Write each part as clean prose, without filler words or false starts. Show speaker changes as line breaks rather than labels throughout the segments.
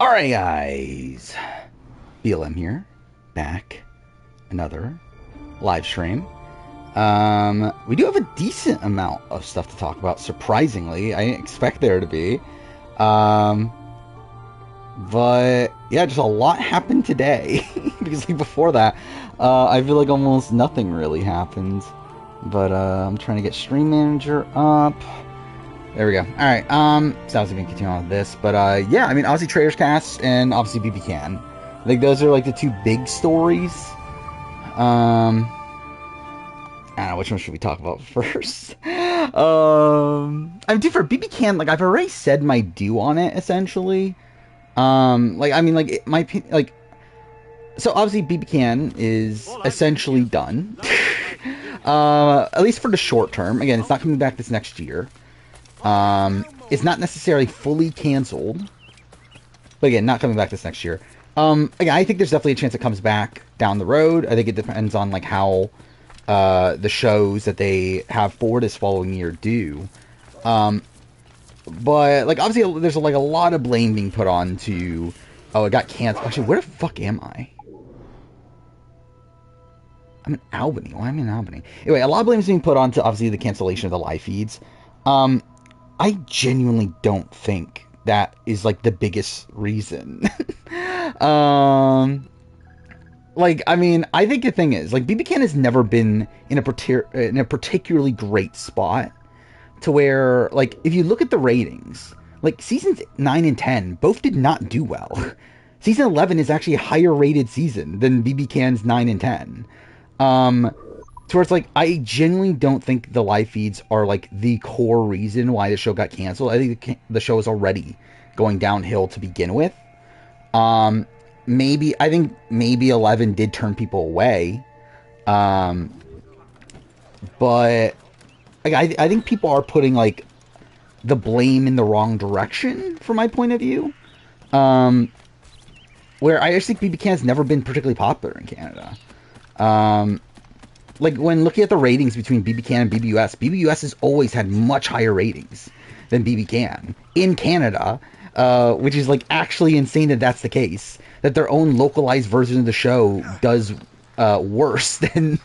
Alright guys, BLM here, back, another live stream. We do have a decent amount of stuff to talk about, surprisingly. I didn't expect there to be. But yeah, just a lot happened today, because like before that, I feel like almost nothing really happened. But I'm trying to get Stream Manager up. There we go. Alright, so I was going to continue on with this, but yeah, I mean, obviously Traitors Cast and obviously BBCAN. I think those are like the two big stories. I don't know, which one should we talk about first? I'm due for BBCAN, like, I've already said my due on it, essentially. Like, I mean, like, it might be, like, so obviously BBCAN is essentially done. At least for the short term. Again, it's not coming back this next year. It's not necessarily fully canceled, but again, not coming back this next year. Again, I think there's definitely a chance it comes back down the road. I think it depends on like how the shows that they have for this following year do. But like obviously, there's like a lot of blame being put on to. Oh, it got canceled. Actually, where the fuck am I? I'm in Albany. Why am I in Albany? Anyway, a lot of blame is being put on to obviously the cancellation of the live feeds. I genuinely don't think that is like the biggest reason. Like, I mean, I think the thing is, like, BBCAN has never been in a particularly great spot to where, like, if you look at the ratings, like, seasons 9 and 10 both did not do well. Season 11 is actually a higher rated season than BBCAN's 9 and 10. To where it's like, I genuinely don't think the live feeds are like the core reason why the show got canceled. I think the show is already going downhill to begin with. I think maybe 11 did turn people away. But like, I think people are putting like the blame in the wrong direction from my point of view. Where I just think BBCAN has never been particularly popular in Canada. Like, when looking at the ratings between BBCAN and BBUS, BBUS has always had much higher ratings than BBCAN in Canada, which is, like, actually insane that that's the case. That their own localized version of the show does worse than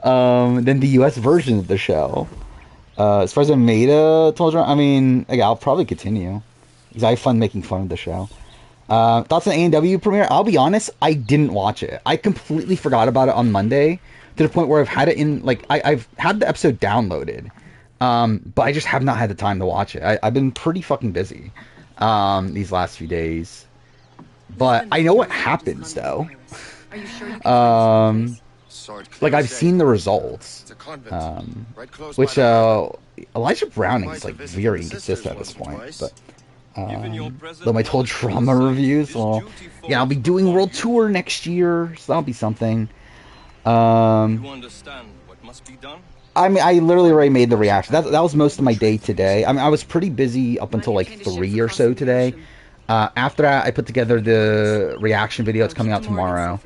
the US version of the show. As far as I made a told you, I mean, like, I'll probably continue. Because I have fun making fun of the show. Thoughts on A&W premiere? I'll be honest, I didn't watch it. I completely forgot about it on Monday. To the point where I've had it in, like, I've had the episode downloaded, but I just have not had the time to watch it. I've been pretty fucking busy these last few days. But I know what happens, though. Like, I've seen the results. Which, Elijah Browning is, like, very inconsistent at this point. But, though I told drama reviews, well, yeah, I'll be doing World Tour next year, so that'll be something.
You understand what must be done?
I mean, I literally already made the reaction. That was most of my day today. I mean, I was pretty busy up until like 3 or so today. After that, I put together the reaction video. It's coming out tomorrow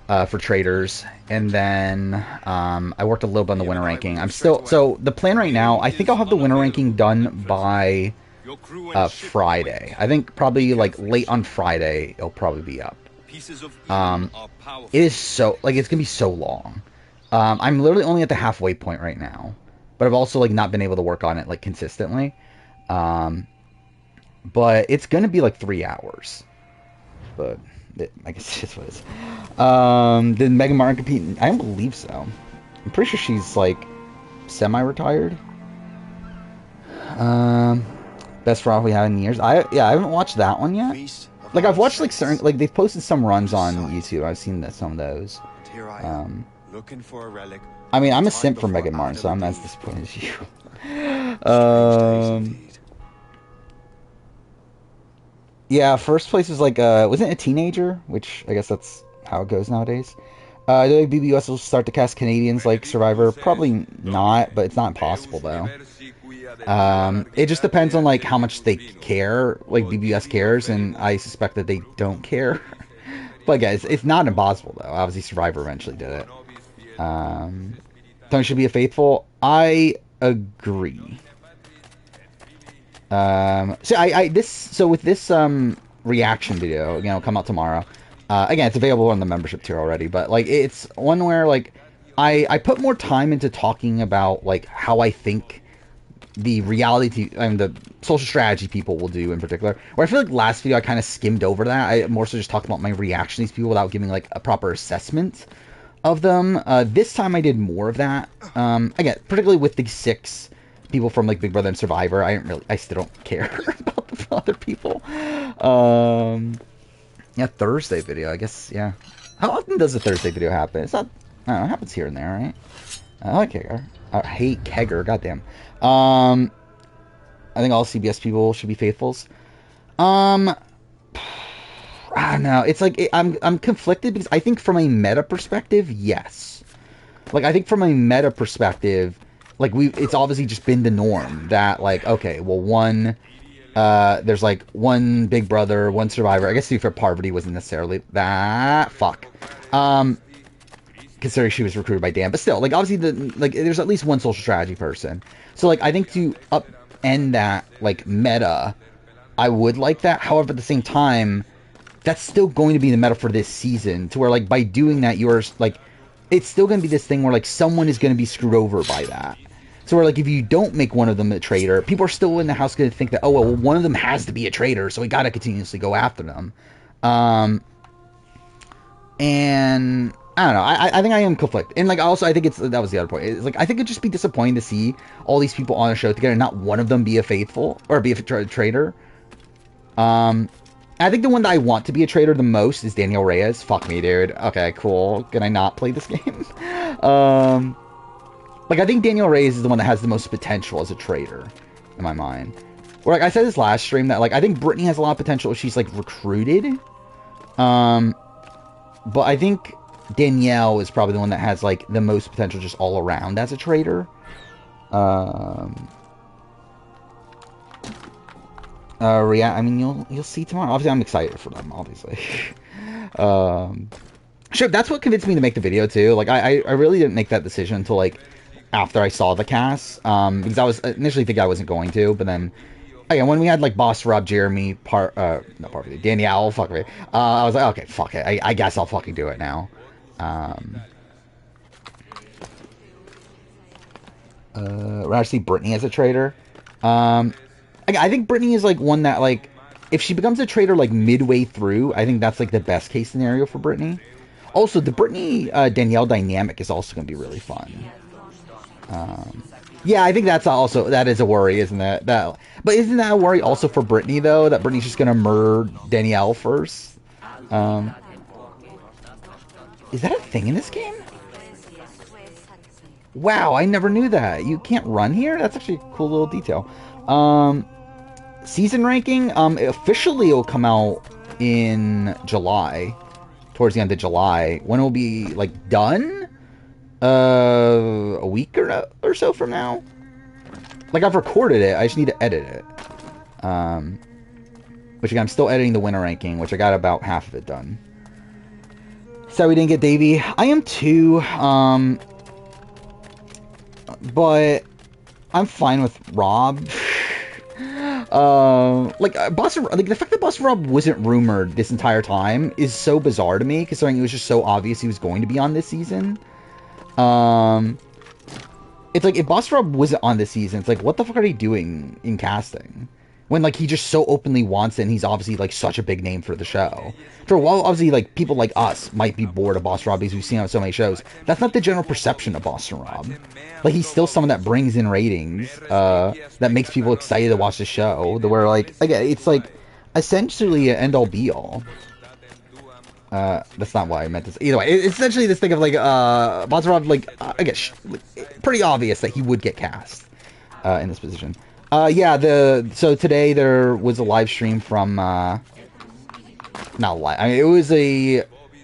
for Traitors. And then I worked a little bit on the winner ranking. I'm still... So, the plan right now, I think I'll have the winner ranking done by Friday. I think probably like late on Friday, it'll probably be up. It is so, like, it's gonna be so long. I'm literally only at the halfway point right now, but I've also, like, not been able to work on it, like, consistently. But it's gonna be, like, 3 hours. But, I guess it's what it is. Did Megan Martin compete? I don't believe so. I'm pretty sure she's, like, semi-retired. Best Raw we had in years. I haven't watched that one yet. Like, I've watched, like, certain... Like, they've posted some runs on YouTube. I've seen some of those.
Looking for a relic.
I mean, I'm a simp for Megan Martin, so I'm not as disappointed as you. Yeah, first place was, like, wasn't it a teenager? Which, I guess that's how it goes nowadays. Do you think BBUS will start to cast Canadians like Survivor? Probably not, but it's not impossible, though. It just depends on, like, how much they care, like, BBS cares, and I suspect that they don't care. But, guys, it's not impossible, though. Obviously, Survivor eventually did it. Tony should be a faithful. I agree. So with this reaction video, you know, come out tomorrow. Again, it's available on the membership tier already, but like it's one where like I put more time into talking about like how I think the reality and the social strategy people will do in particular. Where I feel like last video I kind of skimmed over that. I more so just talked about my reaction to these people without giving like a proper assessment of them. This time I did more of that. Again, particularly with the 6 people from like Big Brother and Survivor. I still don't care about the other people. Yeah, Thursday video, I guess, yeah. How often does a Thursday video happen? It's not, I don't know, it happens here and there, right? I like Kegger. I hate Kegger, goddamn. I think all CBS people should be faithfuls. I don't know. It's like, I'm conflicted because I think from a meta perspective, yes. Like, I think from a meta perspective, like, it's obviously just been the norm that, like, okay, well, there's like one Big Brother, one Survivor. I guess to be fair, Parvati wasn't necessarily that. Fuck. Considering she was recruited by Dan, but still, like obviously there's at least one social strategy person. So like I think to upend that like meta, I would like that. However, at the same time, that's still going to be the meta for this season. To where like by doing that, you are like, it's still going to be this thing where like someone is going to be screwed over by that. So where like if you don't make one of them a traitor, people are still in the house going to think that, oh well, one of them has to be a traitor, so we got to continuously go after them. And I don't know. I think I am conflicted, and like also I think that was the other point. It's like I think it'd just be disappointing to see all these people on a show together, and not one of them be a faithful or be a traitor. I think the one that I want to be a traitor the most is Danielle Reyes. Fuck me, dude. Okay, cool. Can I not play this game? Like, I think Danielle Reyes is the one that has the most potential as a traitor, in my mind. Or, like, I said this last stream that, like, I think Brittany has a lot of potential if she's, like, recruited. But I think Danielle is probably the one that has, like, the most potential just all around as a traitor. I mean, you'll see tomorrow. Obviously, I'm excited for them, obviously. Sure, that's what convinced me to make the video, too. Like, I really didn't make that decision until, like, after I saw the cast, because I was initially thinking I wasn't going to, but then, again, when we had, like, Boss Rob, Jeremy, Danielle, fuck me, I was like, okay, fuck it, I guess I'll fucking do it now. Rather see Brittany as a traitor. I think Brittany is, like, one that, like, if she becomes a traitor, like, midway through, I think that's, like, the best case scenario for Brittany. Also, the Brittany-Danielle dynamic is also going to be really fun. Yeah, I think that is a worry, isn't it? But isn't that a worry also for Brittany, though? That Brittany's just gonna murder Danielle first? Is that a thing in this game? Wow, I never knew that. You can't run here? That's actually a cool little detail. Season ranking, officially it will come out in July. Towards the end of July. When it will be, like, done? A week or so from now. Like, I've recorded it, I just need to edit it. Which again, I'm still editing the winner ranking, which I got about half of it done. So we didn't get Davey. I am too, but I'm fine with Rob. Like the fact that Boss Rob wasn't rumored this entire time is so bizarre to me, considering it was just so obvious he was going to be on this season. It's like, if Boss Rob wasn't on this season, it's like, what the fuck are they doing in casting? When, like, he just so openly wants it, and he's obviously, like, such a big name for the show. For a while, obviously, like, people like us might be bored of Boss Rob because we've seen him on so many shows. That's not the general perception of Boston Rob. Like, he's still someone that brings in ratings, that makes people excited to watch the show. Where, like, again, it's, like, essentially an end-all be-all. That's not why I meant this. Either way, it's essentially this thing of, like, Boston Rob, like, I guess, pretty obvious that he would get cast, in this position. Yeah, so today there was a live stream from, not live, I mean, it was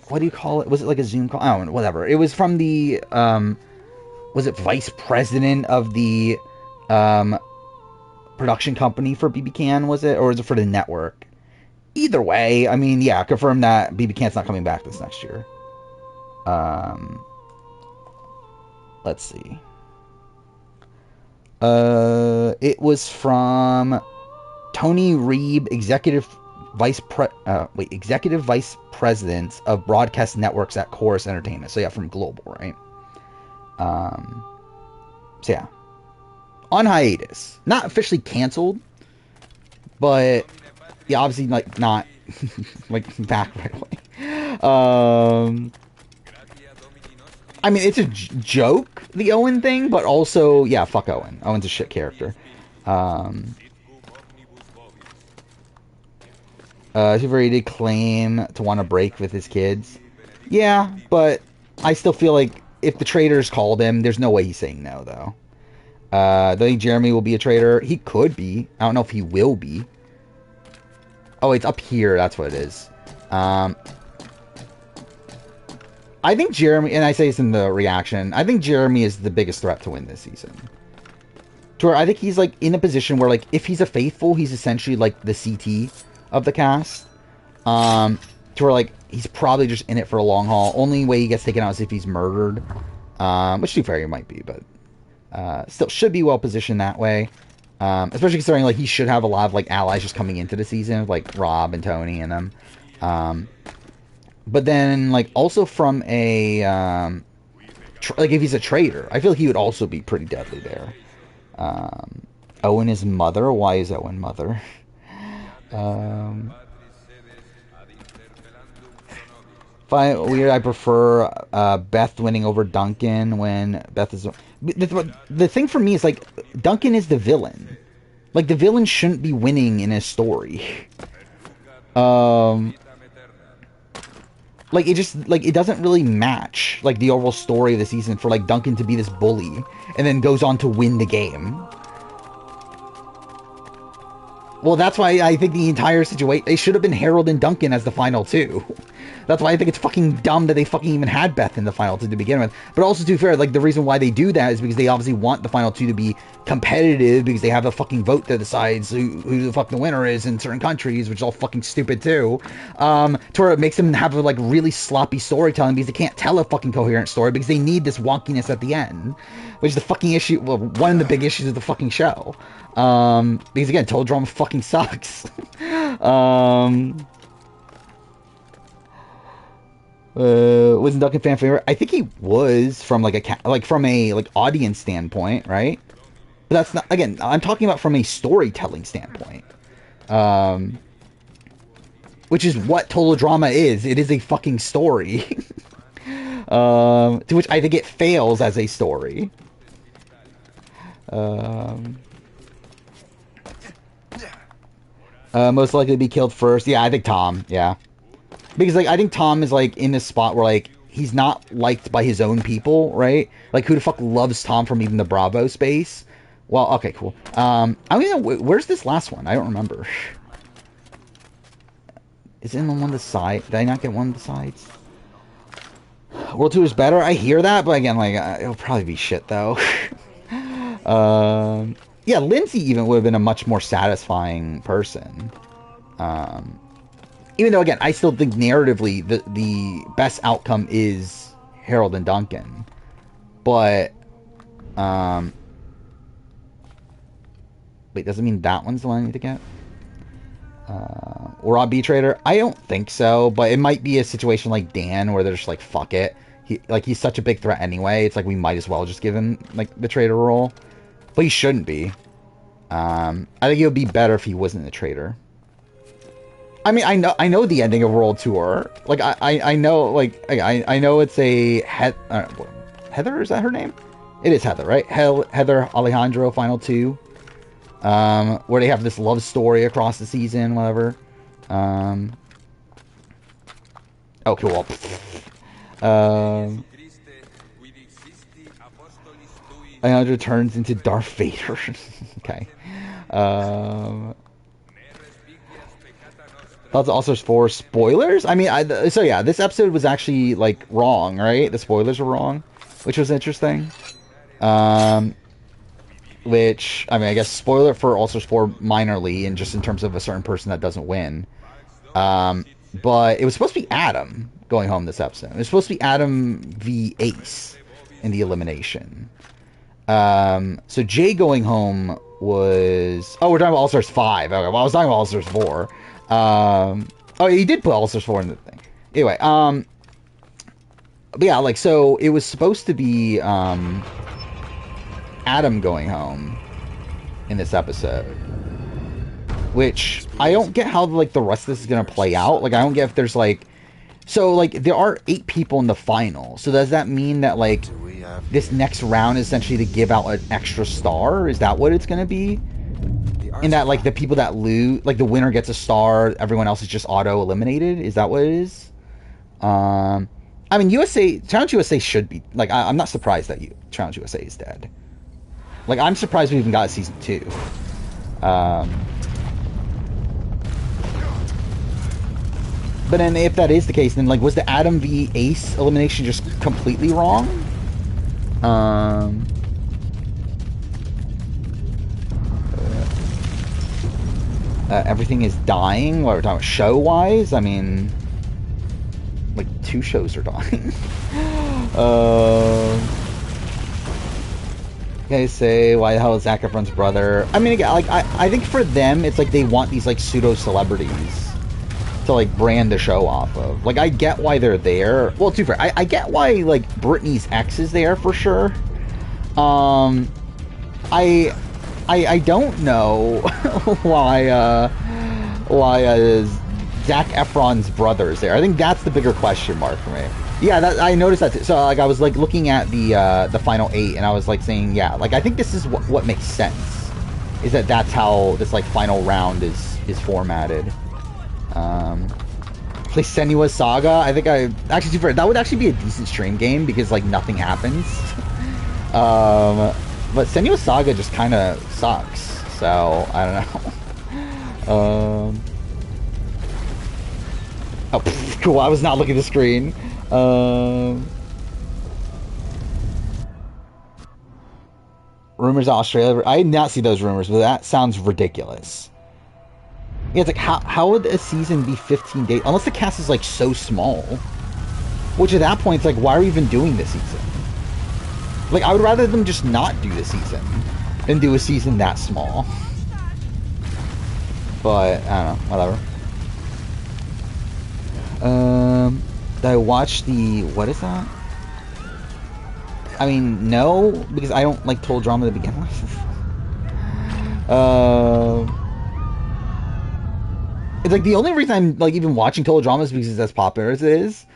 what do you call it? Was it like a Zoom call? I don't know, whatever. It was from the, was it vice president of the, production company for BBCAN, was it? Or was it for the network? Either way, I mean, yeah, confirm that BBCAN's not coming back this next year. Let's see. It was from Tony Reeb, executive executive vice president of broadcast networks at Chorus Entertainment. So yeah, from Global, right? So yeah, on hiatus, not officially canceled, but yeah, obviously like not like back right away. I mean, it's a joke, the Owen thing, but also, yeah, fuck Owen. Owen's a shit character. He did claim to want to break with his kids. Yeah, but I still feel like if the Traitors called him, there's no way he's saying no, though. Do I think Jeremy will be a traitor? He could be. I don't know if he will be. Oh, it's up here. That's what it is. I think Jeremy, and I say this in the reaction, I think Jeremy is the biggest threat to win this season. To where I think he's like in a position where like if he's a faithful, he's essentially like the CT of the cast. To where like he's probably just in it for a long haul. Only way he gets taken out is if he's murdered. Which to be fair, he might be, but still should be well positioned that way. Especially considering like he should have a lot of like allies just coming into the season, like Rob and Tony and them. But then, like, also from a, like, if he's a traitor, I feel like he would also be pretty deadly there. Owen is mother. Why is Owen mother? Weird, I prefer Beth winning over Duncan when Beth is... The thing for me is, like, Duncan is the villain. Like, the villain shouldn't be winning in his story. Like, it just, like, it doesn't really match, like, the overall story of the season for, like, Duncan to be this bully and then goes on to win the game. Well, that's why I think the entire situation, they should have been Harold and Duncan as the final two. That's why I think it's fucking dumb that they fucking even had Beth in the final two to begin with. But also, to be fair, like, the reason why they do that is because they obviously want the final two to be competitive because they have a fucking vote that decides who the fuck the winner is in certain countries, which is all fucking stupid too. To where it makes them have a, like, really sloppy storytelling because they can't tell a fucking coherent story because they need this wonkiness at the end. Which is the fucking issue, well, one of the big issues of the fucking show. Because again, total drama fucking sucks. Wasn't Duncan fan favorite? I think he was from like from a like audience standpoint, right? But that's not, again, I'm talking about from a storytelling standpoint. Which is what total drama is. It is a fucking story. To which I think it fails as a story. Most likely to be killed first. Yeah, I think Tom. Yeah. Because, like, I think Tom is, like, in this spot where, like, he's not liked by his own people, right? Like, who the fuck loves Tom from even the Bravo space? Well, okay, cool. I don't even know, where's this last one? I don't remember. Is it in one of the sides? Did I not get one of the sides? World 2 is better? I hear that, but again, like, it'll probably be shit, though. Yeah, Lindsay even would have been a much more satisfying person. Even though, again, I still think narratively the best outcome is Harold and Duncan. But, wait, does it mean that one's the one I need to get? Or on B-Trader? I don't think so, but it might be a situation like Dan where they're just like, fuck it. He's such a big threat anyway, it's like we might as well just give him, like, the traitor role. But he shouldn't be. I think it would be better if he wasn't a traitor. I mean, I know the ending of World Tour. Like, I know, like, I know it's a Heather, is that her name? It is Heather, right? Heather Alejandro Final 2. Where they have this love story across the season, whatever. Oh, cool. Alejandro turns into Darth Vader. Okay. Thoughts also for spoilers? I mean, so yeah, this episode was actually, like, wrong, right? The spoilers were wrong, which was interesting. Which, I mean, I guess spoiler for All Stars 4 minorly, and just in terms of a certain person that doesn't win. But it was supposed to be Adam going home this episode. It was supposed to be Adam v. Ace in the elimination. So Jay going home was... Oh, we're talking about All Stars 5. Okay, well, I was talking about All Stars 4. Oh, he did put All-Stars 4 in the thing. Anyway, but yeah, like, so it was supposed to be, Adam going home in this episode. Which, I don't get how, like, the rest of this is gonna play out. Like, I don't get if there's, like... So, like, there are 8 people in the final. So does that mean that, like, this next round is essentially to give out an extra star? Is that what it's gonna be? In that, like, the people that lose... Like, the winner gets a star, everyone else is just auto-eliminated? Is that what it is? I mean, Challenge USA should be... Like, I'm not surprised that Challenge USA is dead. Like, I'm surprised we even got a Season 2. But then if that is the case, then, like, was the Adam v Ace elimination just completely wrong? Everything is dying? What we're talking about show-wise? I mean... Like, 2 shows are dying. Can I say, why the hell is Zac Efron's brother? I mean, again, like, I think for them, it's like they want these, like, pseudo-celebrities to, like, brand the show off of. Like, I get why they're there. Well, to be fair, I get why, like, Britney's ex is there for sure. I don't know why Zac Efron's brother is there. I think that's the bigger question mark for me. Yeah, I noticed that too. So, like, I was, like, looking at the final 8, and I was, like, saying, yeah, like, I think this is what makes sense. Is that's how this, like, final round is formatted. Play Senua's Saga. I think actually, that would actually be a decent stream game because, like, nothing happens. But Senua's Saga just kind of sucks. So I don't know. Oh, cool. I was not looking at the screen. Rumors of Australia. I did not see those rumors, but that sounds ridiculous. Yeah, it's like, how would a season be 15 days? Unless the cast is, like, so small. Which at that point, it's like, why are we even doing this season? Like, I would rather them just not do the season than do a season that small. But, I don't know, whatever. Did I watch the... What is that? I mean, no, because I don't like Total Drama to begin with. It's like the only reason I'm like even watching Total Drama is because it's as popular as it is.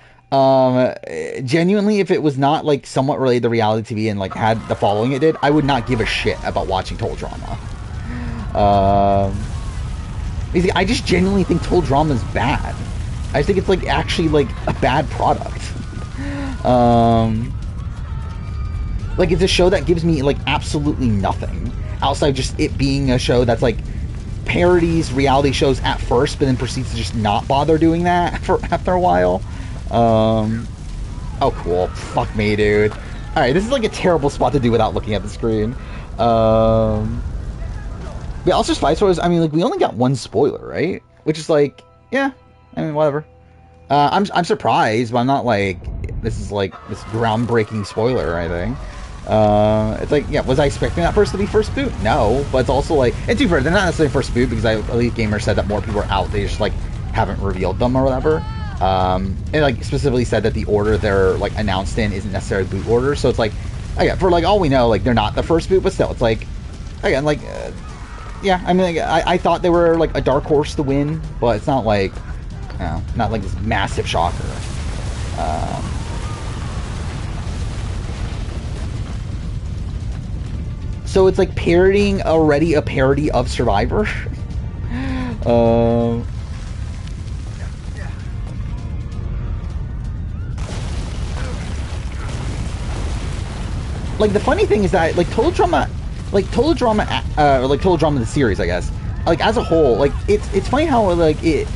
Genuinely, if it was not like somewhat related to reality TV and like had the following it did, I would not give a shit about watching Total Drama. I just genuinely think Total Drama is bad. I think it's like actually like a bad product. Like it's a show that gives me like absolutely nothing outside just it being a show that's like parodies reality shows at first, but then proceeds to just not bother doing that after a while. Oh, cool. Fuck me, dude. Alright, this is like a terrible spot to do without looking at the screen. Yeah, also Spice Wars, I mean, like, we only got one spoiler, right? Which is like, yeah, I mean, whatever. I'm surprised, but I'm not like, this is like, this groundbreaking spoiler or anything. It's like, yeah, was I expecting that person to be first boot? No, but it's also like, and to be fair, they're not necessarily first boot because Elite Gamer said that more people are out, they just like haven't revealed them or whatever. It like specifically said that the order they're like announced in isn't necessarily boot order, so it's like, again, for like all we know, like they're not the first boot, but still, it's like, again, like, yeah, I mean, like, I thought they were like a dark horse to win, but it's not like, you know, not like this massive shocker. So it's like parodying already a parody of Survivor. Like the funny thing is that like Total Drama the series, I guess, like as a whole, like it's funny how like it's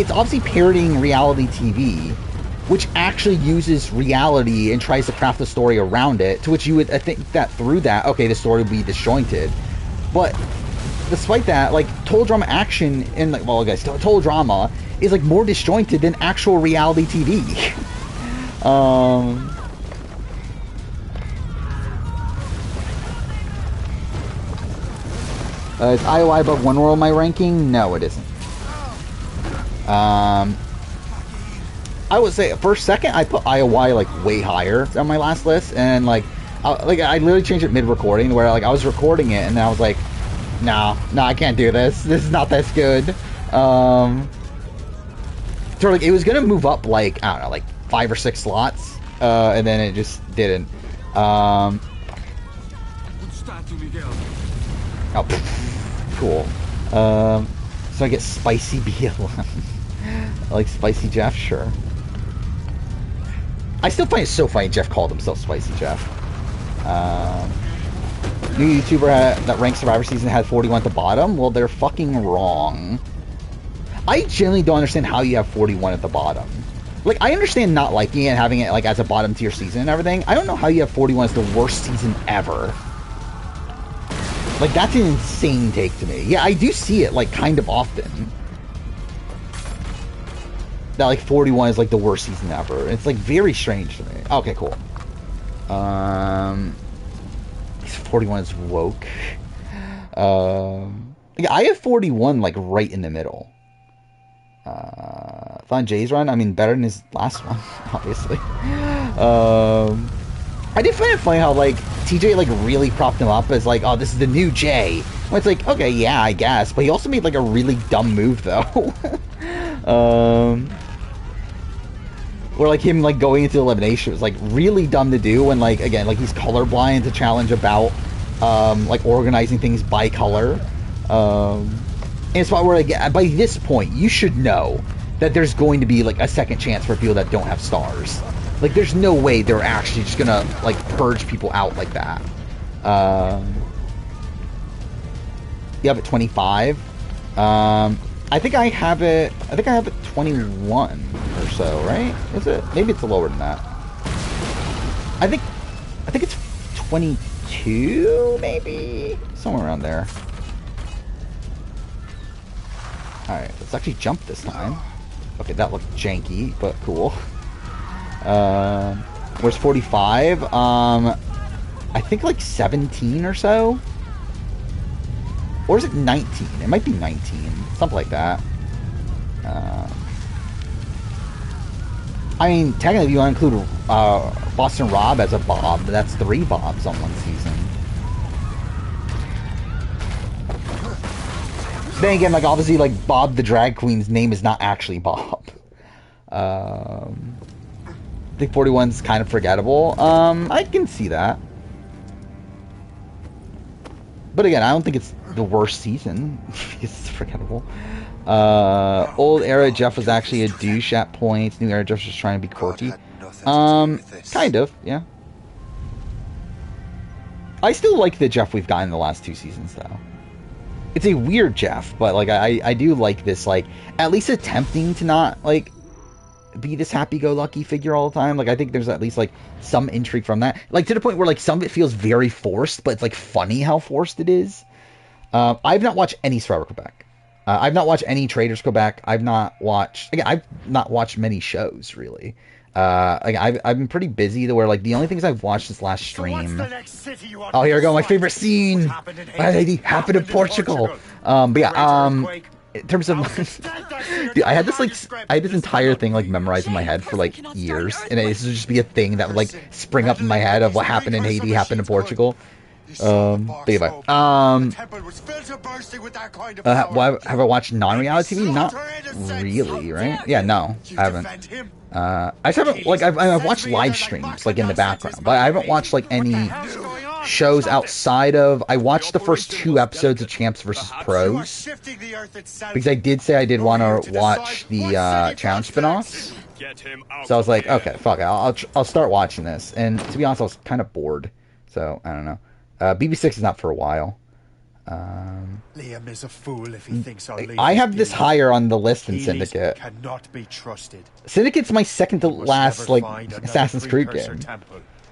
obviously parodying reality TV, which actually uses reality and tries to craft a story around it, to which you would think that through that, okay, the story would be disjointed. But despite that, like Total Drama Action and like, well, guys, Total Drama is like more disjointed than actual reality TV. Is IOI above One World my ranking? No, it isn't. I would say for a second I put IOY like way higher on my last list, and like I literally changed it mid-recording where like I was recording it and then I was like, no, I can't do this. This is not that good. So like it was gonna move up like I don't know, like 5 or 6 slots, and then it just didn't. Oh, cool. So I get spicy BLM. I like spicy Jeff, sure. I still find it so funny Jeff called himself Spicy Jeff. New YouTuber that ranked Survivor Season had 41 at the bottom. Well, they're fucking wrong. I genuinely don't understand how you have 41 at the bottom. Like, I understand not liking it and having it like as a bottom tier season and everything. I don't know how you have 41 as the worst season ever. Like, that's an insane take to me. Yeah, I do see it like kind of often. That like 41 is like the worst season ever. It's like very strange to me. Okay, cool. 41 is woke. Yeah, I have 41 like right in the middle. Thon Jay's run, I mean, better than his last one, obviously. I did find it funny how like TJ like really propped him up as like, oh, this is the new Jay. Well, it's like, okay, yeah, I guess, but he also made like a really dumb move though. Where like him like going into elimination was like really dumb to do, and like again like he's colorblind to challenge about like organizing things by color. And it's where like by this point you should know that there's going to be like a second chance for people that don't have stars. Like there's no way they're actually just gonna like purge people out like that. You have it 25. I think I have it 21 or so, right? Is it? Maybe it's lower than that. I think it's 22, maybe? Somewhere around there. Alright, let's actually jump this time. Okay, that looked janky, but cool. Where's 45? I think like 17 or so? Or is it 19? It might be 19. Something like that. I mean, technically, if you want to include Boston Rob as a Bob, that's 3 Bobs on one season. Then again, like, obviously, like, Bob the Drag Queen's name is not actually Bob. I think 41's kind of forgettable. I can see that. But again, I don't think it's the worst season. It's forgettable. Old era Jeff was actually a douche at points. New era Jeff was just trying to be quirky. Kind of, yeah. I still like the Jeff we've gotten in the last 2 seasons, though. It's a weird Jeff, but like I do like this, like at least attempting to not like be this happy-go-lucky figure all the time. Like I think there's at least like some intrigue from that, like to the point where like some of it feels very forced, but it's like funny how forced it is. I've not watched any Survivor Quebec. I've not watched any Traitors Quebec. I've not watched many shows really. Like I've been pretty busy to where like the only things I've watched this last stream. Oh, here we go, my favorite scene. What happened in Portugal. But yeah, in terms of dude, I had this entire thing like memorized in my head for like years, and it used to just be a thing that would like spring up in my head of what happened in Haiti happened in Portugal. But yeah, have I watched non-reality TV? Not really, right? Yeah, no, I haven't. I just haven't, like, I've watched live streams, like, in the background, but I haven't watched, like, any shows outside of, I watched the first 2 episodes of Champs vs. Pros, because I did say I did want to watch the, challenge spin-offs, so I was like, okay, fuck it, I'll start watching this, and to be honest, I was kind of bored, so, I don't know. BB6 is not for a while.
Liam is a fool if he thinks our
I have this higher on the list than Syndicate.
Cannot be trusted.
Syndicate's my second to last like Assassin's Creed game.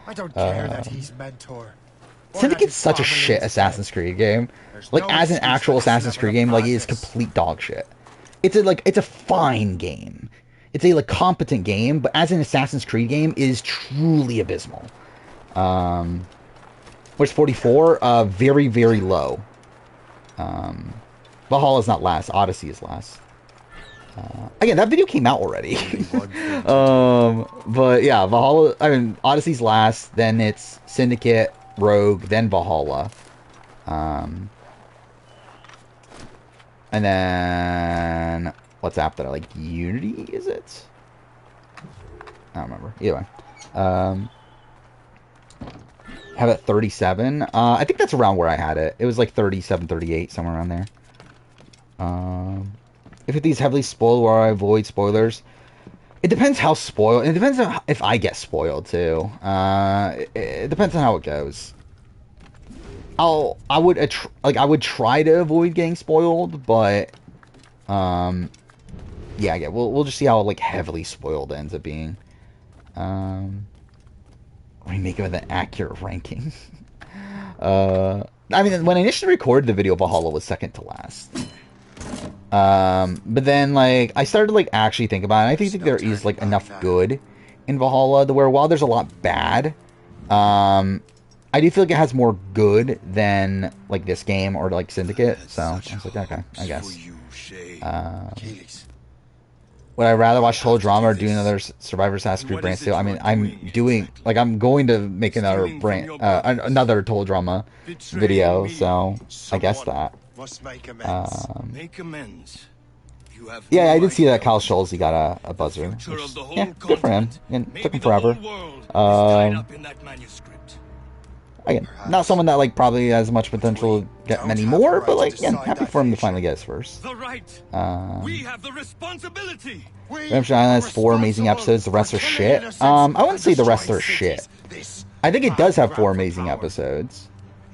I don't care that he's mentor.
Syndicate's such a shit Assassin's Creed game. Like as an actual Assassin's Creed game, like it is complete dog shit. It's a fine game. It's a like competent game, but as an Assassin's Creed game, it is truly abysmal. Where's 44? Very, very low. Valhalla's not last. Odyssey is last. Again, that video came out already. But yeah, Valhalla. I mean, Odyssey's last, then it's Syndicate, Rogue, then Valhalla. And then what's after that? Like Unity, is it? I don't remember. Either way. Have it 37. I think that's around where I had it. It was like 37, 38, somewhere around there. If these heavily spoiled, where I avoid spoilers. It depends how spoiled. It depends on if I get spoiled too. It depends on how it goes. I would try to avoid getting spoiled, but yeah, we'll just see how like heavily spoiled it ends up being. Remake it with an accurate ranking. I mean, when I initially recorded the video, Valhalla was second to last. But then like I started to like actually think about it. I think there is like enough good in Valhalla to where while there's a lot bad, I do feel like it has more good than like this game or like Syndicate. So I was like, okay, I guess. Would I rather watch Total Drama or do another Survivor Assassin's Creed brand sale? I mean, I'm going to make another another Total Drama video, so I guess that. Yeah, I did see that Kyle Schultz, he got a buzzer. Which, yeah, good for him. And took him forever. Again, not someone that like probably has much potential to get many more, but like, yeah, happy for him to finally get his first.
We have the responsibility.
Redemption Island has 4 amazing episodes. The rest are shit. I wouldn't say the rest are shit. I think it does have 4 amazing episodes.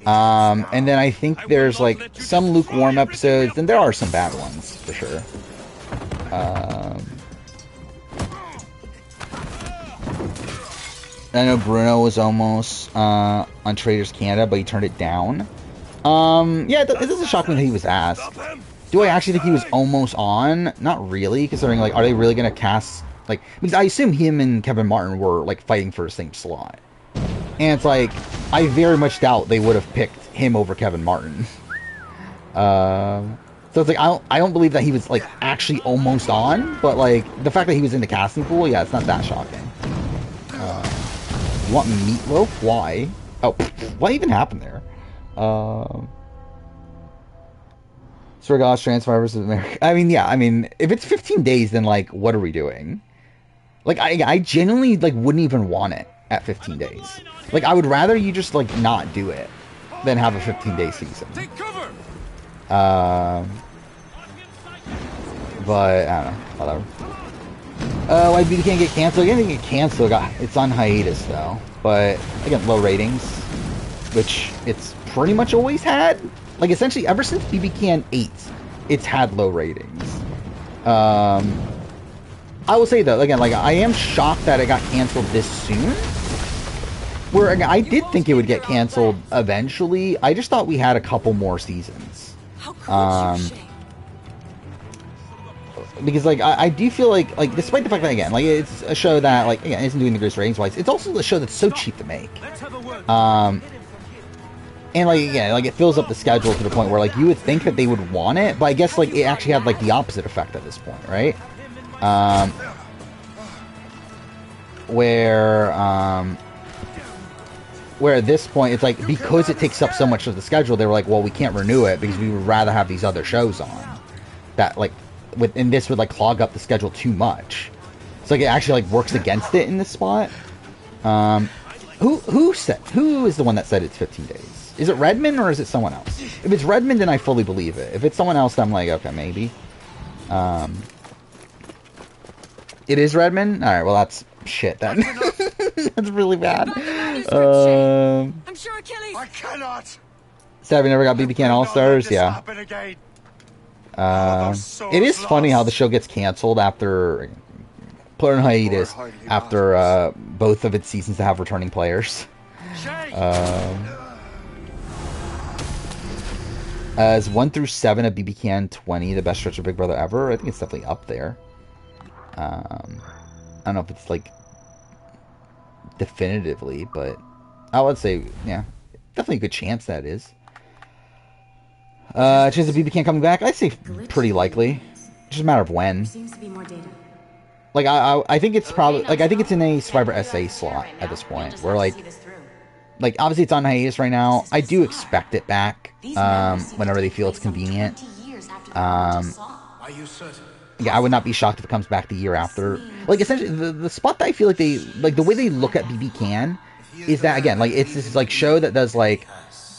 And then I think there's like some lukewarm episodes, and there are some bad ones for sure. I know Bruno was almost on Traitors Canada, but he turned it down. Yeah, it doesn't shock me that he was asked. Do I actually think he was almost on? Not really, considering like, are they really gonna cast like? Because I assume him and Kevin Martin were like fighting for the same slot, and it's like I very much doubt they would have picked him over Kevin Martin. So it's like I don't believe that he was like actually almost on, but like the fact that he was in the casting pool, yeah, it's not that shocking. You want meatloaf? Why? Oh, what even happened there? Survivor's Transformers of America. I mean, yeah. I mean, if it's 15 days, then like, what are we doing? Like, I genuinely like wouldn't even want it at 15 days. Like, I would rather you just like not do it than have a 15-day season. But I don't know. Whatever. Why BBCAN get canceled? Again, they get canceled. It's on hiatus though. But again, low ratings, which it's pretty much always had. Like essentially, ever since BBCAN 8, it's had low ratings. I will say though, again, like I am shocked that it got canceled this soon. Where again, I did think it would get canceled eventually. I just thought we had a couple more seasons. Because like I do feel like despite the fact that again like it's a show that like again isn't doing the greatest ratings wise, it's also a show that's so cheap to make. And like again like it fills up the schedule to the point where like you would think that they would want it, but I guess like it actually had like the opposite effect at this point, right? Where at this point it's like because it takes up so much of the schedule, they were like, well, we can't renew it because we would rather have these other shows on that like. And this would like clog up the schedule too much. So like it actually like works against it in this spot. Who is the one that said it's 15 days? Is it Redmond or is it someone else? If it's Redmond, then I fully believe it. If it's someone else, then I'm like, okay, maybe. It is Redmond? Alright, well that's shit then. That's really bad.
I'm sure Achilles.
I cannot.
Savvy never got BBCAN All-Stars? Yeah. It is funny how the show gets canceled after put on hiatus after both of its seasons to have returning players. Is 1 through 7 of BBCAN 20 the best stretch of Big Brother ever? I think it's definitely up there. I don't know if it's like definitively, but I would say yeah, definitely a good chance that is. Chance of BBCAN coming back? I'd say pretty likely. just a matter of when.
Seems to be more data.
Like I think it's probably like I think it's in a Survivor SA slot at this point. Where like obviously it's on hiatus right now. I do expect it back whenever they feel it's convenient.
Are you certain?
Yeah, I would not be shocked if it comes back the year after. Like essentially the spot that I feel like they like the way they look at BBCAN is that again like it's this like show that does like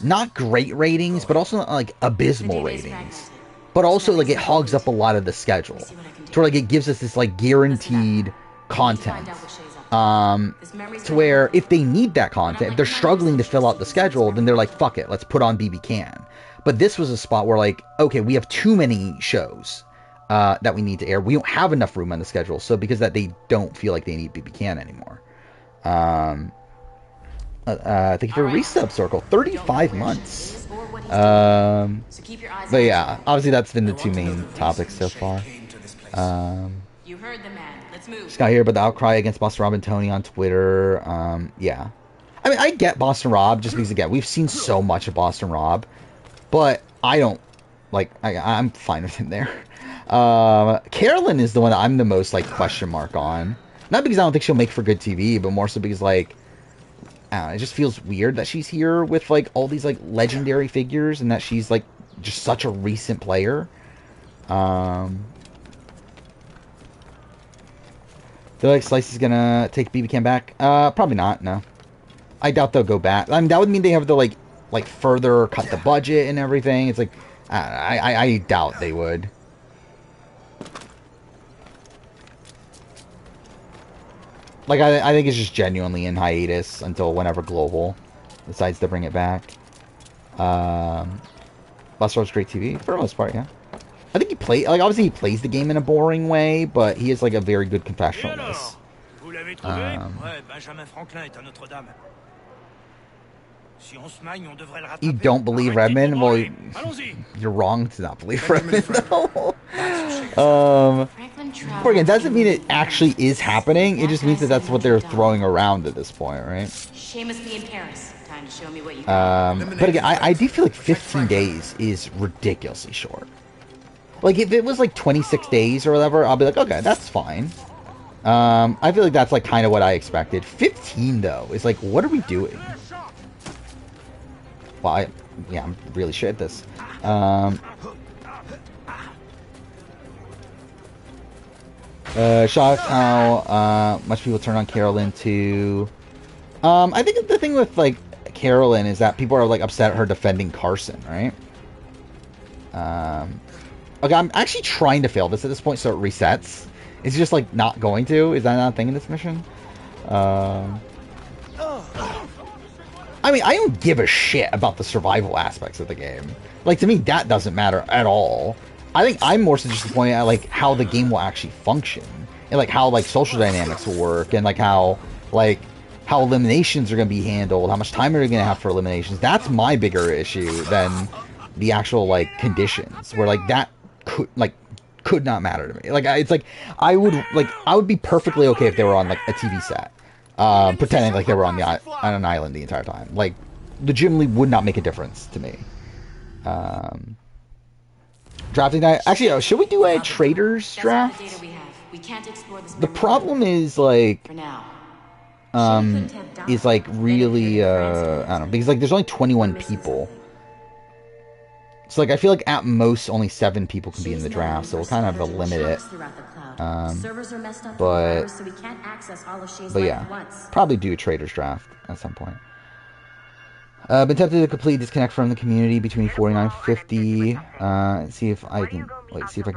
not great ratings but also not, like abysmal ratings. But also like it hogs up a lot of the schedule. To where like it gives us this like guaranteed content. To where if they need that content, if they're struggling to fill out the schedule, then they're like, fuck it, let's put on BBCAN. But this was a spot where like, okay, we have too many shows that we need to air. We don't have enough room on the schedule. So because of that they don't feel like they need BBCAN anymore. Thank you for resub circle. 35 months. But yeah, obviously that's been the two main topics so far.
You heard the man. Let's move.
Just got here about the outcry against Boston Rob and Tony on Twitter. Yeah. I mean, I get Boston Rob just because, again, we've seen so much of Boston Rob. But I don't, like, I'm fine with him there. Carolyn is the one that I'm the most, like, question mark on. Not because I don't think she'll make for good TV, but more so because, like, I don't know, it just feels weird that she's here with, like, all these, like, legendary figures and that she's, like, just such a recent player. Feel like Slice is gonna take BBCAN back? Probably not, no. I doubt they'll go back. I mean, that would mean they have to, like further cut the budget and everything. It's like, I doubt they would. Like, I think it's just genuinely in hiatus until whenever Global decides to bring it back. Buster's great TV, for the most part, yeah. I think obviously he plays the game in a boring way, but he is, like, a very good confessional in this. You don't believe Redmond? Well, you're wrong to not believe Redmond, though. But again, doesn't mean it actually is happening. It just means that that's what they're throwing around at this point, right?
Seamus be in Paris. Time to show me what you
but again, I do feel like 15 days is ridiculously short. Like, if it was, like, 26 days or whatever, I'll be like, okay, that's fine. I feel like that's, like, kind of what I expected. 15, though, is like, what are we doing? Well, yeah, I'm really shit at this. Shocked how much people turn on Carolyn to... I think the thing with, like, Carolyn is that people are, like, upset at her defending Carson, right? Okay, I'm actually trying to fail this at this point so it resets. It's just, like, not going to. Is that not a thing in this mission? I mean, I don't give a shit about the survival aspects of the game. Like, to me, that doesn't matter at all. I think I'm more so just disappointed at, like, how the game will actually function. And, like, how, like, social dynamics will work. And, like, how eliminations are going to be handled. How much time are you going to have for eliminations. That's my bigger issue than the actual, like, conditions. Where, like, that could not matter to me. Like, it's like, I would be perfectly okay if they were on, like, a TV set. Pretending like they were on an island the entire time. Like, legitimately would not make a difference to me. Drafting night. Actually, should we do a Traitors draft? The problem is, like, is, like, really, I don't know, because, like, there's only 21 people. So, like, I feel like at most only 7 people can be in the draft, so we'll kind of have to limit it. But yeah, probably do a Traitors draft at some point. Been tempted to completely disconnect from the community between 49 and 50. See if I can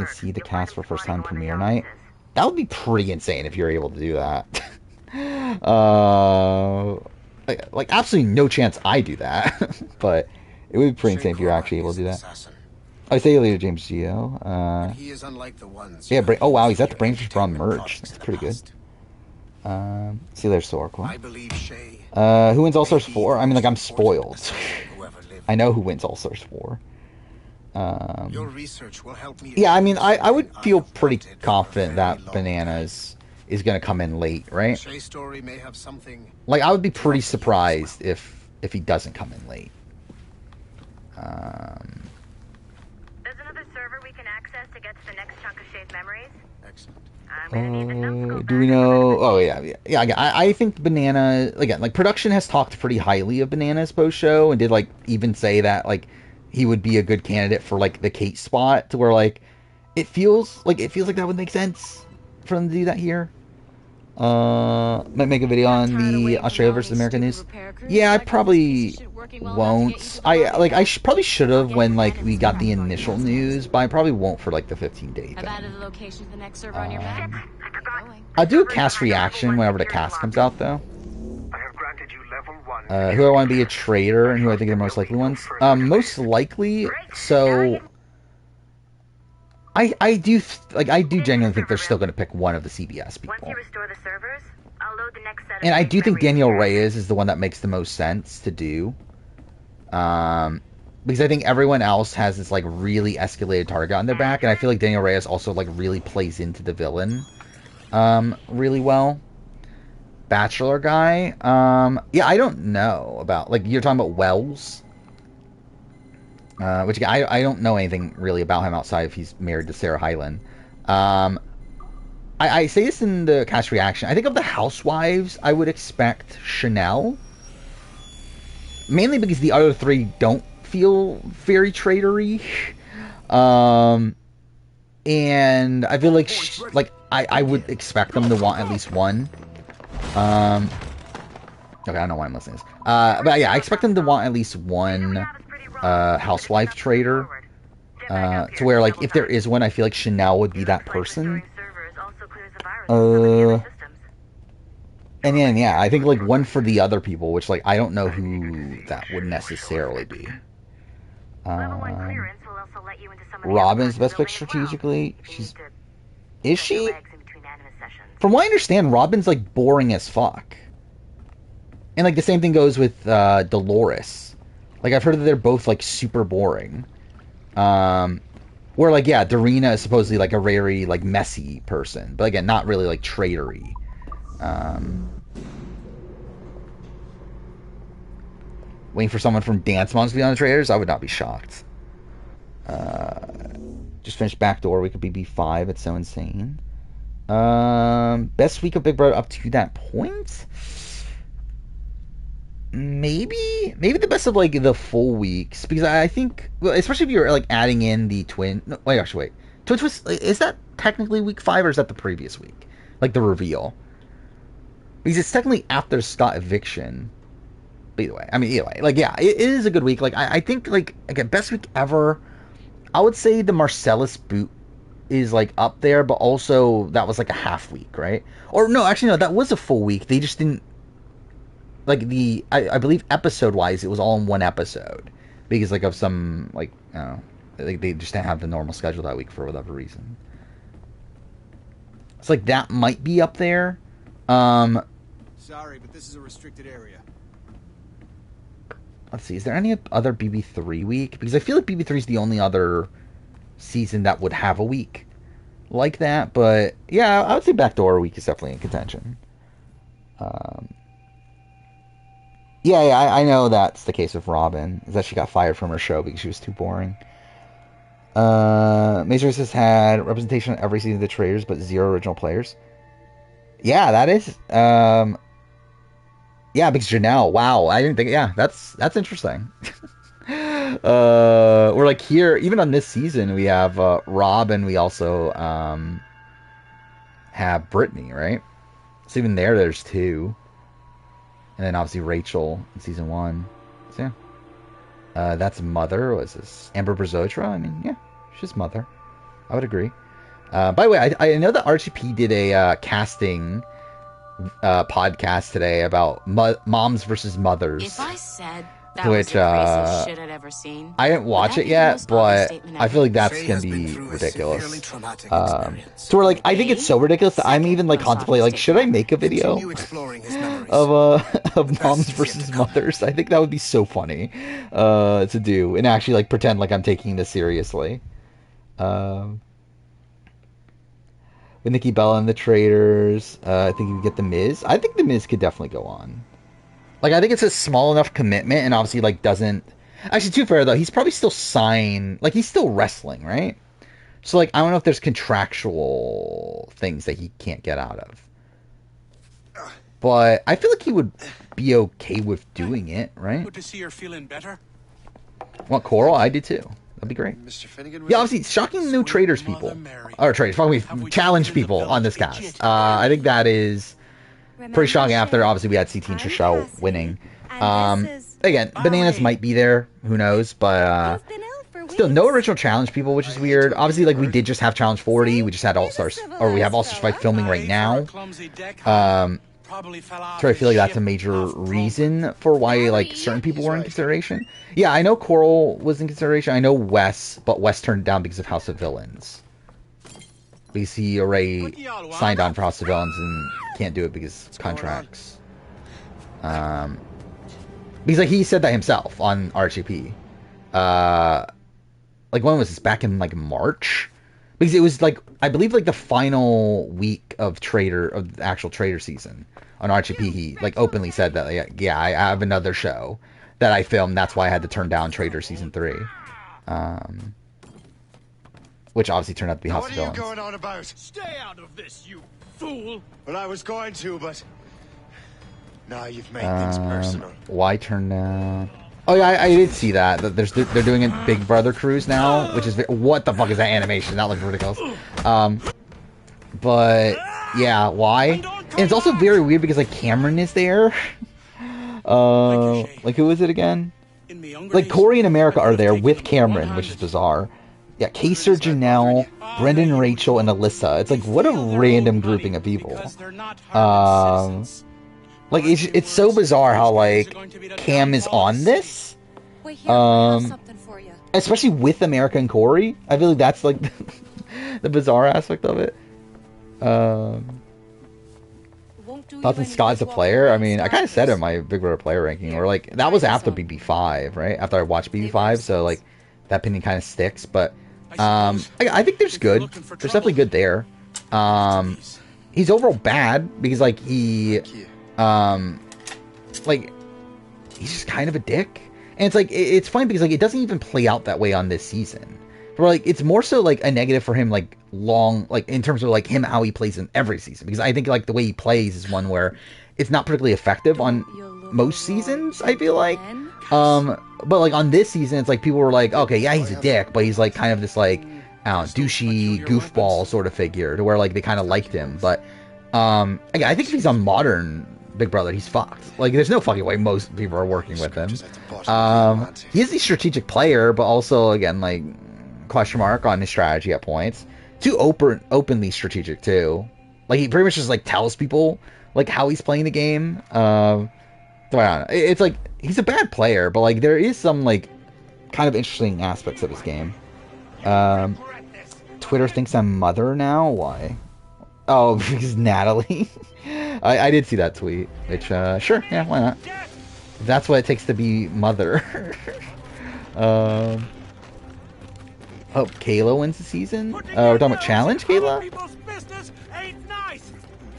see the cast for first time premiere night. That would be pretty insane if you're able to do that. Like absolutely no chance I do that, but it would be pretty insane if you're actually able to do that. I say later, James Geo.
He is unlike the ones.
Yeah, oh wow, he's at the Brainfish Brawn merge. That's pretty good. See you later, Sorquel.
I believe Shay.
Who wins All Stars 4? I mean, like, I'm spoiled. I know who wins All Stars 4.
Your research will help me.
Yeah, I mean, I would feel pretty confident that Bananas is going to come in late, right?
Shay's story may have something.
Like, I would be pretty surprised if he doesn't come in late.
There's another server we can access to get to the next chunk of Shay's memories?
Excellent.
I'm gonna need the numbskull
Do we
back.
know? Oh yeah. Again, I think Banana again. Like production has talked pretty highly of Bananas post show and did like even say that like he would be a good candidate for like the Kate spot to where like it feels like that would make sense for them to do that here. Might make a video on the Australia versus America news. Yeah, I probably won't. I probably should have when like we got the initial news, but I probably won't for like the 15-day thing.
I've added the location to the next server on your map.
I'll do a cast reaction whenever the cast comes out though.
I have granted you level 1.
Who I want to be a traitor and who I think are the most likely ones. Most likely, so I do genuinely think they're still going to pick one of the CBS people.
Once you restore the servers, I'll load the next set of
And I do think
memories
Daniel
there.
Reyes is the one that makes the most sense to do. Because I think everyone else has this like really escalated target on their back, and I feel like Daniel Reyes also like really plays into the villain really well. Bachelor guy, yeah, I don't know about, like, you're talking about Wells, which again, I don't know anything really about him outside if he's married to Sarah Hyland. I say this in the cast reaction. I think of the housewives, I would expect Chanel, mainly because the other three don't feel very traitory. And I feel like I would expect them to want at least one. Okay, I don't know why I'm listening to this. But yeah, I expect them to want at least one housewife traitor. To where, like, if there is one, I feel like Chanel would be that person. And then, yeah, I think, like, one for the other people, which, like, I don't know who that would necessarily be. Robin's the best pick strategically. Is she? From what I understand, Robin's, like, boring as fuck. And, like, the same thing goes with Dolores. Like, I've heard that they're both, like, super boring. Where, like, yeah, Darina is supposedly, like, a very, like, messy person. But, again, not really, like, traitory. Waiting for someone from Dance Moms to be on the Traitors? I would not be shocked. Just finished Backdoor Week of BB5. It's so insane. Best week of Big Brother up to that point? Maybe the best of, like, the full weeks, because I think, well, especially if you're, like, adding in the twin. No, wait, actually, wait. Twin Twist, is that technically week 5 or is that the previous week? Like the reveal? Because it's technically after Scott eviction. But either way, like, yeah, it is a good week. Like, I think, like, again, best week ever. I would say the Marcellus boot is, like, up there, but also that was, like, a half week, right? Or no, actually, no, that was a full week. They just didn't, like, I believe episode wise it was all in one episode because, like, of some, like, I don't know, like, they just didn't have the normal schedule that week for whatever reason. It's like that might be up there.
Sorry, but this is a restricted area.
Let's see, is there any other BB3 week? Because I feel like BB3 is the only other season that would have a week like that. But yeah, I would say Backdoor Week is definitely in contention. Yeah, I know that's the case with Robin, is that she got fired from her show because she was too boring. Mazers has had representation on every season of the Traitors, but 0 original players. Yeah, that is. Yeah, because Janelle. Wow, I didn't think. Yeah, that's interesting. We're like here, even on this season, we have Rob, and we also have Brittany, right? So even there's 2. And then obviously Rachel in season 1. So yeah. That's Mother. What is this? Amber Brazotra? I mean, yeah, she's Mother. I would agree. By the way, I know that RGP did a casting podcast today about moms versus mothers.
If I said that
which
was the craziest shit I'd ever seen,
I didn't watch it yet, but I feel like that's gonna be ridiculous. So we're like, I think it's so ridiculous that I'm even like contemplating, like, should I make a video of moms versus mothers? I think that would be so funny to do and actually like pretend like I'm taking this seriously. With Nikki Bella and the Traitors, I think you could get the Miz. I think the Miz could definitely go on. Like, I think it's a small enough commitment, and obviously, like, doesn't... Actually, to be fair, though, he's probably still signed... Like, he's still wrestling, right? So, like, I don't know if there's contractual things that he can't get out of. But I feel like he would be okay with doing it, right?
Good to see you're feeling better.
Want Coral? I do too. That'd be great.
Mr. Finnegan,
Yeah, obviously, shocking new Traitors people. Or Traitors, fucking challenge people on this cast. I think that is pretty shocking after, obviously, we had CT and Trishelle winning. Again, Bananas might be there. Who knows? But, still, no original challenge people, which is weird. Obviously, like, we did just have Challenge 40. We just had All-Stars, or we have All-Stars 5 filming right now. So I feel like that's a major reason for why, like, certain people were in consideration. Yeah, I know Coral was in consideration. I know Wes, but Wes turned it down because of House of Villains. Because he already signed on for House of Villains and can't do it because of contracts. Because, like, he said that himself on RGP. Like, when was this? Back in, like, March? Because it was, like, I believe, like, the final week of the actual Traitor season. On RGP, he, like, openly said that, like, yeah, I have another show that I filmed. That's why I had to turn down Traitor Season 3. Which obviously turned out to be House of Villains.
What are you going on about?
Stay out of this, you fool!
Well, I was going to, but... Now you've made things personal.
Why turn down... Oh, yeah, I did see that. They're doing a Big Brother cruise now, which is... What the fuck is that animation? That looks ridiculous. But, yeah, why? And it's also very weird because, like, Cameron is there. Like, who is it again? Like, Corey and America are there with Cameron, which is bizarre. Yeah, Kaser, Janelle, Brendan, Rachel, and Alyssa. It's like, what a random grouping of people. Like, it's so bizarre how, like, Cam is on this. Especially with America and Corey. I feel like that's, like, the bizarre aspect of it. Thoughts on Scott as a player? I mean, I kind of said it in my Big Brother player ranking, or like, that was after BB5, right? After I watched BB5, so like, that opinion kind of sticks, but, I think there's good. There's definitely good there. He's overall bad, because like, like, he's just kind of a dick. And it's like, it's funny because like, it doesn't even play out that way on this season. But like, it's more so like a negative for him, like like in terms of like him, how he plays in every season. Because I think like the way he plays is one where it's not particularly effective on most seasons, I feel like. But like on this season, it's like people were like, okay, yeah, he's a dick, but he's like kind of this like, I don't know, douchey goofball sort of figure to where like they kind of liked him. But again, I think if he's on modern Big Brother, he's fucked. Like, there's no fucking way most people are working with him. He is a strategic player, but also again, like, question mark on his strategy at points. Too openly strategic too. Like, he pretty much just like tells people like how he's playing the game. So I don't know. It's like he's a bad player, but like there is some like kind of interesting aspects of his game. Twitter thinks I'm mother now. Why? Oh, because Natalie. I did see that tweet. Which sure, yeah, why not? That's what it takes to be mother. Oh, Kayla wins the season? We're talking about challenge, Kayla?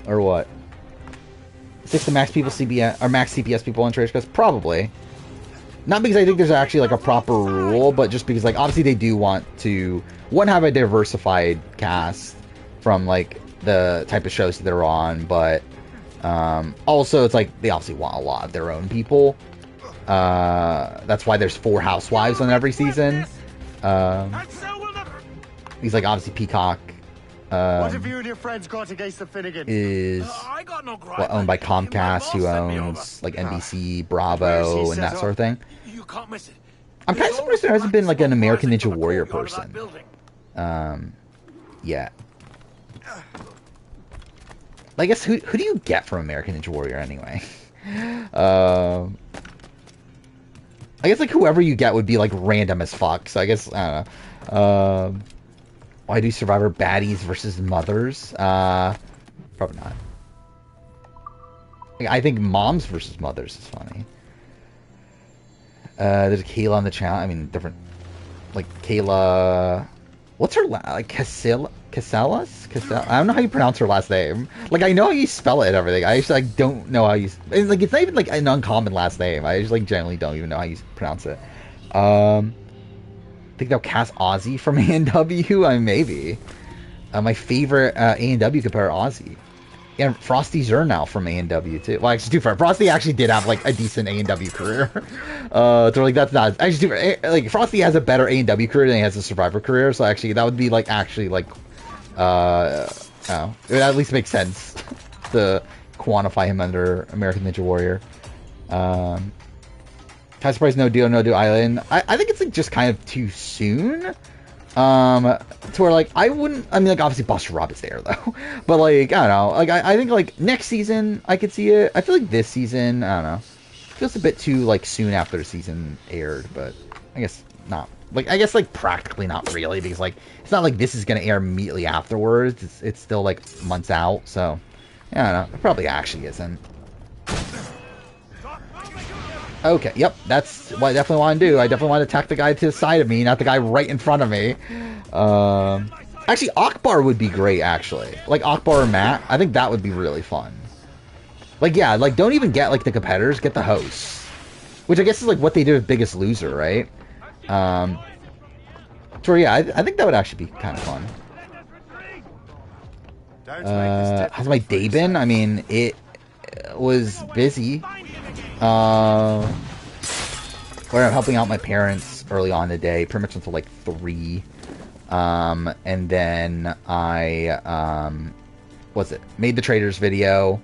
Or what? 6 to max people CBS or max CPS people on Traitors Quest? Probably. Not because I think there's actually like a proper rule, but just because like obviously they do want to have a diversified cast from like the type of shows that they're on, but also it's like they obviously want a lot of their own people. That's why there's 4 housewives on every season. He's like obviously Peacock
what have you and your friends got against the Finnegan?
Is owned by Comcast, who owns like NBC, Bravo, and that sort of thing. I'm kind of surprised there hasn't been like an American Ninja Warrior person yet. I guess who do you get from American Ninja Warrior anyway? I guess like whoever you get would be like random as fuck. So I guess I don't know. Why do Survivor baddies versus mothers? Probably not. I think moms versus mothers is funny. There's Kayla on the channel. I mean, different. Like Kayla. What's her like Casillas? I don't know how you pronounce her last name. Like I know how you spell it and everything. I just like don't know how you. Like it's not even like an uncommon last name. I just like generally don't even know how you pronounce it. think they'll cast Ozzy from A&W? I mean, maybe. My favorite A&W competitor, Ozzy. And Frosty Zernow from A&W too. Well, actually, too far. Frosty actually did have like a decent A&W career. So like that's not actually like Frosty has a better A&W career than he has a Survivor career. So actually, that would be like actually like oh, it would at least make sense to quantify him under American Ninja Warrior. Kind of surprised no deal island. I think it's like just kind of too soon. To where like I mean like obviously Buster Rob is there though, but like I don't know, like I think like next season I could see it. I feel like this season, I don't know, feels a bit too like soon after the season aired, but I guess not. Like I guess like practically not really, because like it's not like this is gonna air immediately afterwards. It's still like months out, so yeah, I don't know. It probably actually isn't. Okay, yep, that's what I definitely want to do. I definitely want to attack the guy to the side of me, not the guy right in front of me. Actually, Akbar would be great, actually. Like, Akbar or Matt, I think that would be really fun. Like, yeah, like, don't even get, like, the competitors, get the hosts. Which I guess is, like, what they did with Biggest Loser, right? So, yeah, I think that would actually be kind of fun. How's my day been? I mean, it was busy. Where I'm helping out my parents early on today, pretty much until like 3. And then I made the Traitors video,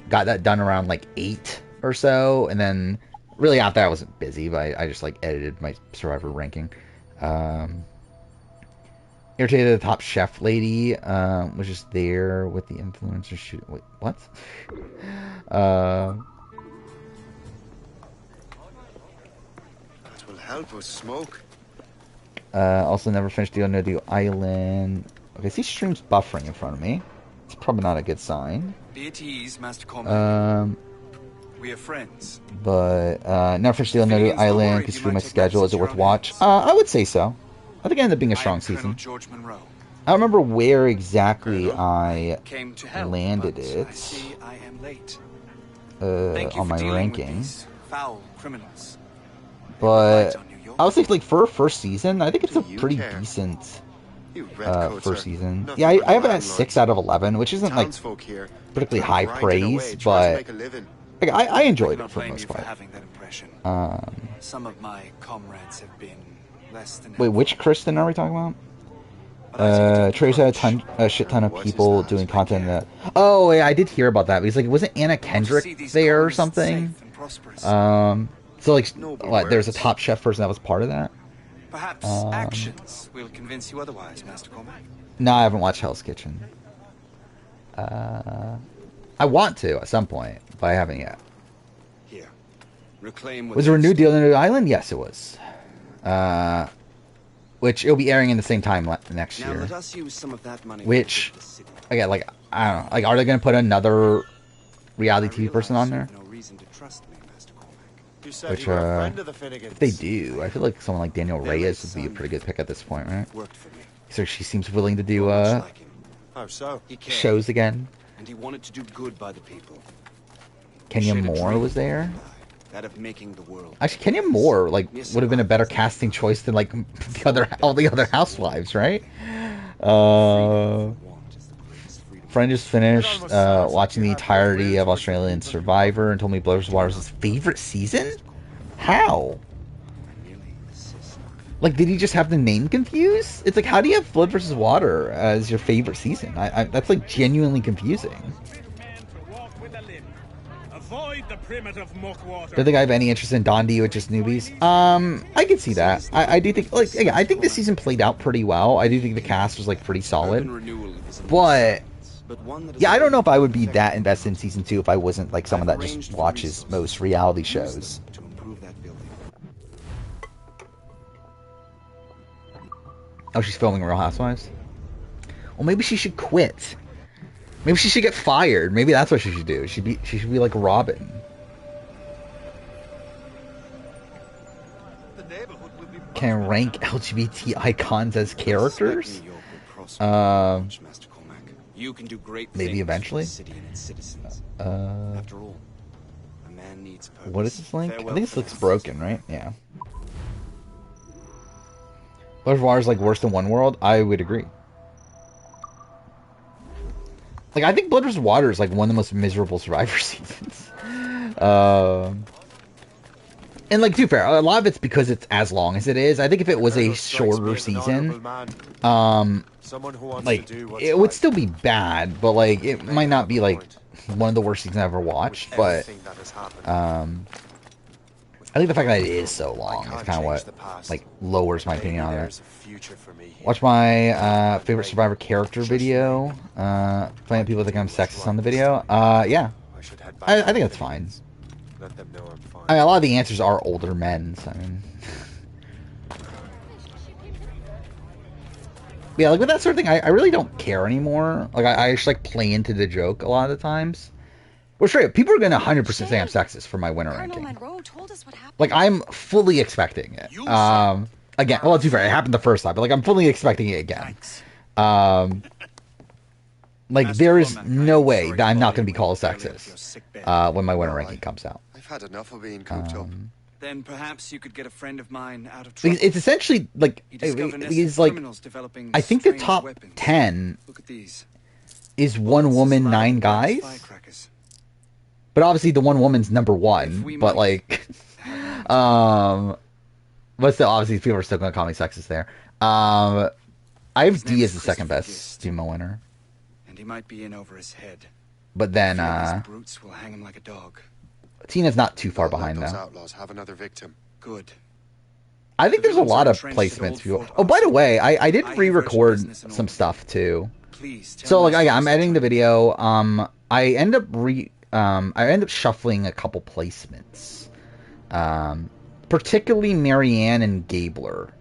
got that done around like 8 or so, and then really after that I wasn't busy, but I just like edited my Survivor ranking. Irritated the Top Chef lady was just there with the influencer shoot. Wait, what?
Help us smoke.
Also never finished Deal No Deal Island. Okay, see streams buffering in front of me. It's probably not a good sign.
Be at ease, Master Cormac. We are friends.
But never finished Deal No Deal Island. Could screw my schedule. Is it worth watch? I would say so. I think it ended up being a strong season. I don't remember where exactly I landed it on my ranking.
Foul criminals.
But I would say, like, for a first season, I think it's a pretty decent first season. Yeah, I have it at 6 out of 11, which isn't, like, particularly high praise, but like, I enjoyed it for the most part.
Some of my comrades have been less than.
Wait, which Kristen are we talking about? Trace had a shit ton of people doing content. Oh, yeah, I did hear about that. Because, like, wasn't Anna Kendrick there or something? So, like, what, there's a Top Chef person that was part of that?
Perhaps actions will convince you otherwise, Master Cormac.
No, I haven't watched Hell's Kitchen. I want to at some point, but I haven't yet.
Here, reclaim.
Was there a new deal in the island? Yes, it was. Which it'll be airing in the same time next year.
Let us use some of that money.
Which, again, like, I don't know. Like, are they going to put another reality TV person on there?
No reason to trust me.
Which, if they do, I feel like someone like Daniel Reyes would be a pretty good pick at this point, right? So she seems willing to do shows again.
And he wanted to do good by the people.
Kenya Moore was there.
That of making the world.
Actually, Kenya Moore like would have been a better casting choice than like all the other housewives, right? Friend just finished watching the entirety of Australian Survivor and told me Blood vs. Water was his favorite season? How? Like, did he just have the name confused? It's like, how do you have Blood vs. Water as your favorite season? That's like genuinely confusing. Don't think I have any interest in Dondi with just newbies. I could see that. I do think, like, yeah, I think this season played out pretty well. I do think the cast was like pretty solid. But yeah, I don't know if I would be that invested in season 2 if I wasn't like someone that just watches most reality shows. Oh, she's filming Real Housewives? Well, maybe she should quit. Maybe she should get fired. Maybe that's what she should do. She should be like Robin. Can I rank LGBT icons as characters?
You can do great
maybe eventually.
After all, a man needs purpose.
What is this link? I think this looks broken, right? Yeah. Blood River Water is like worse than One World. I would agree. Like, I think Blood River Water is like one of the most miserable Survivor seasons. And like, to be fair, a lot of it's because it's as long as it is. I think if it was a shorter season, like, it would still be bad, but like, it might not be like one of the worst seasons I've ever watched. But I think the fact that it is so long is kind of what like lowers my opinion on it. Watch my favorite Survivor character video. Plenty of people think I'm sexist on the video. Yeah, I think that's fine. I mean, a lot of the answers are older men, so I mean... Yeah, like with that sort of thing, I really don't care anymore. Like, I just like play into the joke a lot of the times. Well, straight up, people are going to 100% say I'm sexist for my winner ranking. Like, I'm fully expecting it. Again, well, to be fair, it happened the first time, but like, I'm fully expecting it again. Like, there is no way that I'm not going to be called a sexist when my winner ranking comes out.
I've had enough of being cooped up.
Then perhaps you could get a friend of mine out of
trouble.
trouble.
It's essentially like it's like I think the top 10 is one woman, 9 guys. But obviously the one woman's number 1. But like, but still, obviously people are still going to call me sexist there. I have D as the second best female winner.
And he might be in over his head.
But then
brutes will hang him like a dog.
Tina's not too far behind
those
though.
Outlaws have another victim.
Good.
I think there's a lot of placements. Oh, by the way, I did re-record some stuff too. So like, I'm editing the video. I end up shuffling a couple placements. Particularly Marianne and Gabler.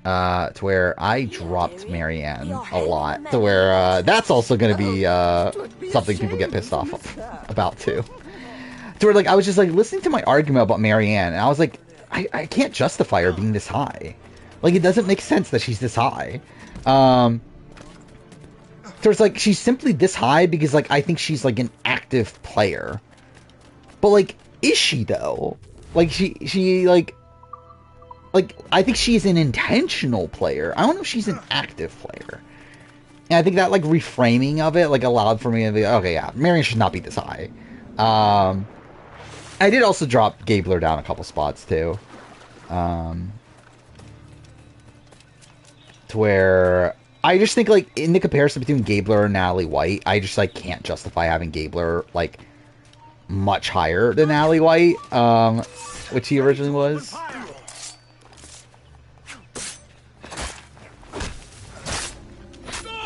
To where I dropped Marianne a lot. To where that's also going to be something people get pissed off about too. To where like I was just like listening to my argument about Marianne, and I was like, I can't justify her being this high. Like, it doesn't make sense that she's this high. So it's like she's simply this high because like I think she's like an active player. But like, is she though? Like she like I think she's an intentional player. I don't know if she's an active player. And I think that like reframing of it like allowed for me to be okay, yeah, Marianne should not be this high. I did also drop Gabler down a couple spots too. To where I just think like in the comparison between Gabler and Natalie White, I just like can't justify having Gabler like much higher than Natalie White, which he originally was.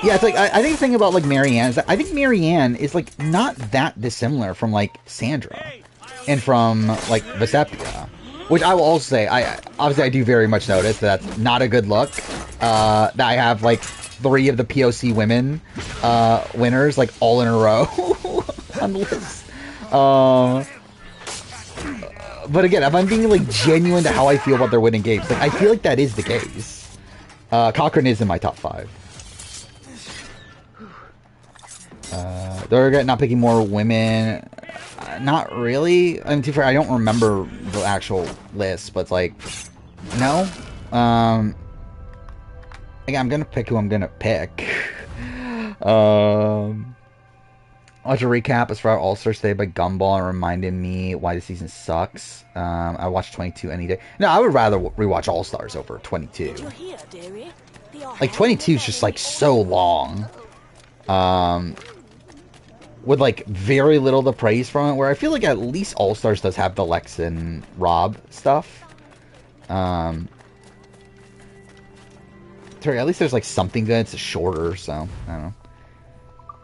Yeah, it's like I think the thing about like Marianne is that I think Marianne is like not that dissimilar from like Sandra and from like Vesepia, which I will also say obviously I do very much notice that that's not a good look. That I have like 3 of the POC women winners like all in a row on the list. But again, if I'm being like genuine to how I feel about their winning games, like I feel like that is the case. Cochrane is in my top 5. They're not picking more women. Not really. I mean, to be fair, I don't remember the actual list, but it's like, no. Again, I'm gonna pick who I'm gonna pick. Watch a recap as for All Stars Day by Gumball and reminded me why the season sucks. I watched 22 any day. No, I would rather rewatch All Stars over 22. Like 22 is just like so long. With like very little to praise from it, where I feel like at least All Stars does have the Lex and Rob stuff. Sorry, at least there's like something good. It's shorter, so I don't know.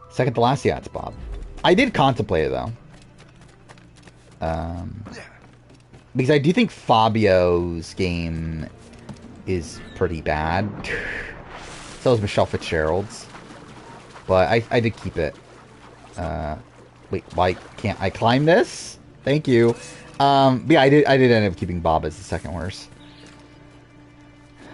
Second to last, yeah, it's Bob. I did contemplate it though, because I do think Fabio's game is pretty bad. So is Michelle Fitzgerald's, but I did keep it. Wait, why can't I climb this? Thank you. But yeah, I did end up keeping Bob as the second worst.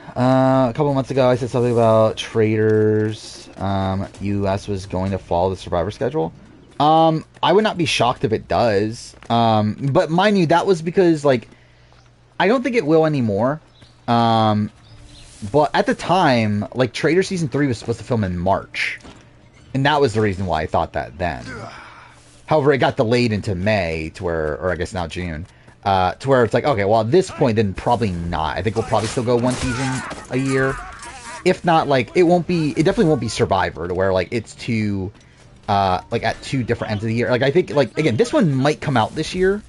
A couple months ago, I said something about Traitors US was going to follow the Survivor schedule. I would not be shocked if it does. But mind you, that was because like I don't think it will anymore. But at the time, like, Traitors Season 3 was supposed to film in March. And that was the reason why I thought that then. However, it got delayed into May to where, or I guess now June, to where it's like, okay, well, at this point, then probably not. I think we'll probably still go one season a year. If not, like, it definitely won't be Survivor, to where, like, it's two, like, at two different ends of the year. Like, I think, like, again, this one might come out this year,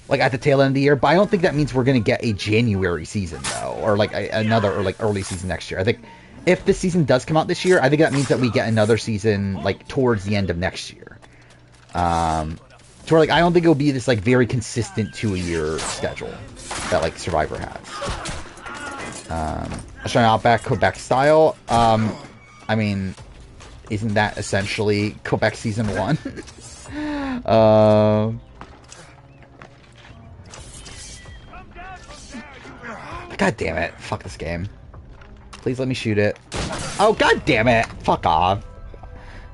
like, at the tail end of the year, but I don't think that means we're going to get a January season, though, or, like, another, or, like, early season next year. I think if this season does come out this year, I think that means that we get another season, like, towards the end of next year. To where, like, I don't think it'll be this, like, very consistent 2-a-year schedule that, like, Survivor has. Australian Outback, Quebec style. I mean, isn't that essentially Quebec Season 1? God damn it. Fuck this game. Please let me shoot it. Oh, god damn it. Fuck off.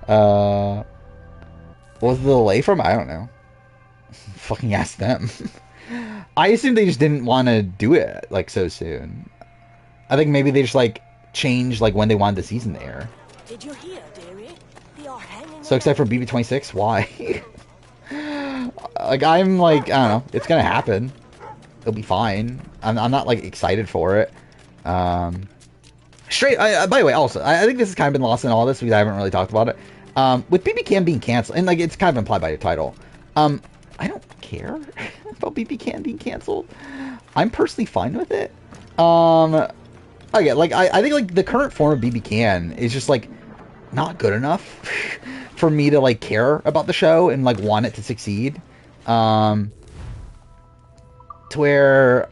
What was the delay from? I don't know. Fucking ask them. I assume they just didn't want to do it, like, so soon. I think maybe they just, like, changed, like, when they wanted the season to air.
Did you hear, dearie? They are hanging
So except for BB26, why? Like, I'm, like, I don't know. It's gonna happen. It'll be fine. I'm not, like, excited for it. By the way, also, I think this has kind of been lost in all this because I haven't really talked about it. With BBCAN being canceled, and, like, it's kind of implied by your title, I don't care about BBCAN being canceled. I'm personally fine with it. Okay, like, I think, like, the current form of BBCAN is just, like, not good enough for me to, like, care about the show and, like, want it to succeed. To where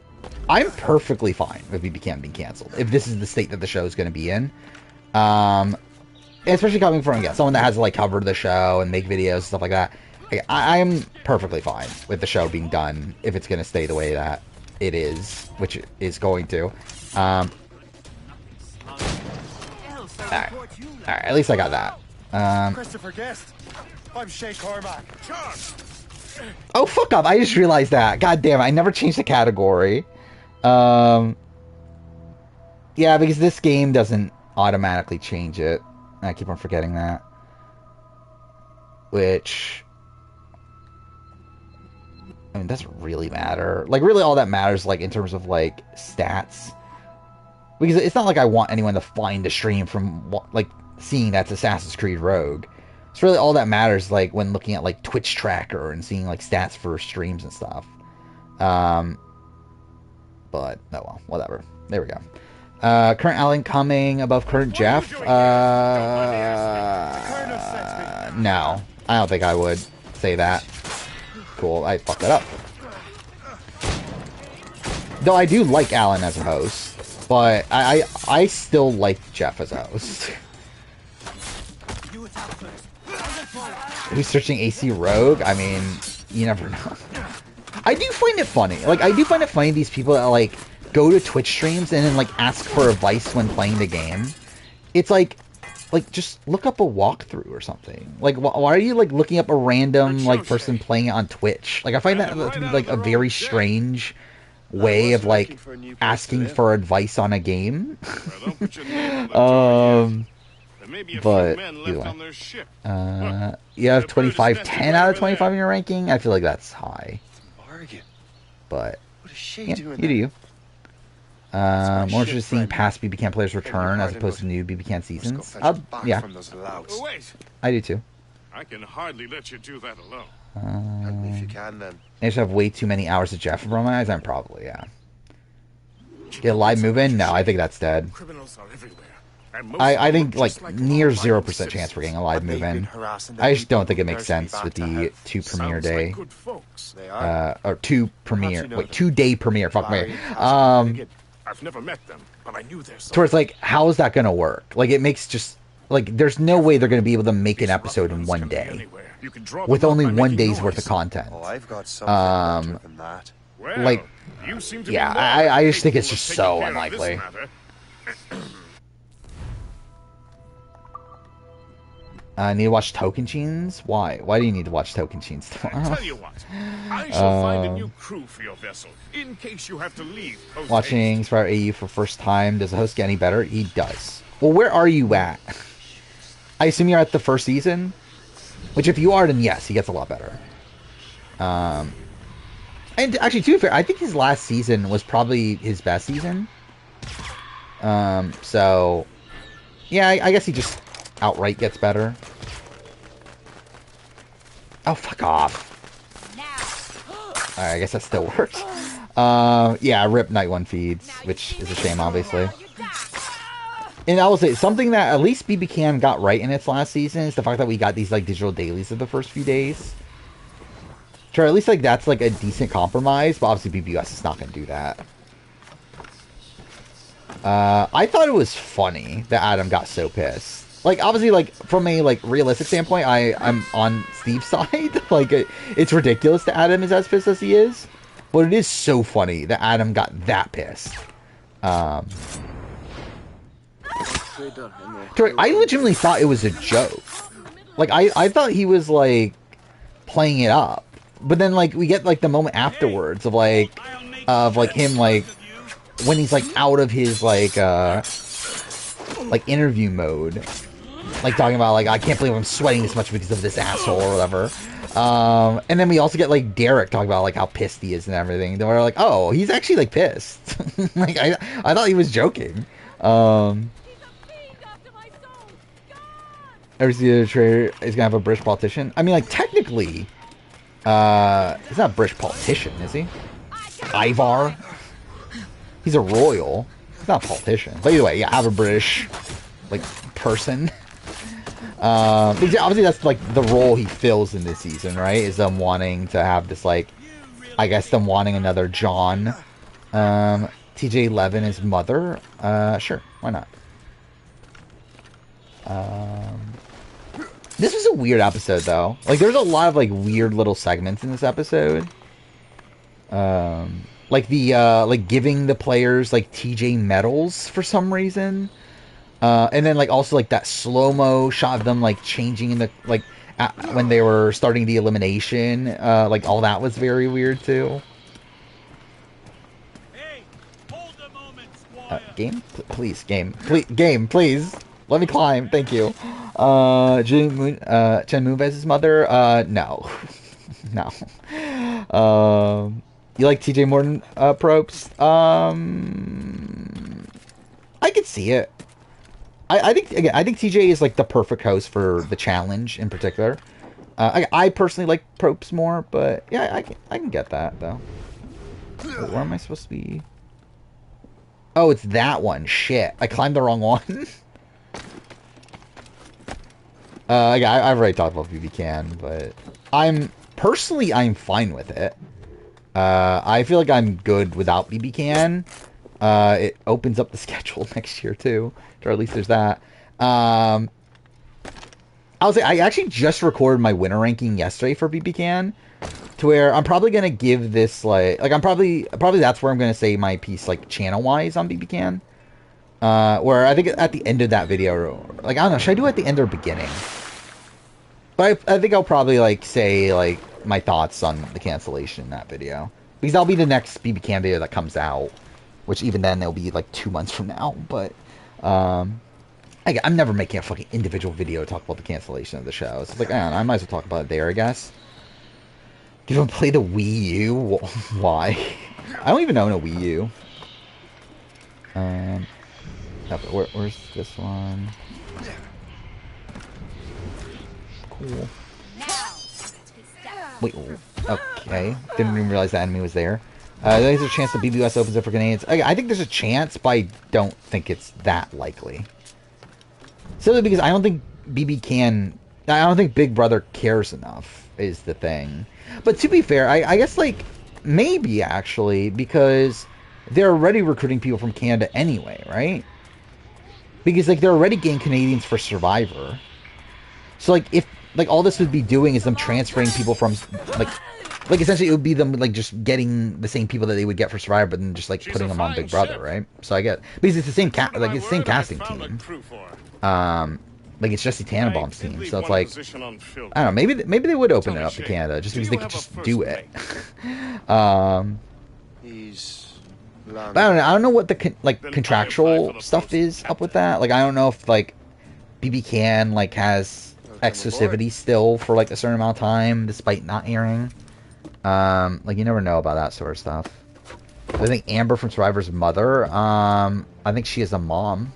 I'm perfectly fine with BBCAN being canceled if this is the state that the show is going to be in. Especially coming from, again, someone that has to, like, cover the show and make videos and stuff like that. I'm perfectly fine with the show being done if it's going to stay the way that it is, which it is going to. Alright, at least I got that.
Christopher Guest. I'm Shay Cormac.
Oh, fuck up. I just realized that. God damn it. I never changed the category. Yeah, because this game doesn't automatically change it. I keep on forgetting that. Which, I mean, doesn't really matter. Like, really all that matters, like, in terms of, like, stats. Because it's not like I want anyone to find a stream from, like, seeing that's Assassin's Creed Rogue. It's really all that matters, like, when looking at, like, Twitch Tracker and seeing, like, stats for streams and stuff. But, oh well, whatever. There we go. Current Alan coming above current Jeff? No. I don't think I would say that. Cool, I fucked that up. Though I do like Alan as a host, but I still like Jeff as a host. Who's searching AC Rogue? I mean, you never know. I do find it funny. Like, I do find it funny these people that, like, go to Twitch streams and then, like, ask for advice when playing the game. It's like, just look up a walkthrough or something. Like, why are you, like, looking up a random, like, person playing it on Twitch? Like, I find that to be, like, a very strange way of, like, asking for advice on a game. But either way, you have 25, 10 out of 25 in your ranking. I feel like that's high. But yeah, you do you. More interested in seeing past BBCAN players return as opposed to new BBCAN seasons. Yeah, I do too.
I can hardly let you do that alone.
If you can, then.
I just have way too many hours of Jeff in front of my eyes. I'm probably, yeah. Get a live move in? No, I think that's dead.
Criminals are everywhere.
I think, like, near 0% chance for getting a live move in. I just don't think it makes sense with the 2 premiere day. Or 2 premiere. Wait, 2-day premiere. Fuck me.
I've never met them, but I knew there's
towards, like, how is that gonna work? Like, it makes just, like, there's no way they're gonna be able to make an episode in 1 day. With only 1 day's worth of content. Like, yeah, I just think it's just so unlikely. I need to watch Tocantins? Why? Why do you need to watch Tocantins tomorrow?
Tell you what, I shall find a new crew for your vessel, in case you have to leave post
Watching Spider AU for first time. Does the host get any better? He does. Well, where are you at? I assume you're at the first season? Which, if you are, then yes, he gets a lot better. And actually, to be fair, I think his last season was probably his best season. So, yeah, I guess he just outright gets better. Oh, fuck off. Alright, I guess that still works. Yeah, rip Night 1 feeds, which is a shame, obviously. And I will say, something that at least BBCAN got right in its last season is the fact that we got these, like, digital dailies of the first few days. Sure, at least, like, that's, like, a decent compromise, but obviously BBS is not going to do that. I thought it was funny that Adam got so pissed. Like, obviously, like, from a, like, realistic standpoint, I'm on Steve's side. Like, it's ridiculous that Adam is as pissed as he is. But it is so funny that Adam got that pissed. I legitimately thought it was a joke. Like, I thought he was, like, playing it up. But then, like, we get, like, the moment afterwards of him, like, when he's, like, out of his, like, interview mode. Like, talking about, like, I can't believe I'm sweating this much because of this asshole or whatever. And then we also get, like, Derek talking about, like, how pissed he is and everything. Then we're like, oh, he's actually, like, pissed. Like, I thought he was joking. Ever see a traitor is gonna have a British politician? I mean, like, technically, he's not a British politician, is he? Ivar? He's a royal. He's not a politician. But either way, yeah, have a British, like, person. Because obviously that's, like, the role he fills in this season, right? Is them wanting to have this, like, I guess them wanting another John. TJ Levin is mother. Sure, why not? This was a weird episode, though. Like, there's a lot of, like, weird little segments in this episode. Like like, giving the players, like, TJ medals for some reason. And then, like, also, like, that slow-mo shot of them, like, changing in the, like, when they were starting the elimination. Like, all that was very weird, too. Game? Please, game. Game, please. Let me climb. Thank you. Chen Moonves' mother? No. No. You like TJ Morton, Probst? I could see it. I think TJ is, like, the perfect host for the challenge in particular. I personally like Probst more, but yeah, I can get that, though. Wait, where am I supposed to be? Oh, it's that one. Shit. I climbed the wrong one. I've already talked about BBCAN, but I'm fine with it. I feel like I'm good without BBCAN. It opens up the schedule next year too, or at least there's that. I was I actually just recorded my winner ranking yesterday for BBCAN, to where I'm probably gonna give this like I'm probably that's where I'm gonna say my piece, like, channel wise on BBCAN. Where I think at the end of that video, like, I don't know, should I do it at the end or beginning? But I think I'll probably, like, say, like, my thoughts on the cancellation in that video, because that'll be the next BBCAN video that comes out, which even then it'll be like 2 months from now. But I'm never making a fucking individual video to talk about the cancellation of the show. So it's like, I might as well talk about it there, I guess. You don't play the Wii U? Why? I don't even own a Wii U. Where's this one? Cool. Wait, okay. Didn't even realize the enemy was there. There's a chance the BBS opens up for grenades. I think there's a chance, but I don't think it's that likely. Simply because I don't think I don't think Big Brother cares enough, is the thing. But to be fair, I guess, like, maybe, actually, because they're already recruiting people from Canada anyway, right? Because, like, they're already getting Canadians for Survivor. So, like, if, like, all this would be doing is them transferring people from, like essentially it would be them, like, just getting the same people that they would get for Survivor, but then just, like, putting them on Big Brother, right? So I get, because it's the same it's the same casting team. Like, Like, it's Jesse Tannenbaum's
Frank,
team,
leave
so it's
one
like,
position unfilled.
I don't know, maybe they would open
Tell
it
me,
up to
Shane,
Canada, just
do
because
you
they could
have a
just
first
do it.
He's long.
But I don't know what the
Then I apply
contractual
for the
stuff
post,
is up with
Captain.
that. Like, I don't know if like BBCAN like has
Welcome
exclusivity still for like a certain amount of time despite not airing. Like, you never know about that sort of stuff. I think Amber from Survivor's mother, I think she is a mom.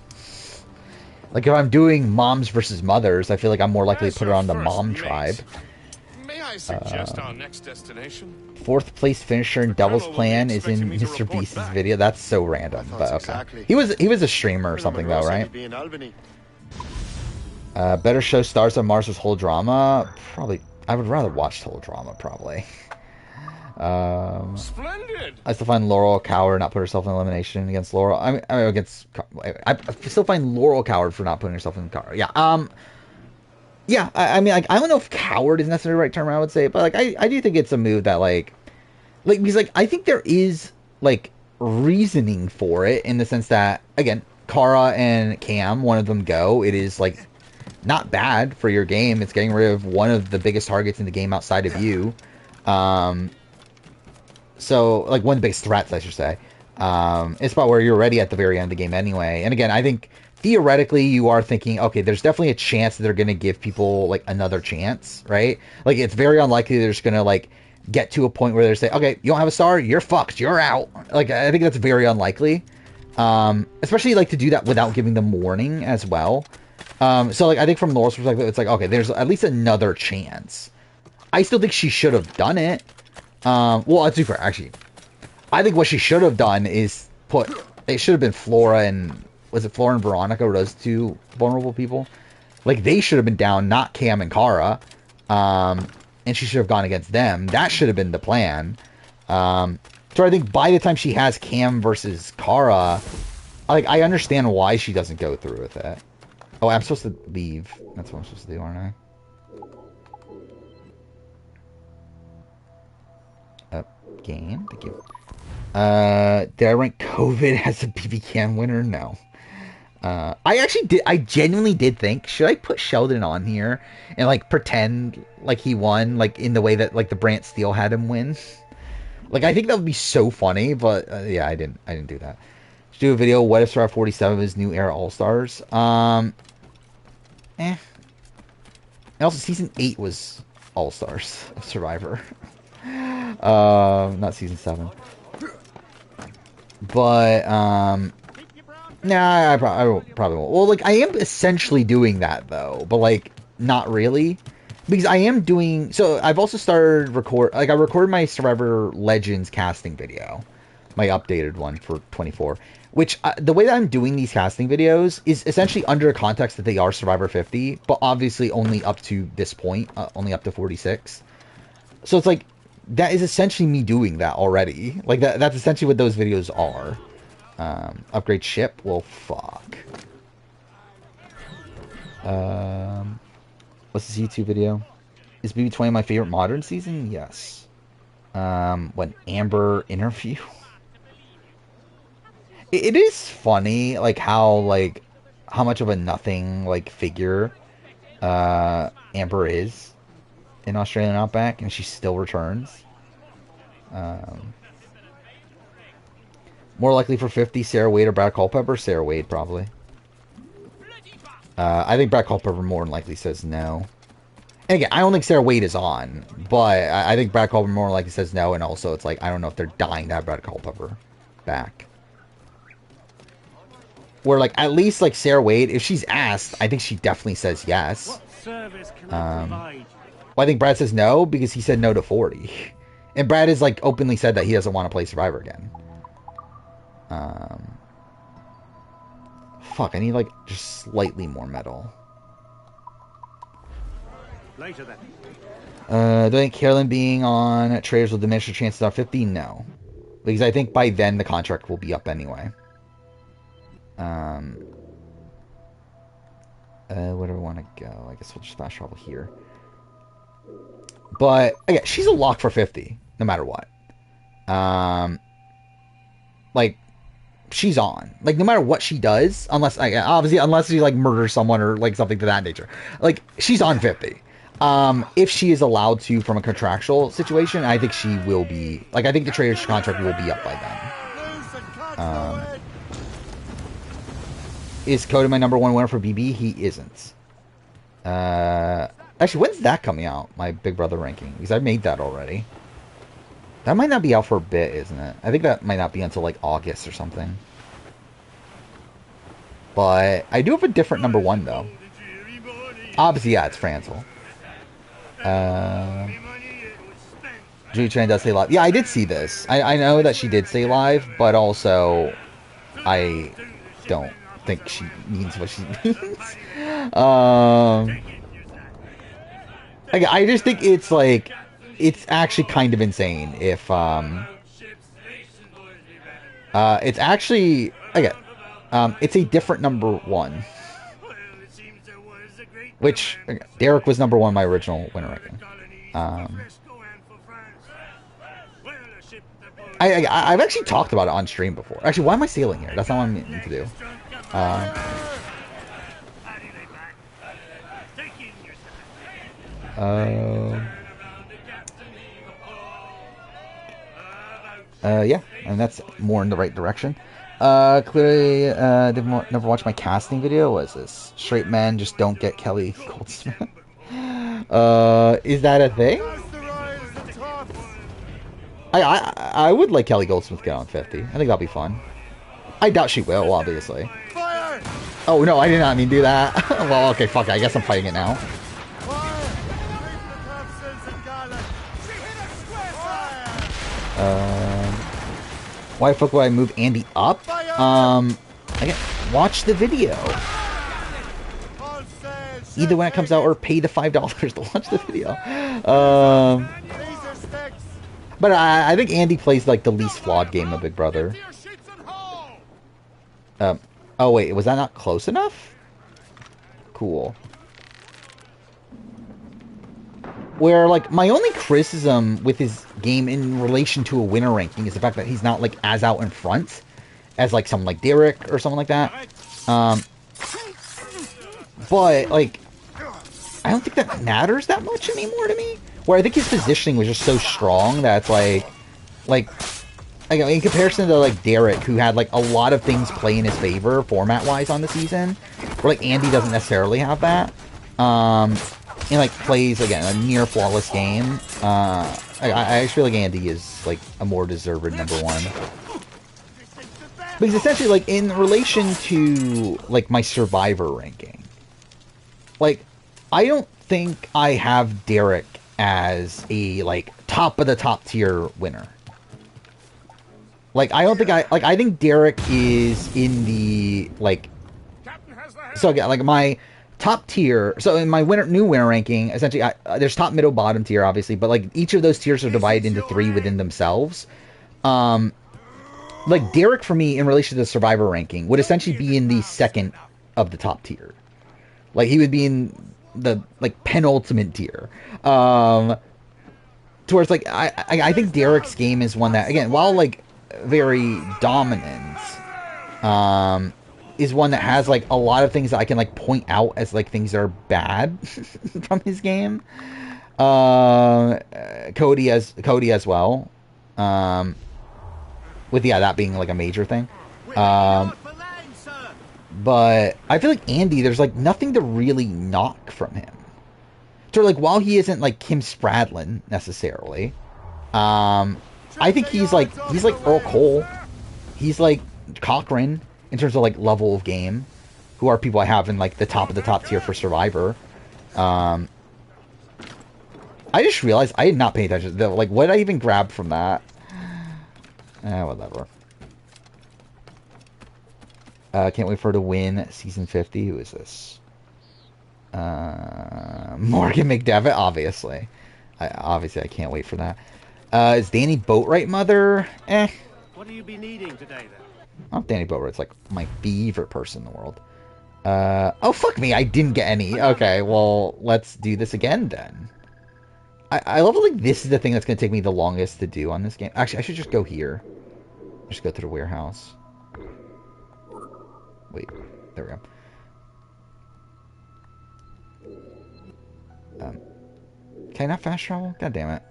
Like, if I'm doing moms versus mothers, I feel like I'm more likely to
As
put her
your
on the
first
mom
mate,
tribe.
May I suggest our next destination?
4th place finisher in
The
Devil's
Colonel will be
Plan is in
expecting me to
Mr.
report
Beast's
back.
video. That's so random,
My
but
thoughts
okay.
exactly.
He was a streamer or
Colonel
something
Monroe
though,
said
right?
he'd be in Albany.
Better show Stars on Mars with whole drama. Probably, I would rather watch whole drama probably.
Splendid.
I still find Laurel a coward, not put herself in elimination against Laurel. I mean against. I still find Laurel a coward for not putting herself in the car. Yeah. Yeah. I mean, like, I don't know if coward is necessarily the right term. I would say, but like, I do think it's a move that like because like I think there is like reasoning for it in the sense that again, Kara and Cam, one of them go. It is like not bad for your game. It's getting rid of one of the biggest targets in the game outside of you. So, like, one of the biggest threats, I should say. It's about where you're ready at the very end of the game anyway. And again, I think, theoretically, you are thinking, okay, there's definitely a chance that they're going to give people, like, another chance, right? Like, it's very unlikely they're just going to, like, get to a point where they're saying, okay, you don't have a star, you're fucked, you're out. Like, I think that's very unlikely. Especially, like, to do that without giving them warning as well. So, like, I think from Laurel's perspective, it's like, okay, there's at least another chance. I still think she should have done it. Well, let's do fair, actually. I think what she should have done is it should have been Flora and, was it Flora and Veronica, or those two vulnerable people? Like, they should have been down, not Cam and Kara. And she should have gone against them. That should have been the plan. So I think by the time she has Cam versus Kara, like, I understand why she doesn't go through with it. Oh, I'm supposed to leave. That's what I'm supposed to do, aren't I? Game. Thank you. Did I rank COVID as a BBCAN winner? No. I actually did. I genuinely did think, should I put Sheldon on here and like pretend like he won, like in the way that like the Brant Steele had him win? Like, I think that would be so funny, but yeah, I didn't do that. Should do a video. What if Survivor 47 is new era All Stars? And also, season 8 was All Stars of Survivor. Not season 7. But, nah, I probably won't. Well, like, I am essentially doing that, though. But, like, not really. Because I am doing... So, I've also started I recorded my Survivor Legends casting video. My updated one for 24. Which, the way that I'm doing these casting videos is essentially under a context that they are Survivor 50. But obviously only up to this point. Only up to 46. So, it's like... That is essentially me doing that already. Like, that's essentially what those videos are. Upgrade ship? Well, fuck. What's this YouTube video? Is BB20 my favorite modern season? Yes. What, Amber interview? It is funny, like, how much of a nothing, like, figure, Amber is in Australian Outback, and she still returns. More likely for 50, Sarah Wade or Brad Culpepper? Sarah Wade, probably. I think Brad Culpepper more than likely says no. And again, I don't think Sarah Wade is on, but I think Brad Culpepper more than likely says no, and also it's like, I don't know if they're dying to have Brad Culpepper back. Where, like, at least, like, Sarah Wade, if she's asked, I think she definitely says yes. Well, I think Brad says no because he said no to 40. And Brad has, like, openly said that he doesn't want to play Survivor again. Fuck, I need, like, just slightly more metal.
Later then.
Do I think Carolyn being on Traitors will diminish her chances of 50? No. Because I think by then the contract will be up anyway. Where do I want to go? I guess we'll just fast travel here. But, again, she's a lock for 50, no matter what. Like, she's on. Like, no matter what she does, unless she like murders someone or like something to that nature, like she's on 50. If she is allowed to from a contractual situation, I think she will be. Like, I think the Traitors contract will be up by then. Is Cody my #1 winner for BB? He isn't. Actually, when's that coming out? My Big Brother ranking, because I made that already. That might not be out for a bit, isn't it? I think that might not be until like August or something. But I do have a different #1 though. Obviously, yeah, it's Franzel. Julie Chan does say live. Yeah, I did see this. I know that she did say live, but also I don't think she means what she means. I just think it's like, it's actually kind of insane if it's actually it's a different #1, which Derek was #1 in my original winner ranking. I've actually talked about it on stream before. Actually, why am I sailing here? That's not what I'm meaning to do. Yeah, and that's more in the right direction. Clearly, never watched my casting video. What is this? Straight men just don't get Kelly Goldsmith. Is that a thing? I would like Kelly Goldsmith get on 50. I think that'll be fun. I doubt she will, obviously. Oh no, I did not mean to do that. Well, okay, fuck it. I guess I'm fighting it now. Why the fuck would I move Andy up? Again, watch the video. Either when it comes out or pay the $5 to watch the video. But I think Andy plays like the least flawed game of Big Brother. Oh wait, was that not close enough? Cool. Where, like, my only criticism with his game in relation to a winner ranking is the fact that he's not, like, as out in front as, like, someone like Derek or someone like that. But, like, I don't think that matters that much anymore to me. Where I think his positioning was just so strong that it's, like in comparison to, like, Derek, who had, like, a lot of things play in his favor, format-wise, on the season, where, like, Andy doesn't necessarily have that. And, like, plays, again, a near flawless game. I just feel like Andy is, like, a more deserved #1. Because essentially, like, in relation to, like, my Survivor ranking, like, I don't think I have Derek as a, like, top of the top tier winner. Like, I don't think I think Derek is in the, like, so again, like, my top tier, so in my new winner ranking, essentially, there's top, middle, bottom tier, obviously, but, like, each of those tiers are divided into 3 within themselves. Like, Derek, for me, in relation to the Survivor ranking, would essentially be in the second of the top tier. Like, he would be in the, like, penultimate tier. Towards, like, I think Derek's game is one that, again, while, like, very dominant, is one that has, like, a lot of things that I can, like, point out as, like, things that are bad from his game. Cody as well. With, yeah, that being, like, a major thing. But I feel like Andy, there's, like, nothing to really knock from him. So, like, while he isn't, like, Kim Spradlin, necessarily, I think he's like Earl Cole. He's, like, Cochran, in terms of, like, level of game, who are people I have in, like, the top of the top tier for Survivor. I just realized I did not pay attention. Like, what did I even grab from that? Whatever. Can't wait for her to win season 50. Who is this? Morgan McDevitt, obviously. Obviously, I can't wait for that. Is Danny Boatwright mother?
What do you be needing today, then?
Not Danny Boatwright. It's like my favorite person in the world. Oh, fuck me. I didn't get any. Okay, well, let's do this again, then. I love, like, this is the thing that's going to take me the longest to do on this game. Actually, I should just go here. Just go to the warehouse. Wait, there we go. Can I not fast travel? God damn it.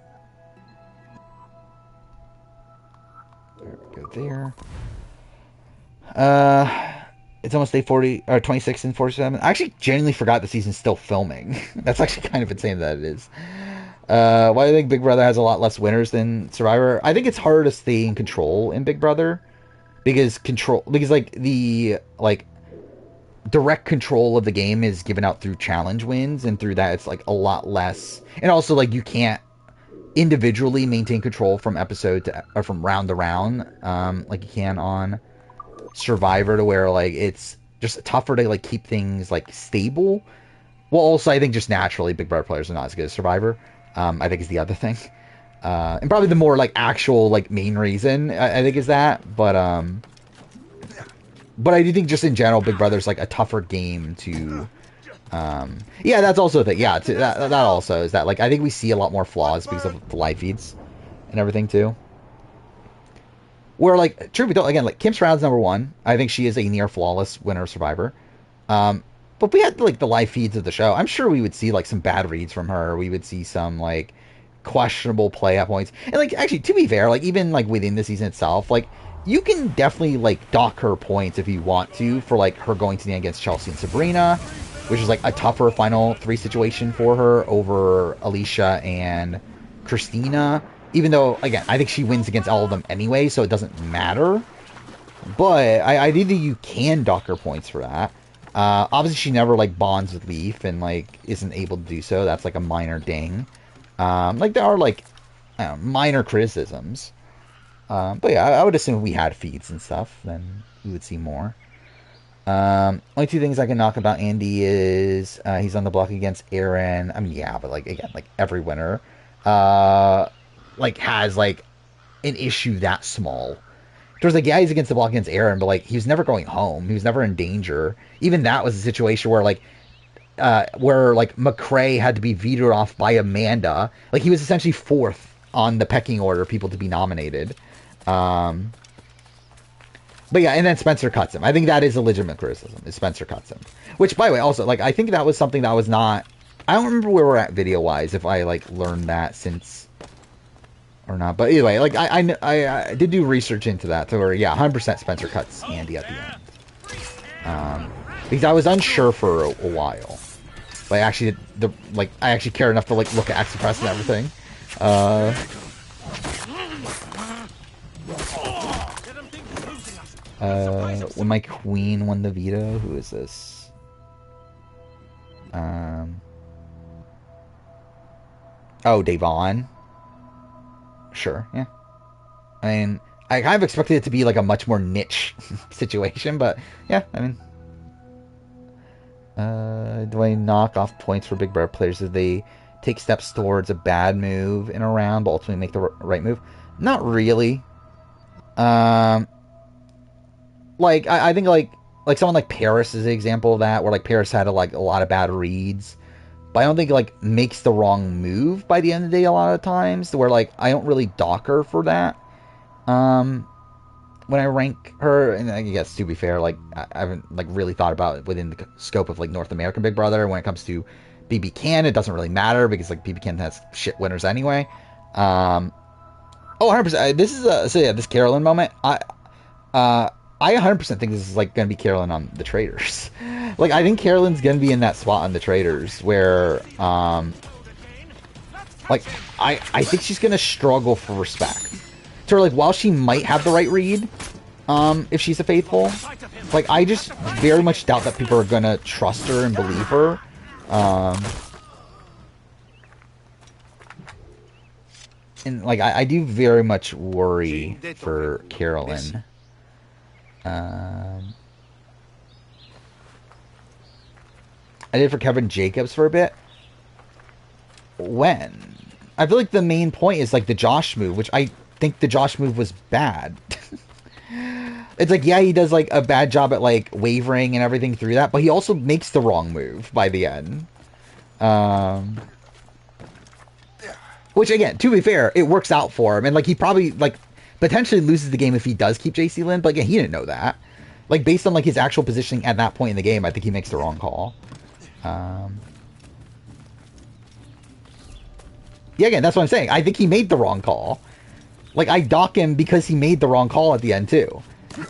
There we go there. It's almost day 40 or 26 and 47. I actually genuinely forgot the season's still filming. That's actually kind of insane that it is. Why do I think Big Brother has a lot less winners than Survivor? I think it's harder to stay in control in Big Brother because like the direct control of the game is given out through challenge wins, and through that it's like a lot less. And also like you can't individually maintain control from episode to or from round to round like you can on Survivor, to where like it's just tougher to like keep things like stable. Well, also I think just naturally Big Brother players are not as good as Survivor. I think is the other thing, and probably the more like actual like main reason I think is that. But I do think just in general Big Brother's like a tougher game to. Yeah, that's also the thing. Yeah, that also is that like I think we see a lot more flaws because of the live feeds and everything too. Where like truth be told, again, like Kim Stroud's #1. I think she is a near flawless winner of Survivor. But we had like the live feeds of the show. I'm sure we would see like some bad reads from her. We would see some like questionable play at points. And like actually, to be fair, like even like within the season itself, like you can definitely like dock her points if you want to for like her going to the end against Chelsea and Sabrina, which is like a tougher final 3 situation for her over Alicia and Christina. Even though, again, I think she wins against all of them anyway, so it doesn't matter. But I do think you can dock her points for that. Obviously, she never like bonds with Leaf and like isn't able to do so. That's like a minor ding. Like there are like I don't know, minor criticisms. But yeah, I would assume if we had feeds and stuff, then we would see more. Only 2 things I can knock about Andy is he's on the block against Aaron. I mean, yeah, but like again, like every winner, like has like an issue that small. There's like, yeah, he's against the block against Aaron, but like he was never going home. He was never in danger. Even that was a situation where like McCrae had to be vetoed off by Amanda. Like he was essentially 4th on the pecking order of people to be nominated. But yeah, and then Spencer cuts him. I think that is a legitimate criticism, is Spencer cuts him. Which, by the way, also, like, I think that was something that was not... I don't remember where we're at video-wise, if I, like, learned that since... Or not. But anyway, like, I did do research into that, to where, yeah, 100% Spencer cuts Andy at the end. Because I was unsure for a while. But I actually, I actually cared enough to, like, look at Exit Press and everything. When my queen won the veto, who is this? Oh, Davon. Sure, yeah. I mean, I kind of expected it to be like a much more niche situation, but yeah, I mean. Do I knock off points for Big Brother players if they take steps towards a bad move in a round, but ultimately make the right move? Not really. Like, I think, like someone like Paris is an example of that, where, like, Paris had, like, a lot of bad reads, but I don't think, like, makes the wrong move by the end of the day a lot of times, where, like, I don't really dock her for that, when I rank her, and I guess, to be fair, like, I haven't, like, really thought about it within the scope of, like, North American Big Brother. When it comes to BBCAN, it doesn't really matter, because, like, BBCAN has shit winners anyway. Oh, 100%, this is so yeah, this Carolyn moment, I 100% think this is, like, going to be Carolyn on the Traitors. Like, I think Carolyn's going to be in that spot on the Traitors where, like, I think she's going to struggle for respect. So, like, while she might have the right read, if she's a faithful, like, I just very much doubt that people are going to trust her and believe her. And, like, I do very much worry for Carolyn. I did for Kevin Jacobs for a bit. When? I feel like the main point is, like, the Josh move, which I think the Josh move was bad. It's like, yeah, he does, like, a bad job at, like, wavering and everything through that, but he also makes the wrong move by the end. Which, again, to be fair, it works out for him, and, like, he probably, like, potentially loses the game if he does keep JC Lynn, but again, he didn't know that. Like, based on, like, his actual positioning at that point in the game, I think he makes the wrong call. Yeah, again, that's what I'm saying. I think he made the wrong call. Like, I dock him because he made the wrong call at the end, too.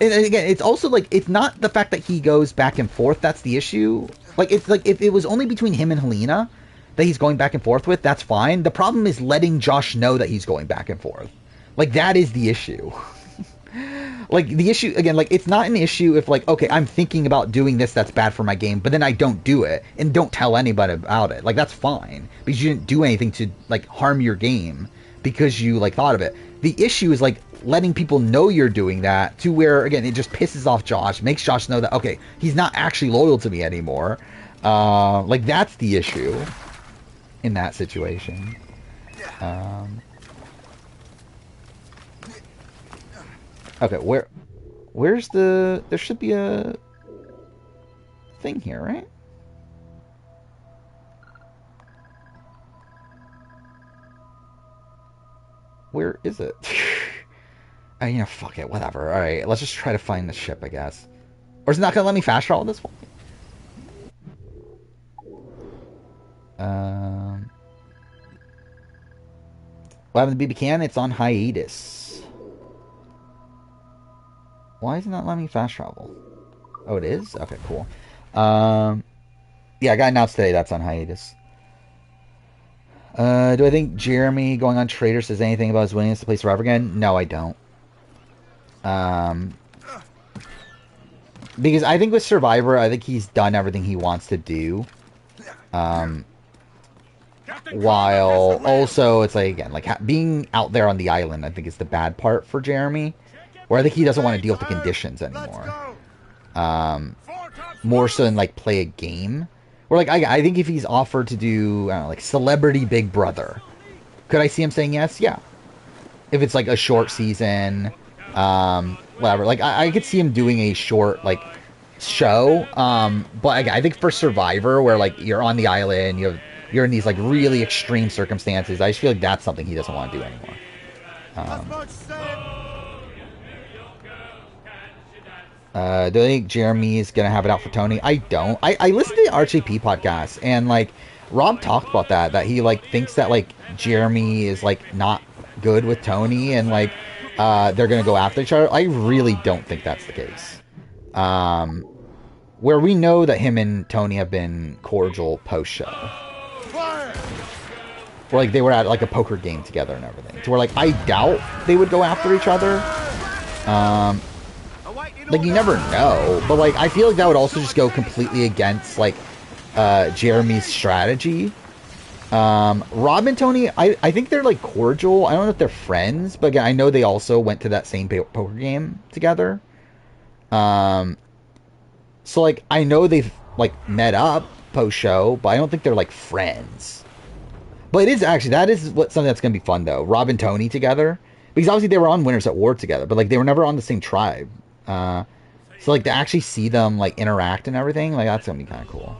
And again, it's also, like, it's not the fact that he goes back and forth that's the issue. Like, it's like, if it was only between him and Helena that he's going back and forth with, that's fine. The problem is letting Josh know that he's going back and forth. Like, that is the issue. Like, the issue, again, like, it's not an issue if, like, okay, I'm thinking about doing this that's bad for my game, but then I don't do it, and don't tell anybody about it. Like, that's fine, because you didn't do anything to, like, harm your game, because you, like, thought of it. The issue is, like, letting people know you're doing that, to where, again, it just pisses off Josh, makes Josh know that, okay, he's not actually loyal to me anymore. Like, that's the issue in that situation. Okay, where's the... There should be a thing here, right? Where is it? You know, fuck it, whatever. Alright, let's just try to find the ship, I guess. Or is it not going to let me fast travel this one? What happened to BBCAN? It's on hiatus. Why is it not letting me fast travel? Oh, it is? Okay, cool. Yeah, I got announced today that's on hiatus. Do I think Jeremy going on Traitors says anything about his willingness to play Survivor again? No, I don't. Because I think with Survivor, I think he's done everything he wants to do. While also, it's like, again, like being out there on the island, I think is the bad part for Jeremy. Where I think he doesn't want to deal with the conditions anymore. More so than, like, play a game. Where, like, I think if he's offered to do, I don't know, like, Celebrity Big Brother, could I see him saying yes? Yeah. If it's, like, a short season, whatever. Like, I could see him doing a short, like, show. But I think for Survivor, where, like, you're on the island, you're in these, like, really extreme circumstances, I just feel like that's something he doesn't want to do anymore. Do I think Jeremy's gonna have it out for Tony? I don't. I listened to the RJP podcast, and, like, Rob talked about that he, like, thinks that, like, Jeremy is, like, not good with Tony, and, like, they're gonna go after each other. I really don't think that's the case. Where we know that him and Tony have been cordial post-show. Where, like, they were at, like, a poker game together and everything. To where, like, I doubt they would go after each other. Like, you never know, but, like, I feel like that would also just go completely against, like, Jeremy's strategy. Rob and Tony, I think they're, like, cordial. I don't know if they're friends, but again, I know they also went to that same poker game together. So, like, I know they've, like, met up post-show, but I don't think they're, like, friends. But it is actually, that is something that's going to be fun, though. Rob and Tony together. Because obviously they were on Winners at War together, but, like, they were never on the same tribe. So, like, to actually see them, like, interact and everything, like, that's gonna be kind of cool.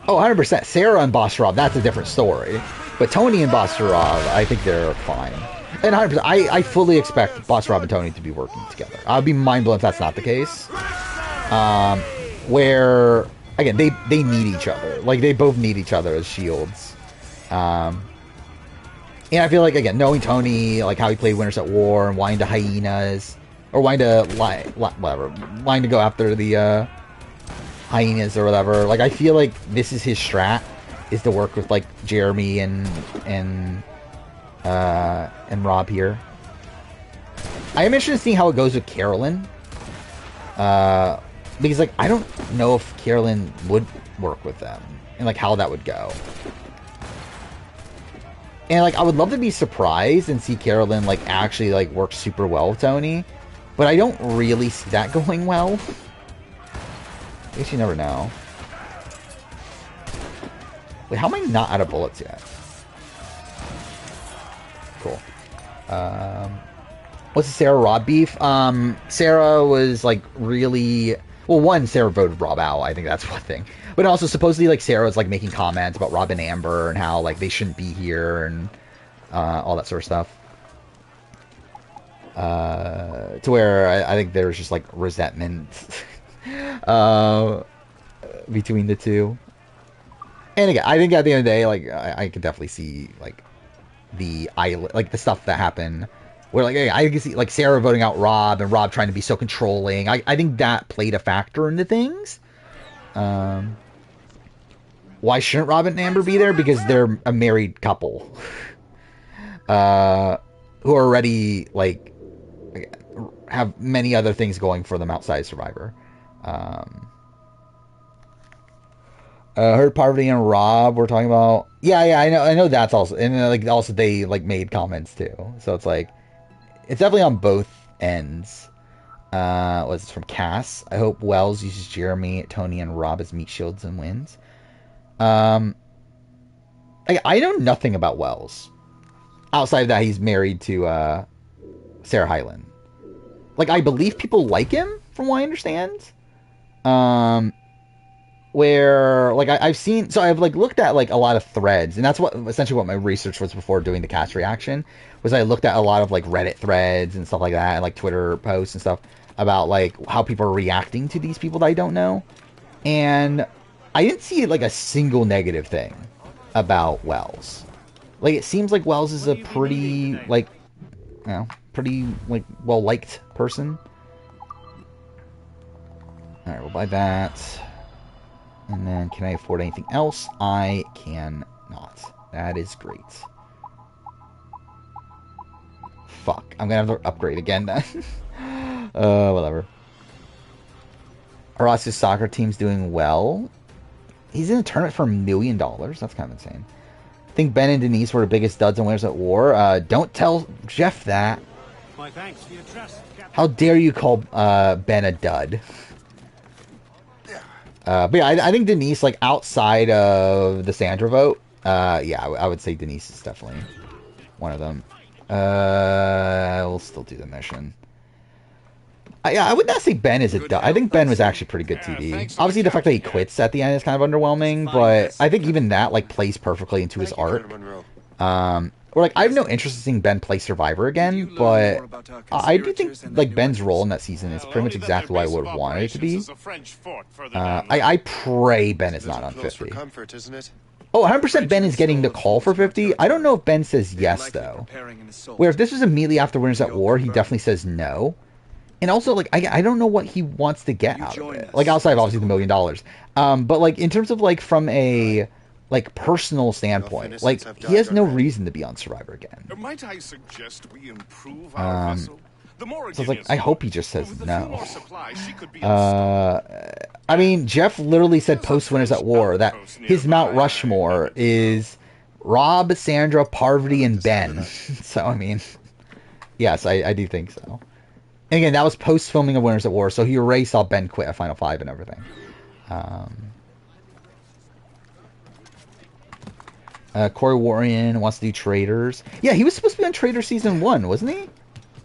Oh, 100%. Sarah and Boss Rob, that's a different story. But Tony and Boss Rob, I think they're fine. And 100%, I fully expect Boss Rob and Tony to be working together. I'd be mind blown if that's not the case. Where, again, they need each other. Like, they both need each other as shields. And I feel like, again, knowing Tony, like, how he played Winners at War and wanting to hyenas, or wanting to go after the hyenas or whatever, like, I feel like this is his strat, is to work with, like, Jeremy and Rob here. I am interested in seeing how it goes with Carolyn. Because, like, I don't know if Carolyn would work with them, and, like, how that would go. And, like, I would love to be surprised and see Carolyn, like, actually, like, work super well with Tony. But I don't really see that going well. I guess you never know. Wait, how am I not out of bullets yet? Cool. What's the Sarah Rob beef? Sarah was, like, really... Well, one, Sarah voted Rob out. I think that's one thing. But also, supposedly, like, Sarah was, like, making comments about Rob and Amber and how, like, they shouldn't be here and all that sort of stuff. To where I think there's just like resentment between the two. And again, I think at the end of the day, like I could definitely see like the island, like the stuff that happened, where like I can see like Sarah voting out Rob and Rob trying to be so controlling. I think that played a factor into things. Why shouldn't Rob and Amber be there? Because they're a married couple, who are already like have many other things going for them outside Survivor. Heard Parvati and Rob were talking about. Yeah, I know that's also, and like also they like made comments too. So it's like it's definitely on both ends. Was this from Cass? I hope Wells uses Jeremy, Tony, and Rob as meat shields and wins. I know nothing about Wells outside of that he's married to Sarah Hyland. Like I believe people like him from what I understand. Where like I've seen, so I've like looked at like a lot of threads, and that's what essentially what my research was before doing the cast reaction, was I looked at a lot of like Reddit threads and stuff like that, and like Twitter posts and stuff about like how people are reacting to these people that I don't know, and I didn't see like a single negative thing about Wells. Like it seems like Wells is a pretty like, you know, pretty like well liked person. All right, we'll buy that. And then, can I afford anything else? I cannot. That is great. Fuck. I'm gonna have to upgrade again then. Whatever. Horace's soccer team's doing well. He's in a tournament for $1 million. That's kind of insane. I think Ben and Denise were the biggest duds and winners at war. Don't tell Jeff that.
My thanks for your trust, Captain.
How dare you call Ben a dud? But yeah, I think Denise, like, outside of the Sandra vote, yeah, I would say Denise is definitely one of them. We'll still do the mission. Yeah, I would not say Ben is a dud. I think Ben was actually pretty good TV. Obviously, the fact that he quits at the end is kind of underwhelming, but I think even that, like, plays perfectly into his arc. Or, like, I have no interest in seeing Ben play Survivor again, but I do think, like, Ben's role in that season is pretty much exactly what I would have wanted it to be. I pray Ben is not on 50. Oh, 100% Ben is getting the call for 50. I don't know if Ben says yes, though. Where if this was immediately after Winners at War, he definitely says no. And also, like, I don't know what he wants to get out of it. Like, outside of, obviously, the $1 million. But, like, in terms of, like, from a... like personal standpoint, like he has no reason to be on Survivor again.
Might I suggest we improve our vessel?
So it's like I hope he just says no. I mean, Jeff literally said post Winners at War that his Mount Rushmore is Rob, Sandra, Parvati, and Ben. So I mean, yes, I do think so. And again, that was post filming of Winners at War, so he already saw Ben quit at Final Five and everything. Corey Warren wants to do Traitors. Yeah, he was supposed to be on Traitors Season 1, wasn't he?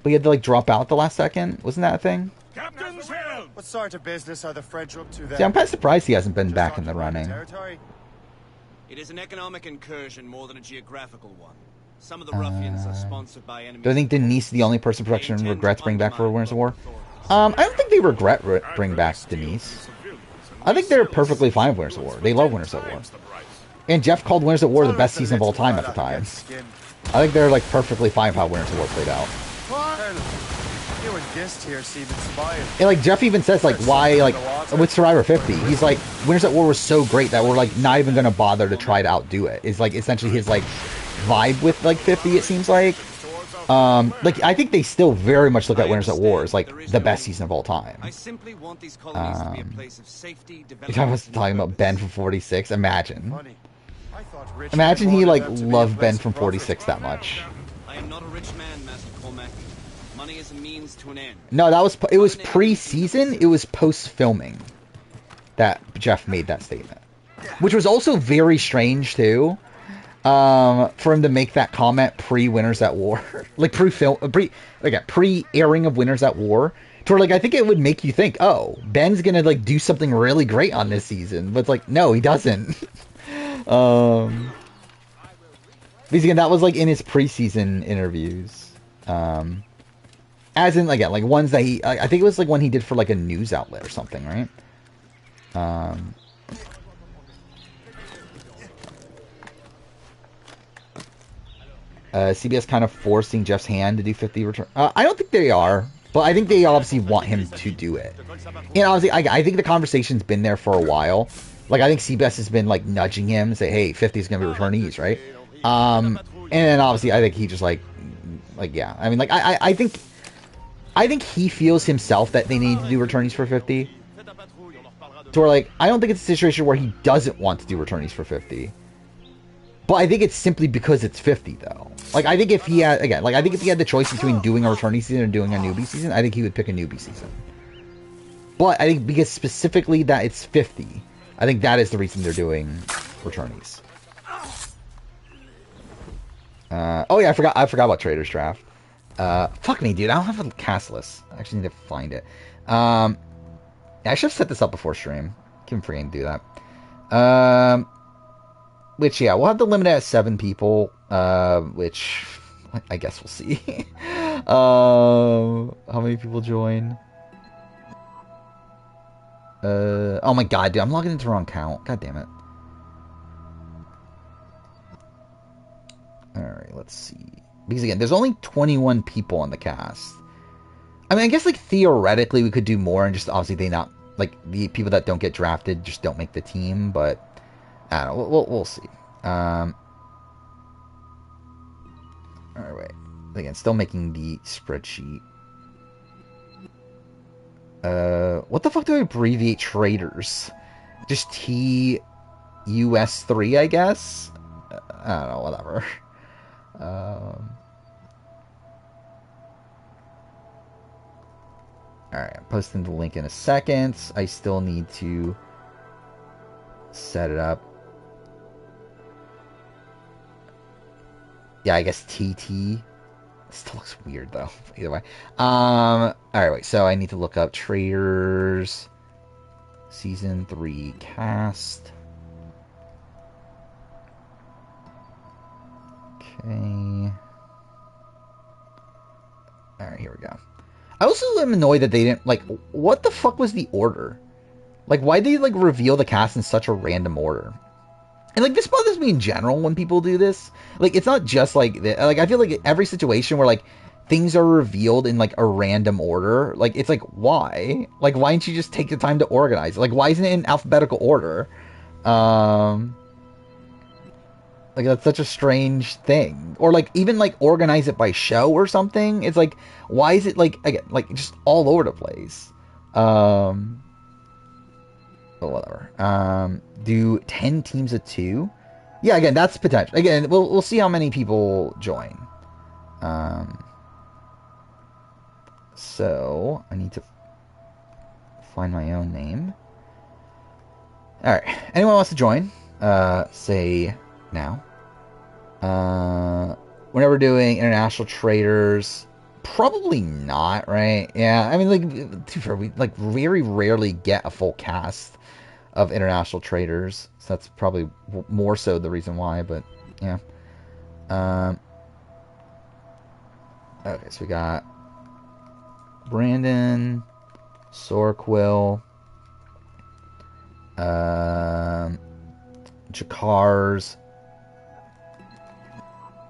But he had to, like, drop out at the last second. Wasn't that a thing?
Captain's help!
What sort of business are the French up to there?
See, I'm kind of surprised he hasn't been back in the running.
It is an economic incursion more than a geographical one. Some of the ruffians are sponsored by enemies.
Do I think Denise is the only person production regrets bringing back for Winners of War? I don't think they regret bringing back Denise. I think they're perfectly fine with Winners of War. They love Winners of War. And Jeff called Winners at War the best season of all time at the time. I think they're like perfectly fine with how Winners at War played out. And like Jeff even says like why like with Survivor 50, he's like Winners at War was so great that we're like not even gonna bother to try to outdo it. Is like essentially his like vibe with like 50. It seems like I think they still very much look at Winners at War as like the best season of all time.
I simply want these colonies to be a place of safety,
development. I was talking about Ben from 46. Imagine he like loved Ben from 46 that much.
I am not a rich man, Master Cormac. Money is a means to an end.
No, it was pre-season. It was post-filming that Jeff made that statement, which was also very strange too. For him to make that comment pre-Winners at War, like pre-airing of Winners at War, to where like I think it would make you think, oh, Ben's gonna like do something really great on this season, but it's like no, he doesn't. Because again, that was like in his preseason interviews. As in, again, like ones that he... I think it was like one he did for like a news outlet or something, right? CBS kind of forcing Jeff's hand to do 50 return. I don't think they are, but I think they obviously want him to do it. And obviously, I think the conversation's been there for a while. Like, I think CBS has been like nudging him and say, "Hey, 50 is going to be returnees, right?" And then obviously, I think he just like yeah. I mean, like I think he feels himself that they need to do returnees for 50. To where, like, I don't think it's a situation where he doesn't want to do returnees for 50. But I think it's simply because it's 50, though. Like, I think if he had, again, like, I think if he had the choice between doing a returnee season and doing a newbie season, I think he would pick a newbie season. But I think because specifically that it's 50, I think that is the reason they're doing returnees. Oh yeah, I forgot about Traitors Draft. Fuck me, dude. I don't have a cast list. I actually need to find it. I should have set this up before stream. Keep forgetting to do that. Which, yeah, we'll have to limit it at 7 people. Which, I guess we'll see. How many people join? Oh my god, dude. I'm logging into the wrong count. God damn it. Alright, let's see. Because, again, there's only 21 people on the cast. I mean, I guess, like, theoretically, we could do more, and just, obviously, they not, like, the people that don't get drafted just don't make the team, but, I don't know, we'll see. Alright, wait. Again, still making the spreadsheet. What the fuck do I abbreviate Traitors? Just TUS3, I guess? I don't know, whatever. Alright, I'm posting the link in a second. I still need to set it up. Yeah, I guess TT. Still looks weird, though. Either way. Alright, wait. So I need to look up Traitors Season 3 cast. Okay. Alright, here we go. I also am annoyed that they didn't, like, what the fuck was the order? Like, why did they, like, reveal the cast in such a random order? And, like, this bothers me in general when people do this. Like, it's not just, like, I feel like every situation where, like, things are revealed in, like, a random order, like, it's like, why? Like, why didn't you just take the time to organize it? Like, why isn't it in alphabetical order? Like, that's such a strange thing. Or, like, even, like, organize it by show or something. It's like, why is it, like, again, like, just all over the place? But whatever. Do 10 teams of 2? Yeah, again, that's potential. Again, we'll see how many people join. So, I need to find my own name. Alright, anyone wants to join? Say... now. Whenever we're doing international traders, probably not, right? Yeah, I mean, like, to be fair, we like very rarely get a full cast of international traders, so that's probably more so the reason why. But yeah. Okay, so we got Brandon, Sorquill, Jakars.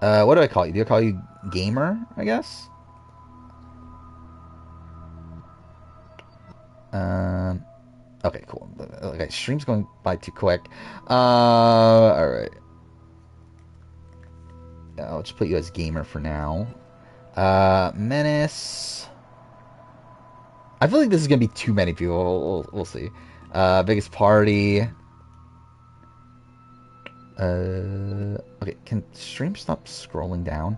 What do I call you? Do I call you Gamer, I guess? Okay, cool. Okay, stream's going by too quick. Alright. I'll just put you as Gamer for now. Menace. I feel like this is going to be too many people. We'll see. Biggest party. Okay, can stream stop scrolling down?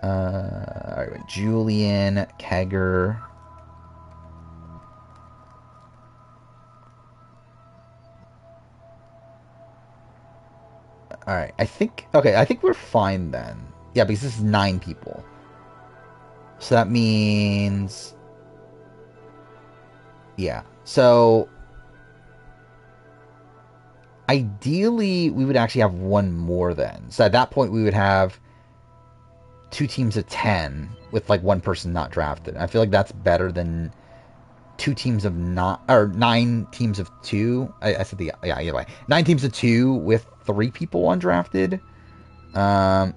Alright, wait. Julian, Kegger. Alright, I think we're fine then. Yeah, because this is 9 people. So that means... yeah, so... ideally, we would actually have one more then. So at that point, we would have 2 teams of 10 with like 1 person not drafted. I feel like that's better than 2 teams of not, or 9 teams of 2. I said the, yeah, either way. 9 teams of 2 with 3 people undrafted. I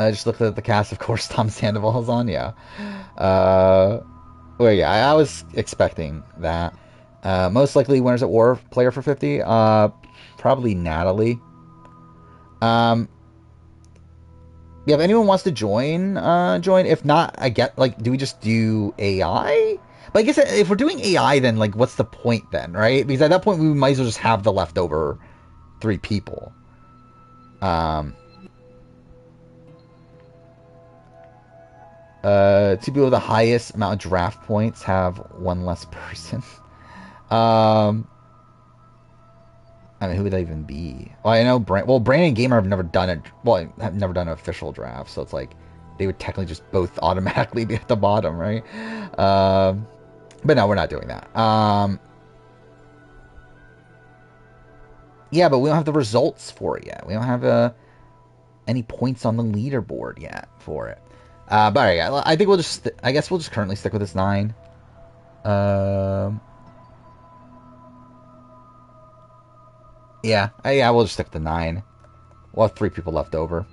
just looked at the cast, of course, Tom Sandoval's on, yeah. Well, yeah, I was expecting that. Most likely winners at war player for 50. Probably Natalie. Yeah, if anyone wants to join, join. If not, I get, like, do we just do AI? But I guess if we're doing AI, then, like, what's the point then, right? Because at that point, we might as well just have the leftover 3 people. 2 people with the highest amount of draft points have 1 less person. I mean, who would that even be? Well, I know Brandon and Gamer have never done it. Well, have never done an official draft, so it's like they would technically just both automatically be at the bottom, right? But no, we're not doing that. Yeah, but we don't have the results for it yet. We don't have any points on the leaderboard yet for it. But all right, I think we'll just. I guess we'll just currently stick with this 9. Yeah, we'll just stick with the 9. We'll have 3 people left over.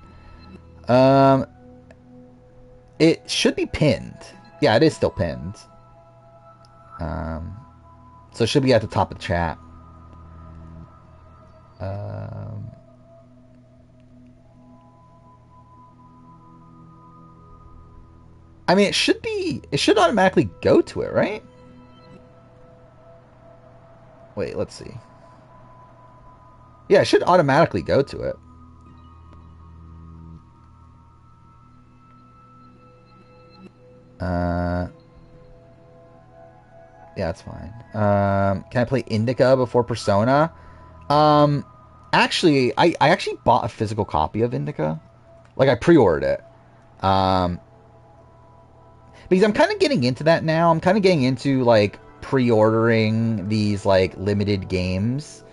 It should be pinned. Yeah, it is still pinned. So it should be at the top of the chat. I mean, it should automatically go to it, right? Wait, let's see. Yeah, it should automatically go to it. Yeah, that's fine. Can I play Indica before Persona? Actually, I actually bought a physical copy of Indica. Like, I pre-ordered it. Because I'm kind of getting into that now. I'm kind of getting into, like, pre-ordering these, like, limited games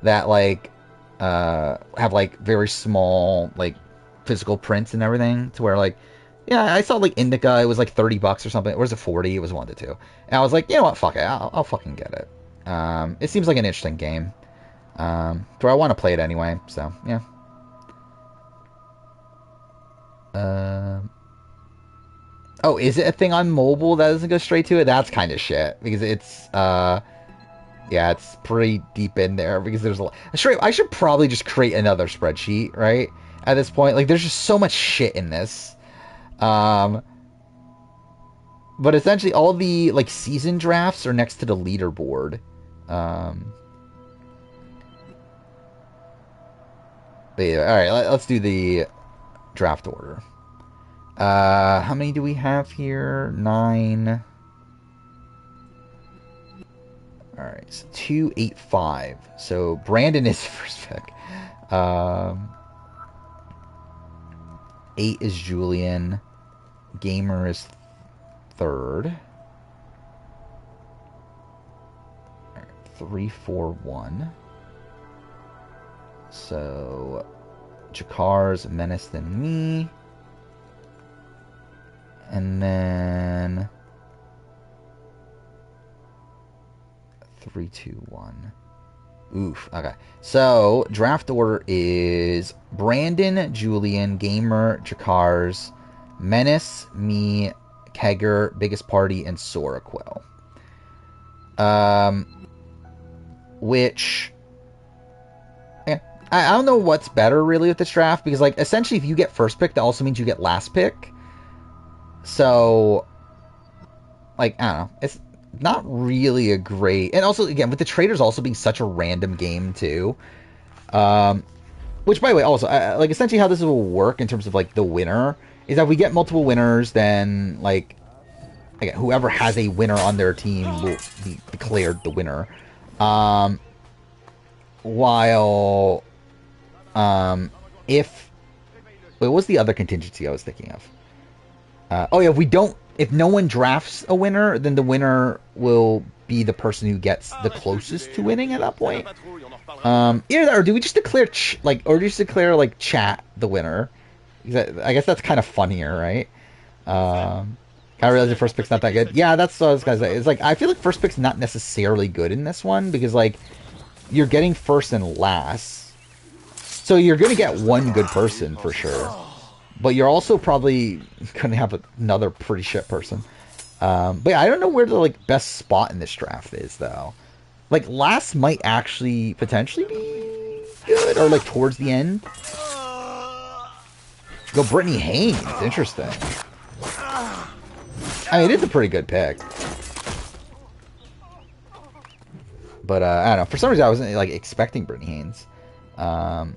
that, like, have, like, very small, like, physical prints and everything. To where, like, yeah, I saw, like, Indica. It was, like, $30 or something. Or was it 40? It was 1 to 2. And I was like, you know what? Fuck it. I'll fucking get it. It seems like an interesting game. So I want to play it anyway. So, yeah. Oh, is it a thing on mobile that doesn't go straight to it? That's kind of shit. Because it's, yeah, it's pretty deep in there. Because there's a lot. I should probably just create another spreadsheet, right? At this point. Like, there's just so much shit in this. But essentially, all the, like, season drafts are next to the leaderboard. But yeah, alright, let's do the draft order. How many do we have here? 9. Alright, so 2, 8, 5. So Brandon is first pick. 8 is Julian. Gamer is 3rd. Right, 3, 4, 1. So Jakar's, Menace, then me. And then 3, 2, 1. Oof. Okay. So draft order is Brandon, Julian, Gamer, Jakar's, Menace, me, Kegger, Biggest Party, and Soraquil. Which, I don't know what's better really with this draft, because, like, essentially if you get first pick, that also means you get last pick. So, like, I don't know. It's not really a great... And also, again, with the Traitors also being such a random game, too. Which, by the way, also, like, essentially how this will work in terms of, like, the winner is that if we get multiple winners, then, like, again, whoever has a winner on their team will be declared the winner. While, if... Wait, what was the other contingency I was thinking of? Oh yeah, if no one drafts a winner, then the winner will be the person who gets the closest to winning at that point. Either that, or do we just declare like chat the winner? I guess that's kind of funnier, right? I realize the first pick's not that good. Yeah, that's what I was gonna say. It's like I feel like first pick's not necessarily good in this one because like you're getting first and last, so you're gonna get one good person for sure, but you're also probably gonna have another pretty shit person. But yeah, I don't know where the like best spot in this draft is though. Like last might actually potentially be good, or like towards the end. Go Brittany Haynes, interesting. I mean, it is a pretty good pick. But I don't know. For some reason, I wasn't like expecting Brittany Haynes. Okay,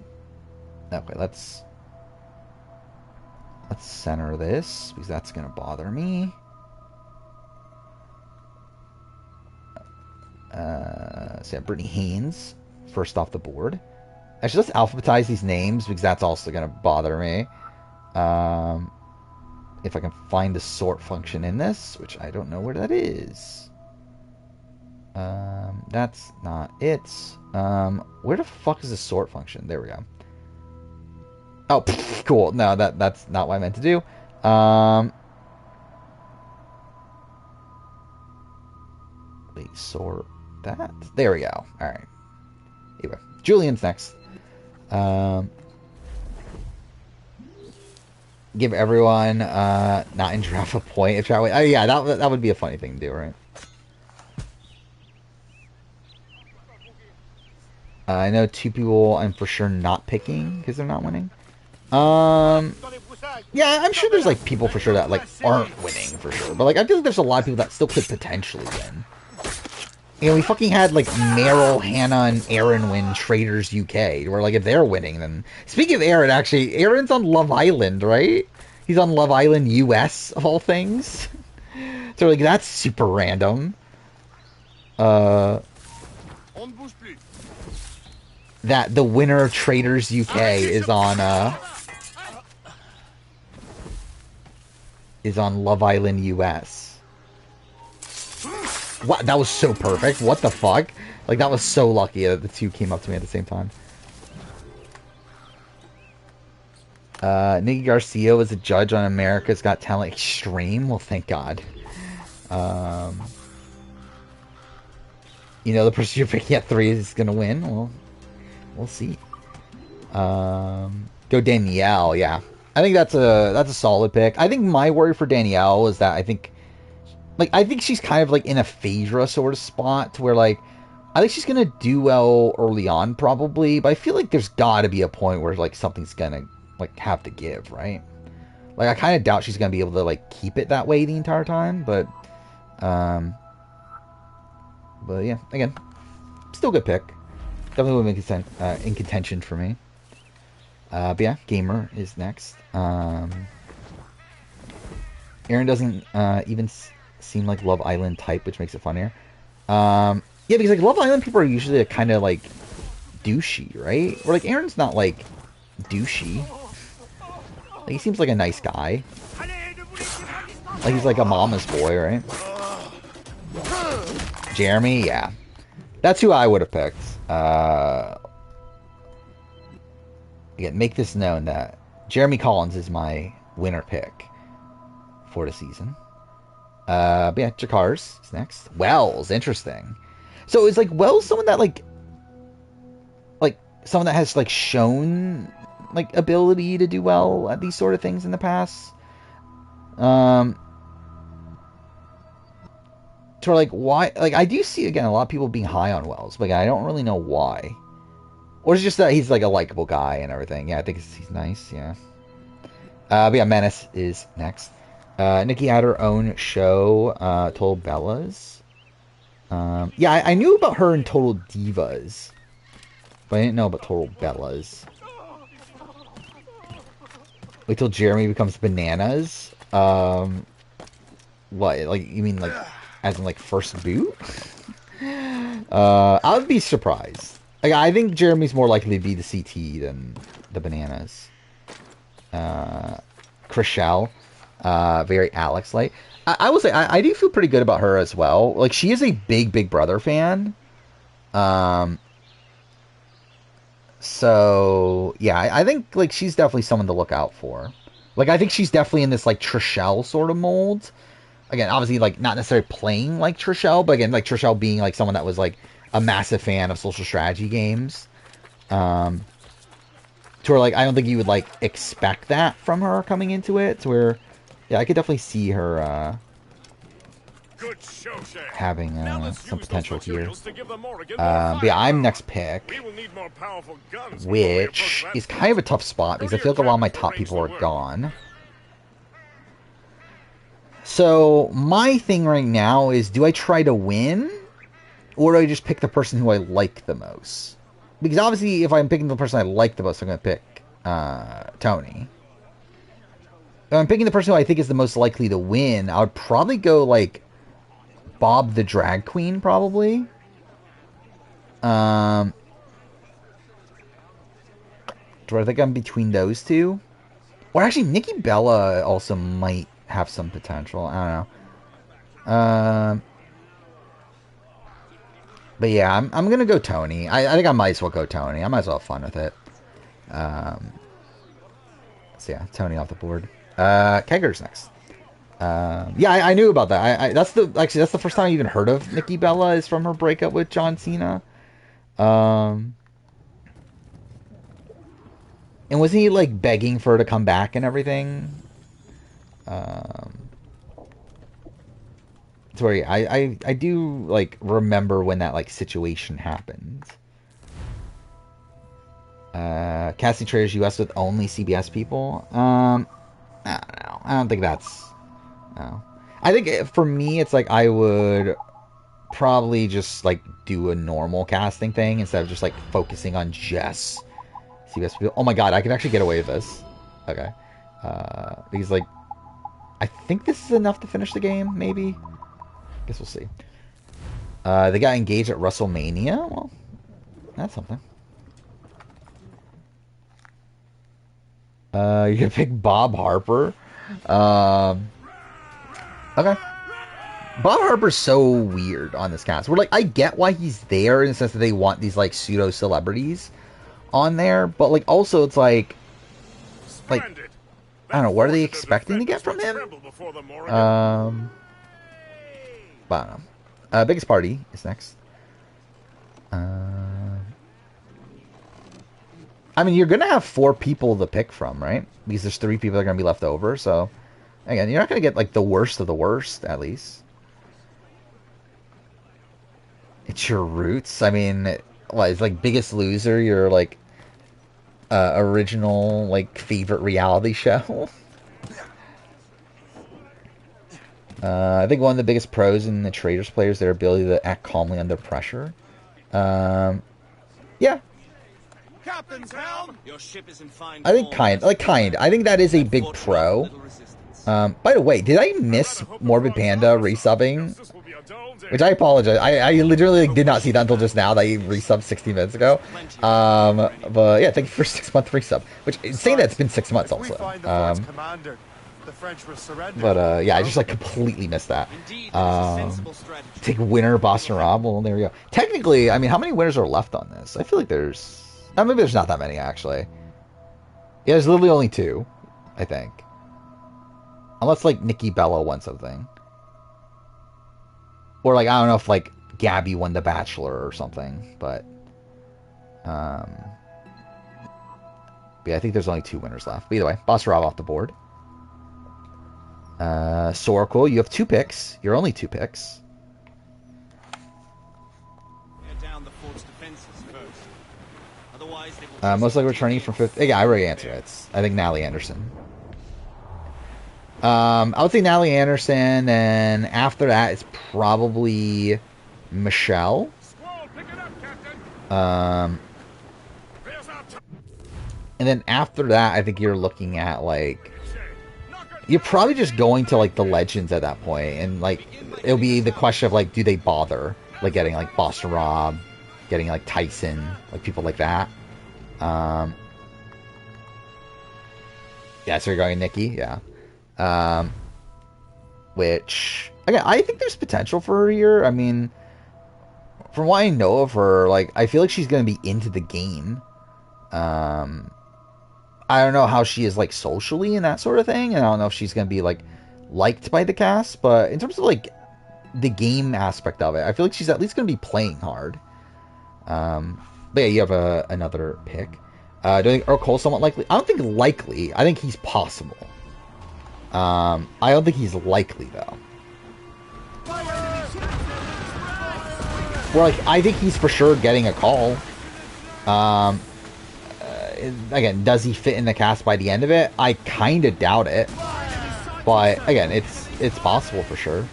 let's center this because that's gonna bother me. So yeah, Brittany Haynes first off the board. Actually, let's alphabetize these names because that's also gonna bother me. If I can find the sort function in this, which I don't know where that is. That's not it. Where the fuck is the sort function? There we go. Oh, pff, cool. No, that's not what I meant to do. Wait, sort that? There we go. All right. Anyway, Julian's next. Give everyone not in draft a point if oh yeah, that would be a funny thing to do, right? I know 2 people I'm for sure not picking because they're not winning. Yeah, I'm sure there's like people for sure that like aren't winning for sure, but like I feel like there's a lot of people that still could potentially win. You know, we fucking had like Meryl, Hannah, and Aaron win Traitors UK. Where like if they're winning, then speaking of Aaron, actually, Aaron's on Love Island, right? He's on Love Island US of all things. So like that's super random. That the winner of Traitors UK is on Love Island US. What? That was so perfect. What the fuck? Like, that was so lucky that the two came up to me at the same time. Nikki Garcia was a judge on America's Got Talent Extreme. Well, thank God. You know, the person you're picking at 3 is going to win. Well, we'll see. Go Danielle. Yeah. I think that's a solid pick. I think my worry for Danielle is that I think she's kind of like in a Phaedra sort of spot to where like I think she's gonna do well early on probably, but I feel like there's gotta be a point where like something's gonna like have to give, right? Like I kind of doubt she's gonna be able to like keep it that way the entire time, but yeah, again, still a good pick. Definitely would make it in contention for me. But yeah, Gamer is next. Aaron doesn't even seem like Love Island type, which makes it funnier. Yeah, because like Love Island people are usually kind of like douchey, right? Or like Aaron's not like douchey. Like, he seems like a nice guy. Like he's like a mama's boy, right? Jeremy, yeah, that's who I would have picked. Again, make this known that Jeremy Collins is my winner pick for the season. But yeah, Jakars is next. Wells, interesting. So is like Wells someone that like someone that has like shown like ability to do well at these sort of things in the past? So like why? Like I do see again a lot of people being high on Wells, but I don't really know why. Or it's just that he's like a likable guy and everything. Yeah, I think he's nice. Yeah. But yeah, Menace is next. Nikki had her own show, Total Bellas. Yeah, I knew about her in Total Divas, but I didn't know about Total Bellas. Wait till Jeremy becomes Bananas. What? Like, you mean like, as in like first boot? I would be surprised. Like, I think Jeremy's more likely to be the CT than the Bananas. Chriselle. Very Alex-like. I will say, I do feel pretty good about her as well. Like, she is a big Brother fan. So yeah, I think like she's definitely someone to look out for. Like I think she's definitely in this like Trishelle sort of mold. Again, obviously like not necessarily playing like Trishelle, but again like Trishelle being like someone that was like a massive fan of social strategy games. To where like I don't think you would like expect that from her coming into it. To where, yeah, I could definitely see her having some potential here. But yeah, I'm next pick, which is kind of a tough spot because I feel like a lot of my top people are gone. So my thing right now is, do I try to win, or do I just pick the person who I like the most? Because obviously, if I'm picking the person I like the most, I'm going to pick Tony. If I'm picking the person who I think is the most likely to win, I would probably go, like, Bob the Drag Queen, probably. Do I think I'm between those two? Or actually, Nikki Bella also might have some potential. I don't know. But yeah, I'm gonna go Tony. I think I might as well go Tony. I might as well have fun with it. So yeah, Tony off the board. Kegger's next. Yeah, I knew about that. That's the first time I even heard of Nikki Bella is from her breakup with John Cena. And was he like begging for her to come back and everything? Sorry, I do like remember when that like situation happened. Casting Traitors US with only CBS people. I don't know. I don't think that's. No. I think for me, it's like I would probably just like do a normal casting thing instead of just like focusing on just CBS people. Oh my god, I can actually get away with this. Okay. Because like, I think this is enough to finish the game. Maybe. Guess we'll see. They got engaged at WrestleMania. Well, that's something. You're gonna pick Bob Harper. Okay. Bob Harper's so weird on this cast. We're like, I get why he's there in the sense that they want these like pseudo celebrities on there, but like also it's like I don't know, what are they expecting to get from him? But I don't know. Biggest Party is next. I mean, you're gonna have 4 people to pick from, right? Because there's 3 people that are gonna be left over. So, again, you're not gonna get like the worst of the worst, at least. It's your roots. I mean, what is like Biggest Loser? Your like original like favorite reality show. I think one of the biggest pros in the Traitors players, their ability to act calmly under pressure. Yeah.
Captain's helm. Your ship is in fine
I think kind. I think that is a big pro. By the way, did I miss Morbid Panda resubbing? Which I apologize. I literally did not see that until just now that he resubbed 60 minutes ago. But yeah, thank you for 6-month resub. Which, saying that, it's been 6 months also. But yeah, I just like completely missed that. Take winner, Boston Rob. Well, there we go. Technically, I mean, how many winners are left on this? I feel like there's... maybe there's not that many, actually. Yeah, there's literally only 2, I think. Unless, like, Nikki Bella won something. Or, like, I don't know if, like, Gabby won The Bachelor or something. But yeah, I think there's only 2 winners left. But either way, Boss Rob off the board. Soracle, you have 2 picks. You're only 2 picks.
Down the fort's defenses first. Otherwise, they will
Most likely returning from 5th. Yeah, I already answered it. I think Natalie Anderson. I would say Natalie Anderson, and after that, it's probably Michelle. And then after that, I think you're looking at, like... You're probably just going to, like, the legends at that point. And, like, it'll be the question of, like, do they bother? Like, getting, like, Boston Rob, getting, like, Tyson, like, people like that. Yeah, so you're going Nikki? Yeah. Which, again, I think there's potential for her here. I mean, from what I know of her, like, I feel like she's going to be into the game. I don't know how she is, like, socially and that sort of thing. And I don't know if she's going to be, like, liked by the cast. But in terms of, like, the game aspect of it, I feel like she's at least going to be playing hard. But yeah, you have another pick. Do I think Earl Cole's somewhat likely? I don't think likely. I think he's possible. I don't think he's likely, though. Well, like, I think he's for sure getting a call. Again, does he fit in the cast by the end of it? I kind of doubt it. But, again, it's possible for sure.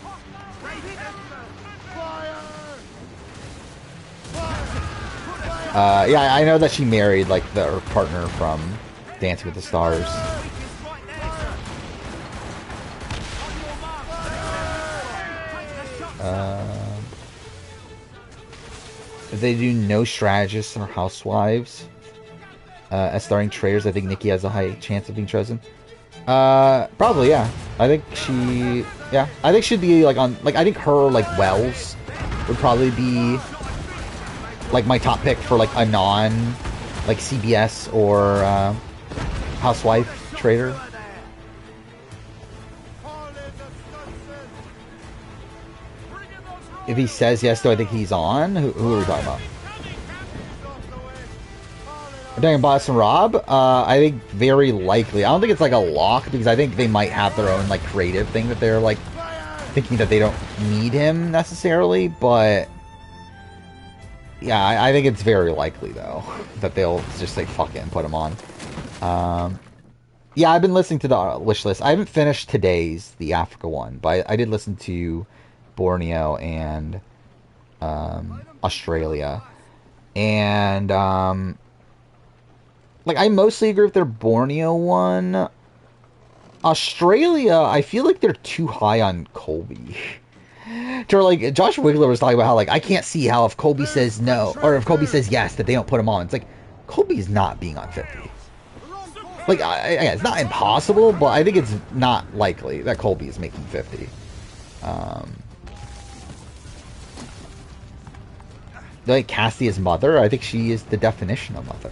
Yeah, I know that she married, like, her partner from Dancing with the Stars. If they do no strategists or housewives as starring Traitors, I think Nikki has a high chance of being chosen. Probably, yeah. I think she'd be, like, on, like, I think her, like, Wells would probably be, like, my top pick for, like, a non, like, CBS or housewife traitor. If he says yes, do I think he's on? Who are we talking about? We're talking Boston Rob? I think very likely. I don't think it's like a lock because I think they might have their own like creative thing that they're like thinking that they don't need him necessarily, but yeah, I think it's very likely though that they'll just say fuck it and put him on. Yeah, I've been listening to the wish list. I haven't finished today's, the Africa one, but I did listen to Borneo and Australia, and like I mostly agree with their Borneo one. Australia, I feel like they're too high on Colby. To like Josh Wiggler was talking about how like I can't see how if Colby says no or if Colby says yes that they don't put him on. It's like Colby's not being on 50. Like it's not impossible, but I think it's not likely that Colby is making 50. Like Cassie's mother, I think she is the definition of mother.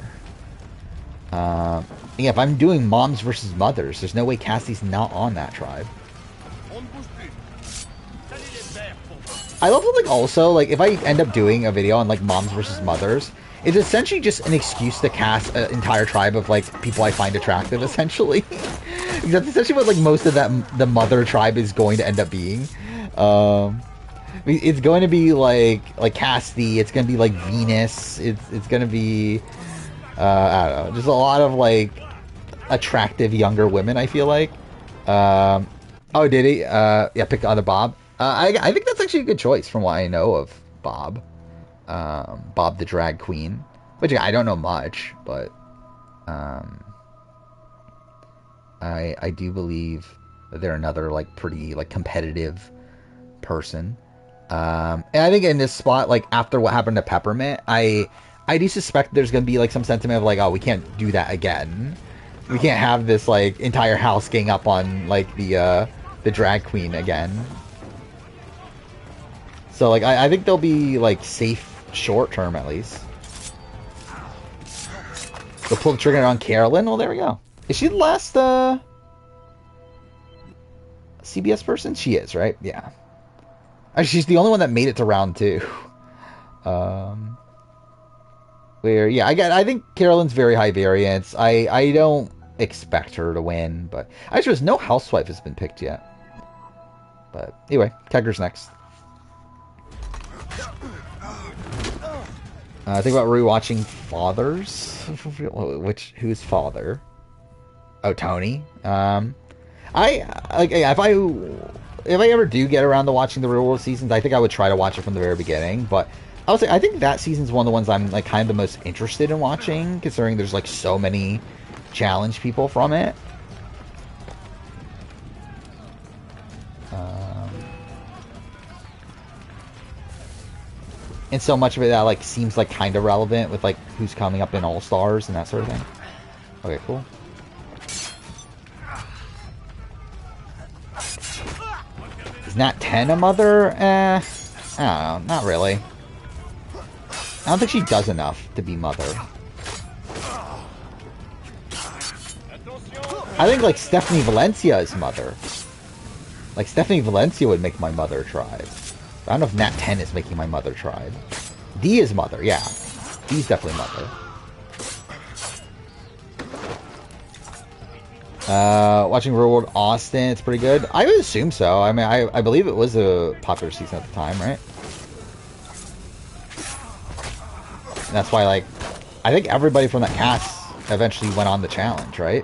Yeah, if I'm doing moms versus mothers, there's no way Cassie's not on that tribe. I love like also like if I end up doing a video on like moms versus mothers, it's essentially just an excuse to cast an entire tribe of like people I find attractive. Essentially, because that's essentially what like most of the mother tribe is going to end up being. It's going to be like Cassidy. It's going to be like Venus. It's going to be I don't know, just a lot of like attractive younger women. I feel like. Oh, did he? Yeah, pick the other Bob. I think that's actually a good choice from what I know of Bob. Bob the drag queen, which I don't know much, but I do believe that they're another like pretty like competitive person. And I think in this spot, like after what happened to Peppermint, I do suspect there's gonna be like some sentiment of like, oh, we can't do that again. We can't have this like entire house gang up on like the drag queen again. So like I think they'll be like safe short term at least. They'll pull the trigger on Carolyn. Well, there we go. Is she the last CBS person? She is, right? Yeah. Actually, she's the only one that made it to round 2. Where yeah, I think Carolyn's very high variance. I don't expect her to win, but I just no housewife has been picked yet. But anyway, Kegger's next. Think about rewatching Fathers. Who's father? Oh, Tony. I like if I ever do get around to watching the Real World seasons, I think I would try to watch it from the very beginning. But I would say I think that season's one of the ones I'm like kind of the most interested in watching, considering there's like so many challenge people from it. And so much of it that like seems like kind of relevant with like who's coming up in All Stars and that sort of thing. Okay, cool. Is Nat 10 a mother? I don't know, not really. I don't think she does enough to be mother. I think like Stephanie Valencia's mother. Like Stephanie Valencia would make my mother tribe. I don't know if Nat 10 is making my mother tribe. D is mother, yeah. D's definitely mother. Watching Real World Austin, it's pretty good. I would assume so. I mean, I believe it was a popular season at the time, right? And that's why, like, I think everybody from that cast eventually went on the challenge, right?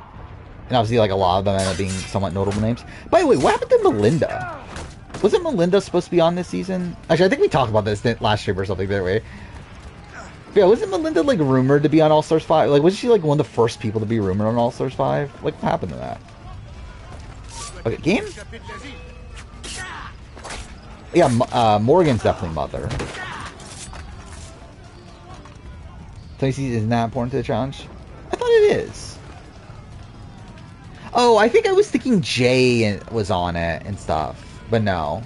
And obviously, like, a lot of them ended up being somewhat notable names. By the way, what happened to Melinda? Wasn't Melinda supposed to be on this season? Actually, I think we talked about this last stream or something that way. But yeah, wasn't Melinda, like, rumored to be on All-Stars 5? Like, wasn't she, like, one of the first people to be rumored on All-Stars 5? Like, what happened to that? Okay, game? Yeah, Morgan's definitely mother. Tracy is not important to the challenge? I thought it is. Oh, I think I was thinking Jay was on it and stuff. But no.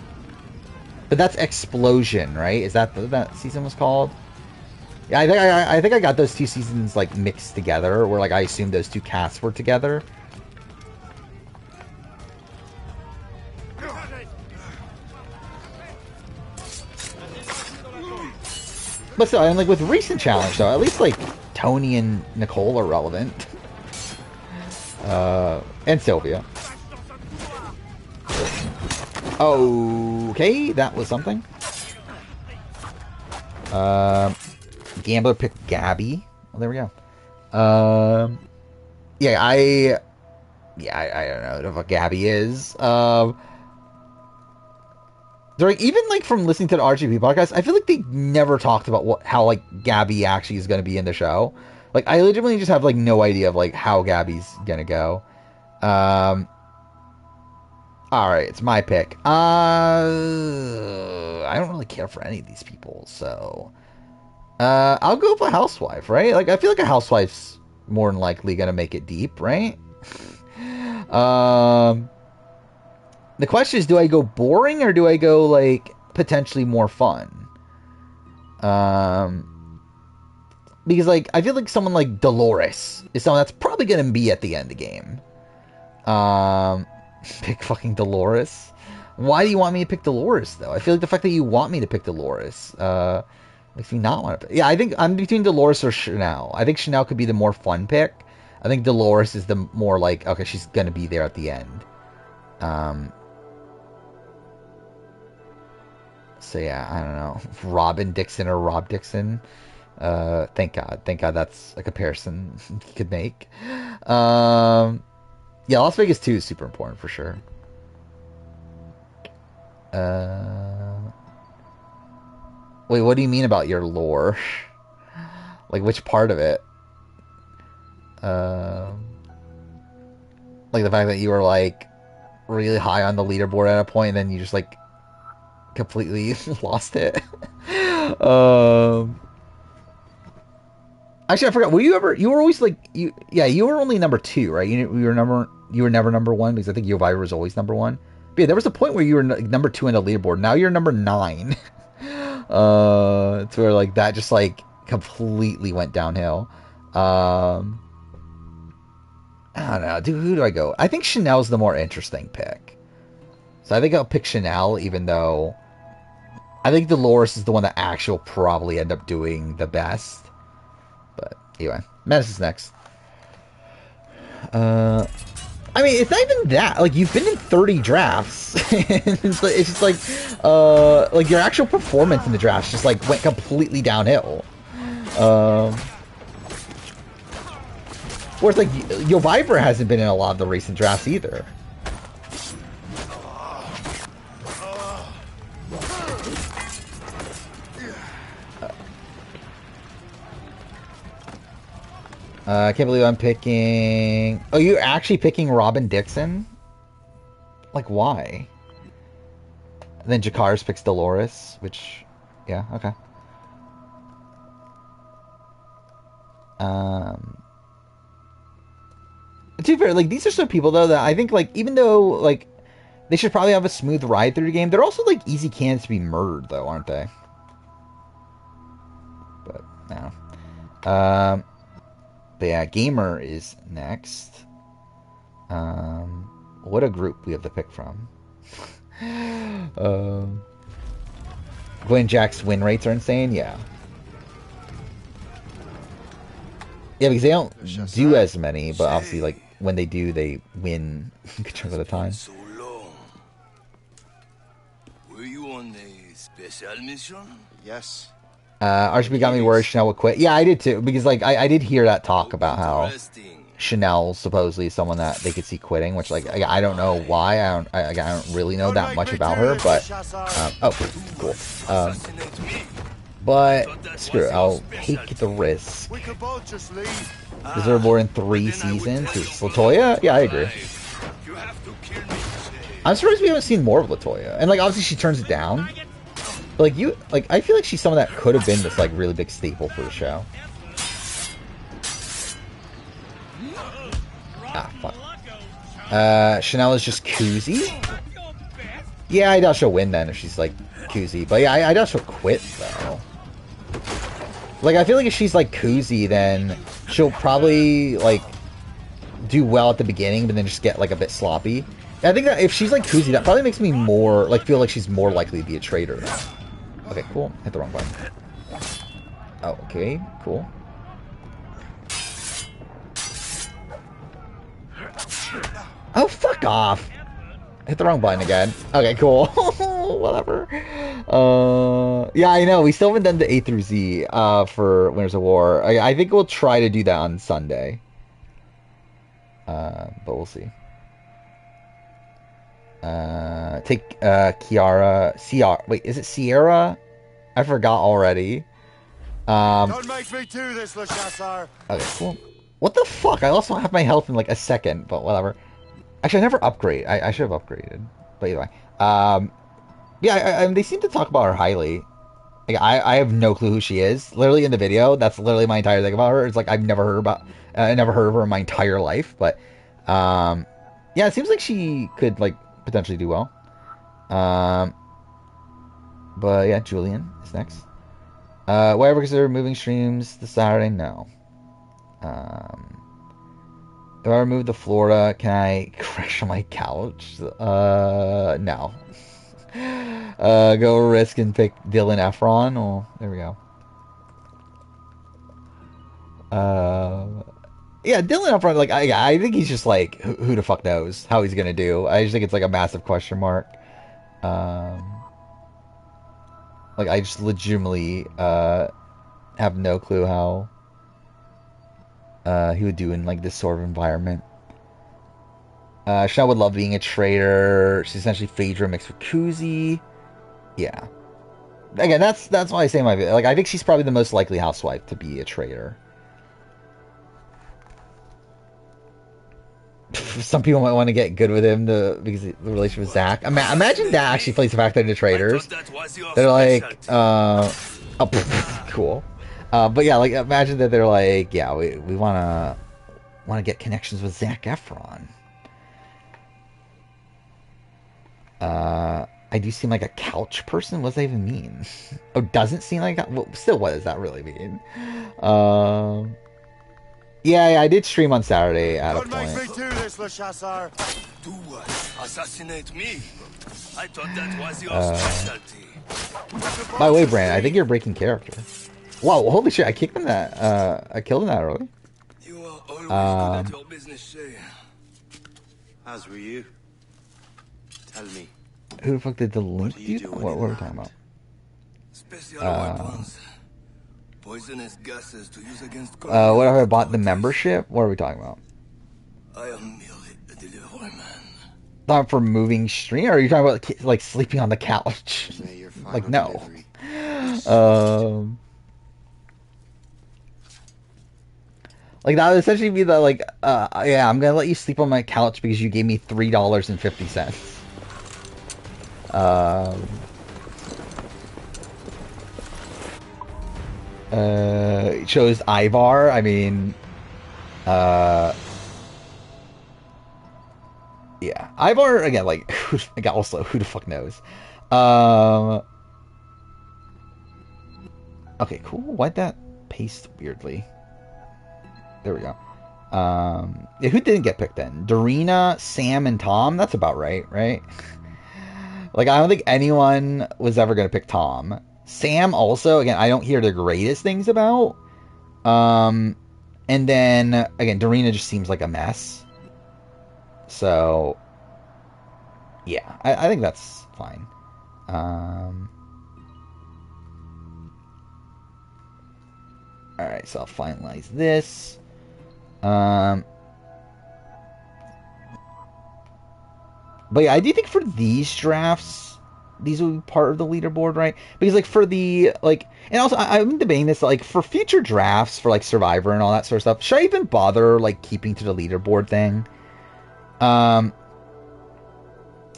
But that's Explosion, right? Is that what that season was called? Yeah, I think I got those two seasons, like, mixed together. Where, like, I assumed those two casts were together. But still, and like with recent challenge though, at least like Tony and Nicole are relevant. And Sylvia. Okay, that was something. Gambler picked Gabby. Well, there we go. Yeah, I don't know what Gabby is. Like, even like from listening to the RGB podcast, I feel like they never talked about how like Gabby actually is going to be in the show. Like, I legitimately just have like no idea of like how Gabby's gonna go. All right, it's my pick. I don't really care for any of these people, so I'll go with a housewife, right? Like, I feel like a housewife's more than likely gonna make it deep, right? The question is, do I go boring or do I go, like, potentially more fun? Because, like, I feel like someone like Dolores is someone that's probably going to be at the end of the game. Pick fucking Dolores? Why do you want me to pick Dolores, though? I feel like the fact that you want me to pick Dolores makes me not want to pick. Yeah, I think I'm between Dolores or Chanel. I think Chanel could be the more fun pick. I think Dolores is the more, like, okay, she's going to be there at the end. So yeah, I don't know. Robin Dixon or Rob Dixon. Thank God that's a comparison you could make. Yeah, Las Vegas 2 is super important for sure. Wait, what do you mean about your lore? Like, which part of it? Like the fact that you were like really high on the leaderboard at a point and then you just like completely lost it. Actually, I forgot. You were always like you were only number 2, right? You were never number 1 because I think Elvira was always number 1. But yeah, there was a point where you were number 2 in the leaderboard. Now you're number 9. To where like that just like completely went downhill. I don't know. Who do I go? I think Chanel's the more interesting pick. So I think I'll pick Chanel, even though I think Dolores is the one that actually will probably end up doing the best. But anyway, Madison's next. I mean, it's not even that. Like, you've been in 30 drafts. It's just like your actual performance in the drafts just like went completely downhill. Whereas like Yo Viper hasn't been in a lot of the recent drafts either. I can't believe I'm picking... Oh, you're actually picking Robin Dixon? Like, why? And then Jakars picks Dolores, which... Yeah, okay. To be fair, like, these are some people, though, that I think, like, even though, like, they should probably have a smooth ride through the game, they're also, like, easy cans to be murdered, though, aren't they? But, no. But yeah, Gamer is next. What a group we have to pick from. Gwen Jack's win rates are insane. Yeah. Yeah, because they don't do as many, but obviously, like, when they do, they win a good chunk of the time.
So long. Were you on a special mission?
Yes.
RGB got me worried Chanel would quit. Yeah, I did too, because, like, I did hear that talk about how Chanel supposedly is someone that they could see quitting, which, like, I don't know why. I don't really know that much about her, but, oh, cool. But screw it, I'll take the risk. Is there more in 3 seasons? Is Latoya? Yeah, I agree. I'm surprised we haven't seen more of Latoya. And, like, obviously she turns it down. But, like, I feel like she's someone that could have been this, like, really big staple for the show. Ah, fuck. Chanel is just koozie? Yeah, I doubt she'll win then if she's, like, koozie. But, yeah, I doubt she'll quit, though. Like, I feel like if she's, like, koozie, then she'll probably, like, do well at the beginning, but then just get, like, a bit sloppy. I think that if she's, like, koozie, that probably makes me more, like, feel like she's more likely to be a traitor. Okay, cool. Hit the wrong button. Oh, okay, cool. Oh, fuck off! Hit the wrong button again. Okay, cool. Whatever. Yeah, I know. We still haven't done the A through Z for Winners of War. I think we'll try to do that on Sunday. But we'll see. Take Kiara. Wait, is it Sierra? I forgot already.
Don't make me do this, Le Chasseur.
Okay, cool. What the fuck? I also have my health in like a second, but whatever. Actually, I never upgrade. I should have upgraded. But either way. Yeah, they seem to talk about her highly. Like, I have no clue who she is. Literally in the video, that's literally my entire thing about her. It's like I've never heard of her in my entire life. But yeah, it seems like she could like potentially do well. But yeah, Julian is next. Will I ever consider moving streams this Saturday? No. If I move to Florida, can I crash on my couch? No. Go risk and pick Dylan Efron. Oh, there we go. Yeah, Dylan Efron, like, I think he's just like, who the fuck knows how he's gonna do. I just think it's like a massive question mark. Like, I just legitimately have no clue how he would do in like this sort of environment. Chanel would love being a traitor. She's essentially Phaedra mixed with Kuzi. Yeah. Again, that's why I say my like I think she's probably the most likely housewife to be a traitor. Some people might want to get good with him because of the relationship with Zach. Imagine that actually plays a factor into traitors. They're like, oh, cool. But yeah, like imagine that they're like, yeah, we wanna get connections with Zac Efron. I do seem like a couch person. What does that even mean? Oh, doesn't seem like that? Well, still, what does that really mean? Yeah, I did stream on Saturday at a point.
Don't make me do this, Le Chasseur.
Do what? Assassinate me? I thought that was your specialty.
By the way, Brandon, I think you're breaking character. Wow, holy shit, I kicked him that, I killed him that early.
You are always good at your business, Shay.
As were you. Tell me.
Who the fuck did the link do? What are we talking about?
Special weapons. Poisonous gases to use against
what have I bought the membership? What are we talking about?
I am merely a delivery man.
Not for moving stream? Or are you talking about like sleeping on the couch? Like no. Like that would essentially be the like yeah, I'm gonna let you sleep on my couch because you gave me $3.50. Chose Ivar. I mean, yeah, Ivar again. Like, also, who the fuck knows? Okay, cool. Why'd that paste weirdly? There we go. Yeah, who didn't get picked then? Darina, Sam, and Tom? That's about right, right? Like, I don't think anyone was ever going to pick Tom. Sam also, again, I don't hear the greatest things about. And then, again, Darina just seems like a mess. So, yeah, I think that's fine. Alright, so I'll finalize this. But yeah, I do think for these drafts, these will be part of the leaderboard, right? Because like for the and also I'm debating this, like for future drafts for like Survivor and all that sort of stuff. Should I even bother like keeping to the leaderboard thing?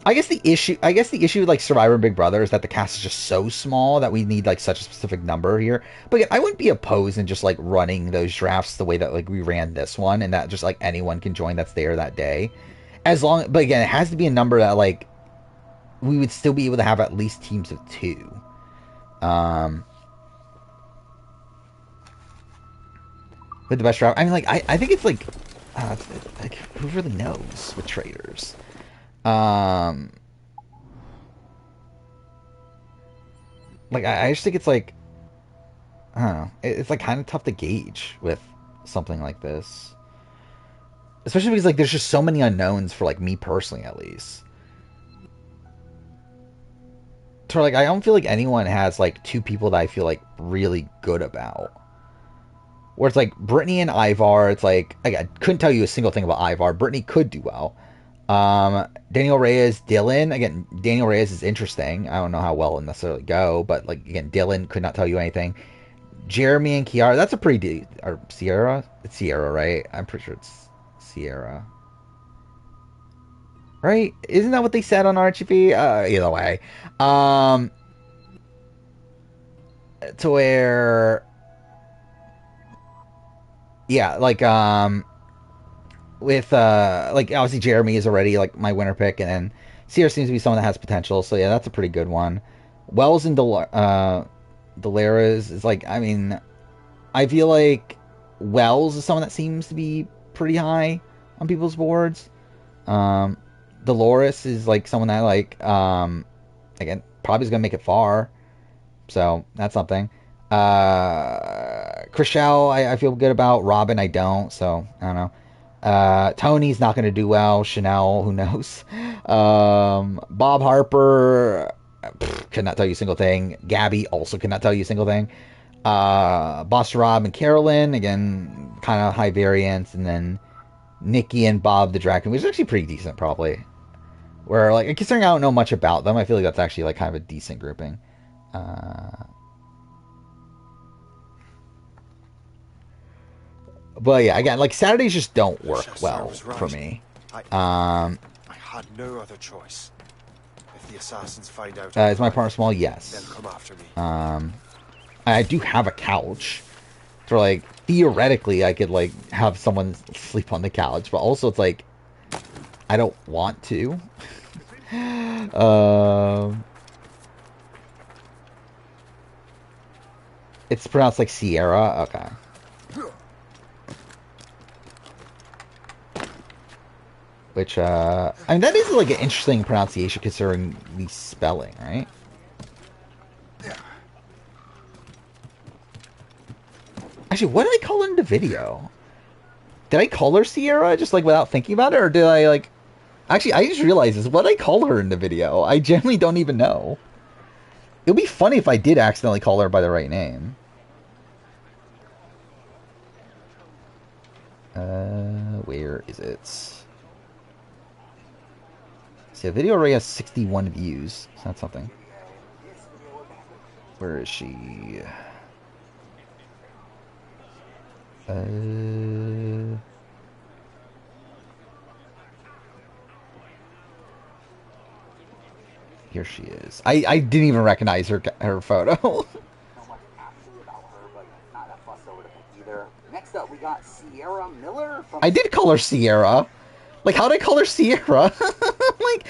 I guess the issue with like Survivor and Big Brother is that the cast is just so small that we need like such a specific number here. But again, I wouldn't be opposed in just like running those drafts the way that like we ran this one, and that just like anyone can join that's there that day. But again, it has to be a number that like we would still be able to have at least teams of 2. With the best draft, I mean, like I think it's like who really knows with Traitors. Like I just think it's like I don't know. It's like kind of tough to gauge with something like this. Especially because, like, there's just so many unknowns for, like, me personally, at least. So, like, I don't feel like anyone has, like, 2 people that I feel, like, really good about. Where it's, like, Brittany and Ivar, it's, like, I couldn't tell you a single thing about Ivar. Brittany could do well. Daniel Reyes, Dylan. Again, Daniel Reyes is interesting. I don't know how well it'll necessarily go. But, like, again, Dylan could not tell you anything. Jeremy and Kiara, that's a pretty... Or Sierra? It's Sierra, right? I'm pretty sure it's... Sierra, right? Isn't that what they said on RGB? Either way, to where, yeah, like with like obviously Jeremy is already like my winner pick, and then Sierra seems to be someone that has potential. So yeah, that's a pretty good one. Wells and Delaras is like, I mean, I feel like Wells is someone that seems to be pretty high on people's boards. Dolores is like someone that I like. Again, probably is gonna make it far, so that's something. Chriselle, I feel good about. Robin, I don't. So I don't know. Tony's not gonna do well. Chanel, who knows? Bob Harper, could not tell you a single thing. Gabby also could not tell you a single thing. Boss Rob and Carolyn, again, kind of high variance, and then Nikki and Bob the Dragon, which is actually pretty decent, probably. Where, like, considering I don't know much about them, I feel like that's actually, like, kind of a decent grouping. But, yeah, again, like, Saturdays just don't work well for me.
I had no other choice. If the assassins find out...
Is my partner small? Yes.
They'll come after me.
I do have a couch. So, like, theoretically, I could, like, have someone sleep on the couch. But also, it's like, I don't want to. It's pronounced like Sierra? Okay. Which, I mean, that is, like, an interesting pronunciation considering the spelling, right? Actually, what did I call her in the video? Did I call her Sierra just, like, without thinking about it? Or did I, like... Actually, I just realized this. What did I call her in the video? I generally don't even know. It would be funny if I did accidentally call her by the right name. Where is it? See, the video already has 61 views. So that's something. Where is she? Here she is. I didn't even recognize her photo.
Next up, we got Sierra Miller from...
I did call her Sierra. Like, how did I call her Sierra? Like,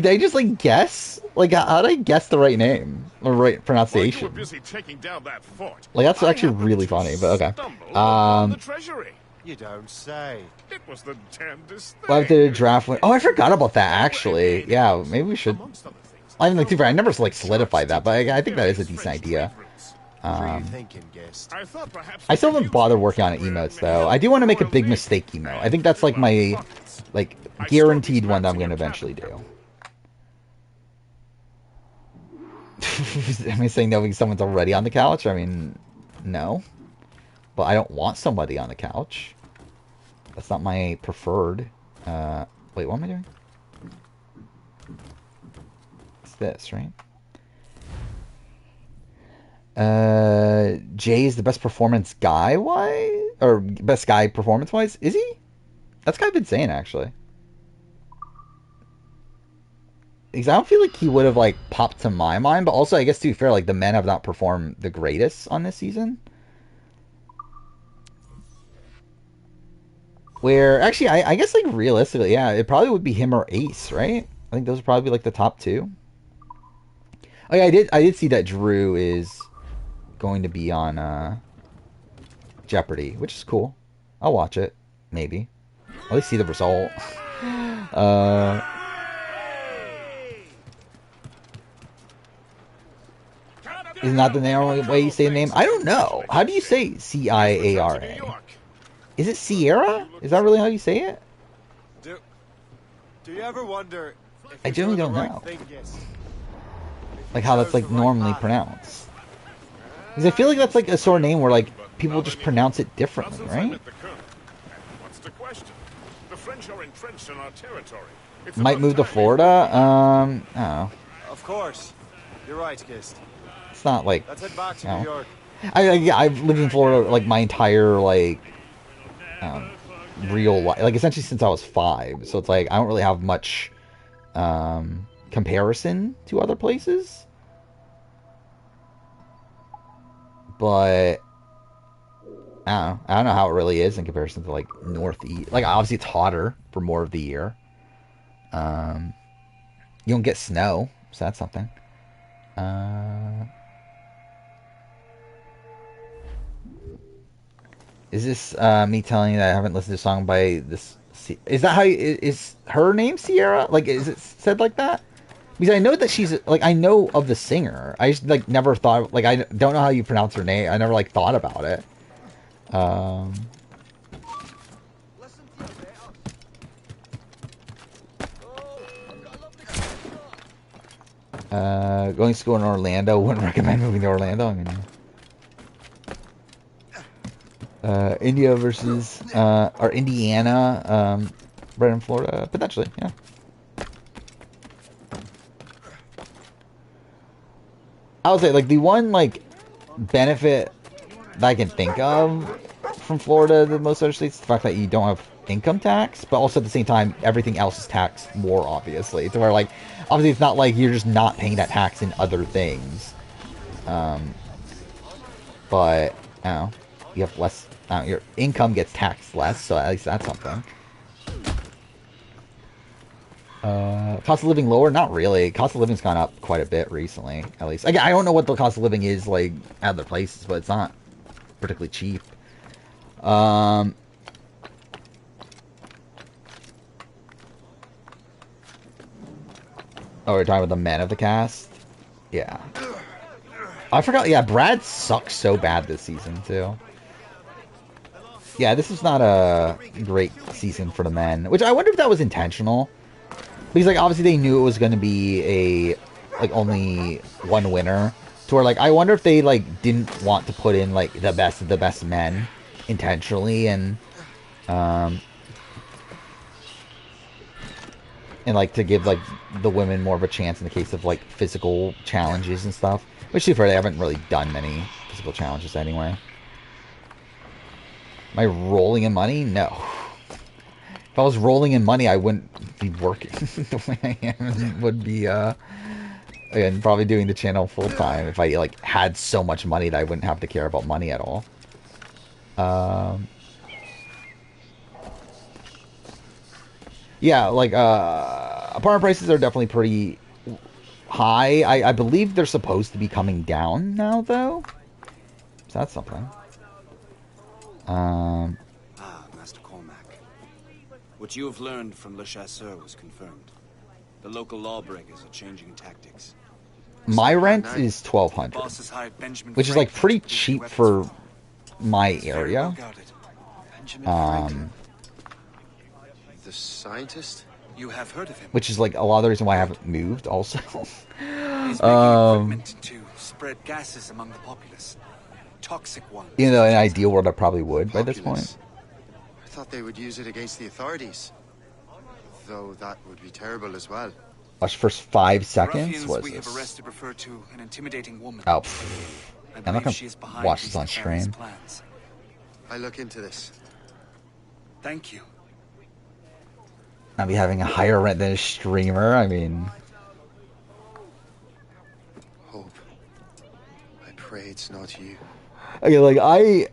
did I just, like, guess? Like, how did I guess the right name? Or right pronunciation?
While you were busy taking down that fort,
like, that's actually really funny, but okay.
the treasury.
You don't say.
It was the damnedest thing.
We'll have to draft one. Oh, I forgot about that, actually. Yeah, maybe we should. I mean, like, I never like solidified that, but I think that is a decent idea. I still haven't bothered working on emotes, though. I do want to make a big mistake emote. I think that's like my, like, guaranteed one that I'm going to eventually do. Am I saying no because someone's already on the couch? I mean, no. But I don't want somebody on the couch. That's not my preferred. Wait, what am I doing? It's this, right? Jay is the best performance guy. Why? Or best guy performance-wise? Is he? That's what I've been saying, actually. Because I don't feel like he would have, like, popped to my mind. But also, I guess, to be fair, like, the men have not performed the greatest on this season. Where, actually, I guess, like, realistically, yeah, it probably would be him or Ace, right? I think those would probably be, like, the top two. Oh, yeah, I did see that Drew is going to be on, Jeopardy, which is cool. I'll watch it. Maybe. At least see the result. Is not the normal way you say the name? I don't know. How do you say C-I-A-R-A? Is it Sierra? Is that really how you say it?
Do you ever wonder if
I genuinely don't know. Like how that's like normally pronounced. Because I feel like that's like a sort of name where like people just pronounce it differently, right?
What's the question? The French are entrenched in our territory.
Might move to Florida? I don't know.
Of course. You're right, Gist.
It's not like...
Let's head back to New York.
I've lived in Florida like my entire like real life, like essentially since I was 5. So it's like I don't really have much comparison to other places. But I don't know how it really is in comparison to like Northeast. Like obviously it's hotter for more of the year. You don't get snow, so that's something. Is this me telling you that I haven't listened to a song by this? Is that how is her name Sierra? Like, is it said like that? Because I know that she's like I know of the singer. I just like never thought like I don't know how you pronounce her name. I never like thought about it. Going to school in Orlando. Wouldn't recommend moving to Orlando. I mean. India versus or Indiana, right in Florida, potentially, yeah. I would say like the one like benefit that I can think of from Florida than most other states is the fact that you don't have income tax, but also at the same time everything else is taxed more obviously. To where like obviously it's not like you're just not paying that tax in other things. But I don't know. You have less, your income gets taxed less, so at least that's something. Cost of living lower? Not really. Cost of living's gone up quite a bit recently, at least. Again, I don't know what the cost of living is like at other places, but it's not particularly cheap. Oh, we're talking about the men of the cast? Yeah. I forgot, yeah, Brad sucks so bad this season, too. Yeah, this is not a great season for the men, which I wonder if that was intentional. Because, like, obviously they knew it was going to be a, like, only one winner. To where, like, I wonder if they, like, didn't want to put in, like, the best of the best men intentionally and like, to give, like, the women more of a chance in the case of, like, physical challenges and stuff. Which, to be fair, they haven't really done many physical challenges anyway. Am I rolling in money? No. If I was rolling in money, I wouldn't be working the way I am. And would be, and probably doing the channel full time if I, like, had so much money that I wouldn't have to care about money at all. Yeah, like, apartment prices are definitely pretty high. I believe they're supposed to be coming down now, though. So that's something.
What you have learned from Le Chasseur was confirmed. The local lawbreakers are changing tactics.
My rent is $1,200, which is like pretty cheap for my area.
The scientist?
You have heard of him?
Which is like a lot of the reason why I haven't moved. Also,
He's making equipment to spread gases among the populace. Toxic ones.
you know, in an ideal world, I probably would by this point.
I thought they would use it against the authorities. Though that would be terrible as well.
Watch the first 5 seconds.
Ruffians
What
we
is
have
this?
arrested refer to an intimidating woman.
Oh,
I
I'm not
believe she is
gonna
behind
watch
these
this on
nefarious
stream.
plans.
I look into this.
Thank you.
I'll be having a higher rent than a streamer. I mean,
Hope. I pray it's not you.
okay, like I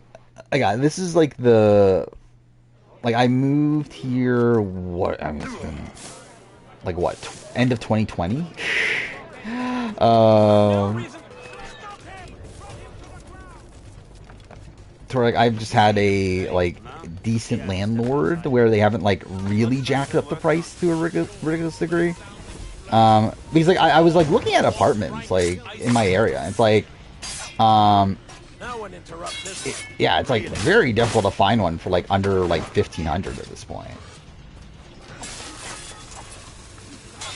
got this is like I moved here. What I mean, it's been like what end of 2020. So like I've just had a like decent landlord where they haven't like really jacked up the price to a ridiculous degree. Because like I was like looking at apartments like in my area. It's like yeah, it's like very difficult to find one for like under like 1,500 at this point.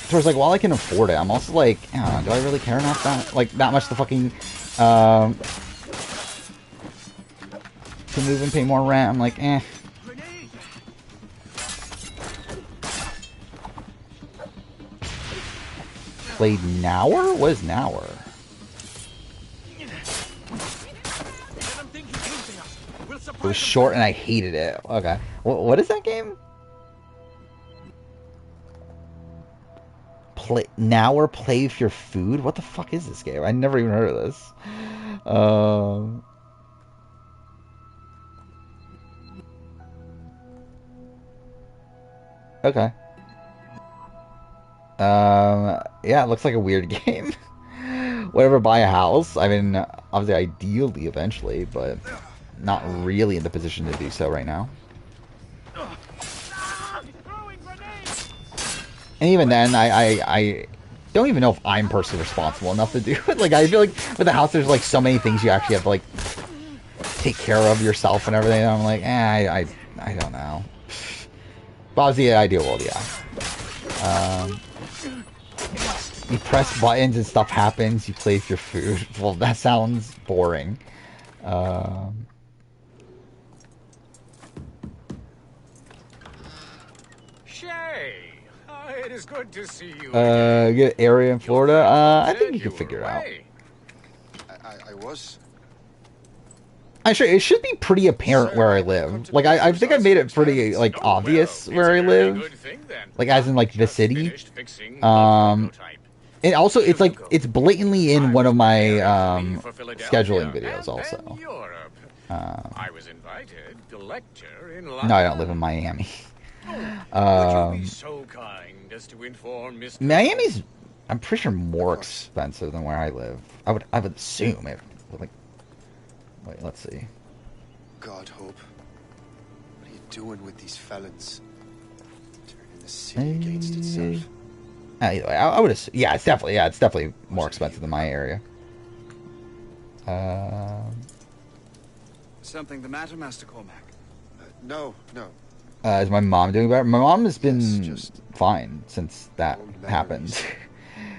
So it's like while I can afford it, I'm also like, do I really care enough that much to fucking to move and pay more rent? I'm like, eh. Played Nower? What is Nower? It was short and I hated it. Okay. What is that game? Nower, play with your food? What the fuck is this game? I never even heard of this. Okay. Yeah, it looks like a weird game. Whatever, buy a house. I mean, obviously, ideally, eventually, but not really in the position to do so right now. And even then, I don't even know if I'm personally responsible enough to do it. Like, I feel like with the house, there's like so many things you actually have to like take care of yourself and everything. And I'm like, I don't know. But obviously, the ideal world, yeah. You press buttons and stuff happens. You play with your food. Well, that sounds boring.
Shay, it is good to see you.
Good area in Florida. I think you can figure it out.
I was.
I'm sure it should be pretty apparent where I live. Like I think I made it pretty like obvious where I live. Like as in like the city. And also it's like it's blatantly in one of my scheduling videos also.
I was invited to lecture in
No, I don't live in Miami.
Would you be so kind as to inform Mr.
Miami's I'm pretty sure more expensive than where I live. I would assume it like wait, let's see.
God, Hope. What are you doing with these felons? Turning the city against itself.
Either way, I would assume, yeah, it's definitely more expensive than my area.
Something the matter, Master Cormac?
No.
Is my mom doing better? My mom has been fine since that happened.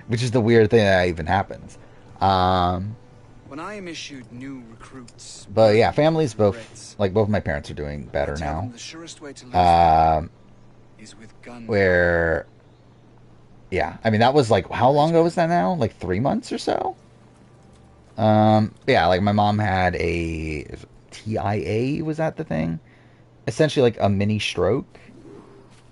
Which is the weird thing that even happens.
When I am issued new recruits,
but yeah, families both both my parents are doing better now.
the surest way to lose is with gun.
Where yeah, I mean that was like how long ago was that now? Like 3 months or so? Yeah, like my mom had a TIA, was that the thing? Essentially like a mini stroke.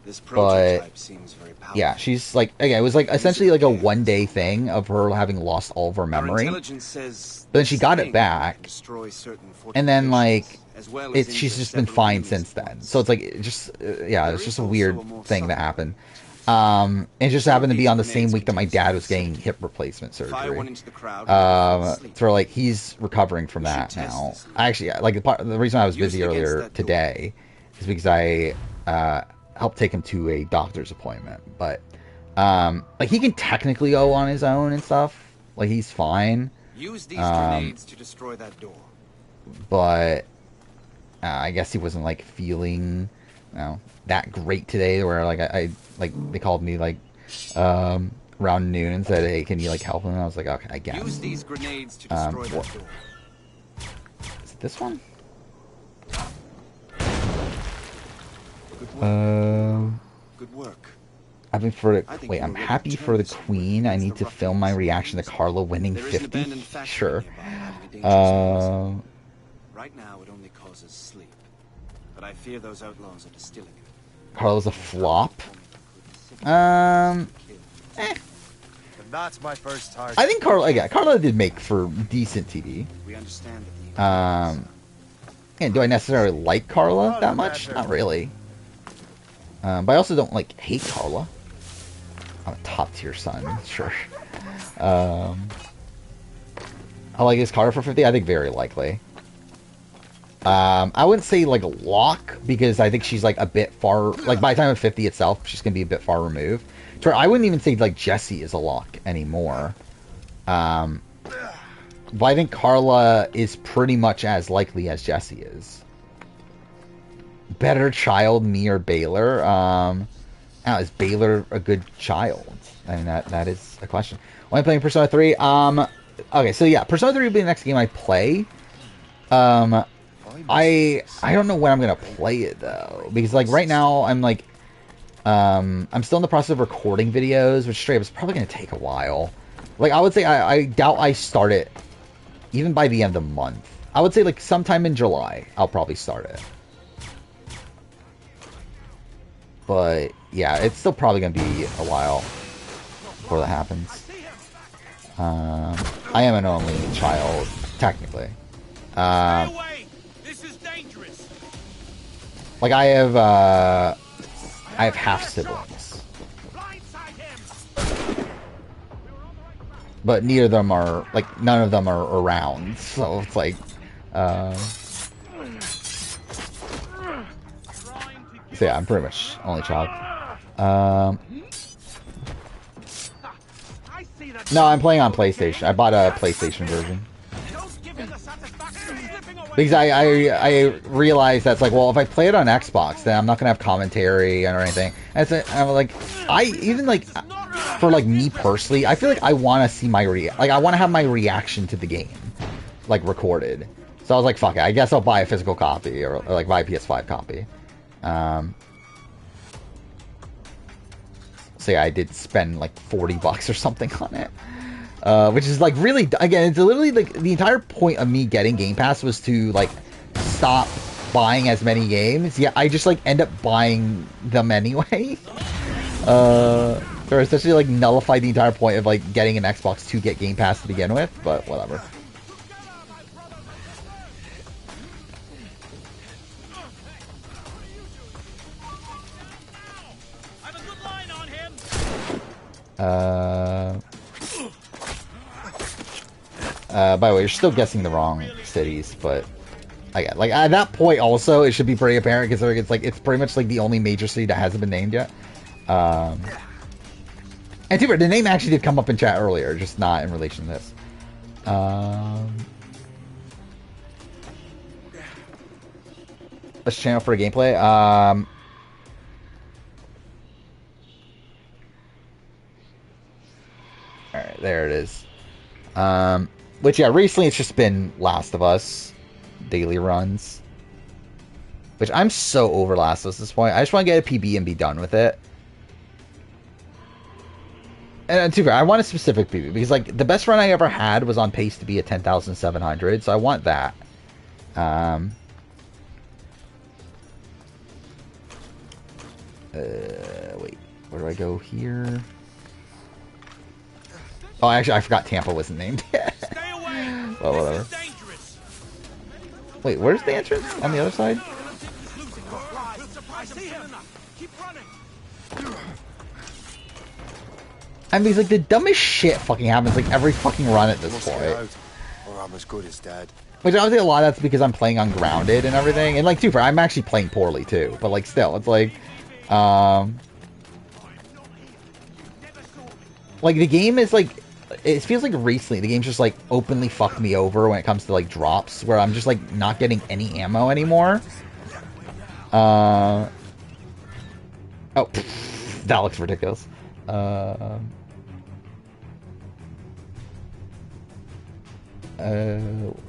This prototype seems very powerful.
Yeah, she's like, again, it was like essentially like a 1 day thing of her having lost all of her memory.
Says
but then she got it back, and then like she's just been fine since then. So it's like it's just a weird thing that happened. It just happened to be on the same week that my dad was getting hip replacement surgery. So like he's recovering from that now. Actually, like the reason I was busy earlier today is because I help take him to a doctor's appointment. But like he can technically go on his own and stuff. Like he's fine.
Use these grenades to destroy that door.
But I guess he wasn't like feeling, you know, that great today. Where like I like they called me like around noon and said, "Hey, can you like help him?" And I was like, "Okay, I guess."
Use these grenades to destroy that door.
Is it this one?
Good work.
I'm happy for the Queen. I need to film my reaction to Carla winning 50. Sure.
Right now, it only causes sleep, but I fear those outlaws are distilling it.
Carla's a flop.
And that's my first target.
I think Carla did make for decent TV.
We understand that
and do I necessarily like Carla that much? Not really. But I also don't like hate Carla. I'm a top tier son, sure. I like his Carla for 50. I think very likely. I wouldn't say like a lock because I think she's like a bit far. Like by the time of 50 itself, she's gonna be a bit far removed. So I wouldn't even say like Jesse is a lock anymore. But I think Carla is pretty much as likely as Jesse is. Better child, me or Baylor? Is Baylor a good child? I mean, that is a question. When I'm playing Persona 3, okay, so yeah, Persona 3 will be the next game I play. I don't know when I'm gonna play it though, because like right now I'm like, I'm still in the process of recording videos, which straight up is probably gonna take a while. Like I would say, I doubt I start it even by the end of the month. I would say like sometime in July I'll probably start it. But yeah, it's still probably gonna be a while before that happens. I am an only child, technically. Like I have half siblings, but neither of them are like none of them are around. So it's like, so yeah, I'm pretty much only child. No, I'm playing on PlayStation. I bought a PlayStation version. Because I realized that's like, well, if I play it on Xbox, then I'm not gonna have commentary or anything. And I'm like, even like for like me personally, I feel like I want to see I want to have my reaction to the game like recorded. So I was like, fuck it, I guess I'll buy a physical copy or like buy a PS5 copy. So yeah, I did spend like $40 or something on it. Which is like really, again, it's literally like the entire point of me getting Game Pass was to like stop buying as many games. Yeah, I just like end up buying them anyway. Or essentially like nullify the entire point of like getting an Xbox to get Game Pass to begin with, but whatever. By the way, you're still guessing the wrong cities, but again, like at that point also it should be pretty apparent because it's pretty much like the only major city that hasn't been named yet. And too bad, the name actually did come up in chat earlier, just not in relation to this. Let's channel for a gameplay. Alright, there it is. Which, yeah, recently it's just been Last of Us daily runs. Which I'm so over Last of Us at this point. I just want to get a PB and be done with it. And to be fair, I want a specific PB because, like, the best run I ever had was on pace to be at 10,700, so I want that. Wait, where do I go here? Oh, actually, I forgot Tampa wasn't named yet. Well, whatever. Wait, where's the entrance? On the other side? I mean, like, the dumbest shit fucking happens, like, every fucking run at this point.
Or I'm as good as dead.
Which I would say a lot of that's because I'm playing on Grounded and everything. And, like, too far, I'm actually playing poorly, too. But, like, still, it's like, Like, the game is, like, it feels like recently the game's just, like, openly fucked me over when it comes to, like, drops, where I'm just, like, not getting any ammo anymore. Oh, that looks ridiculous.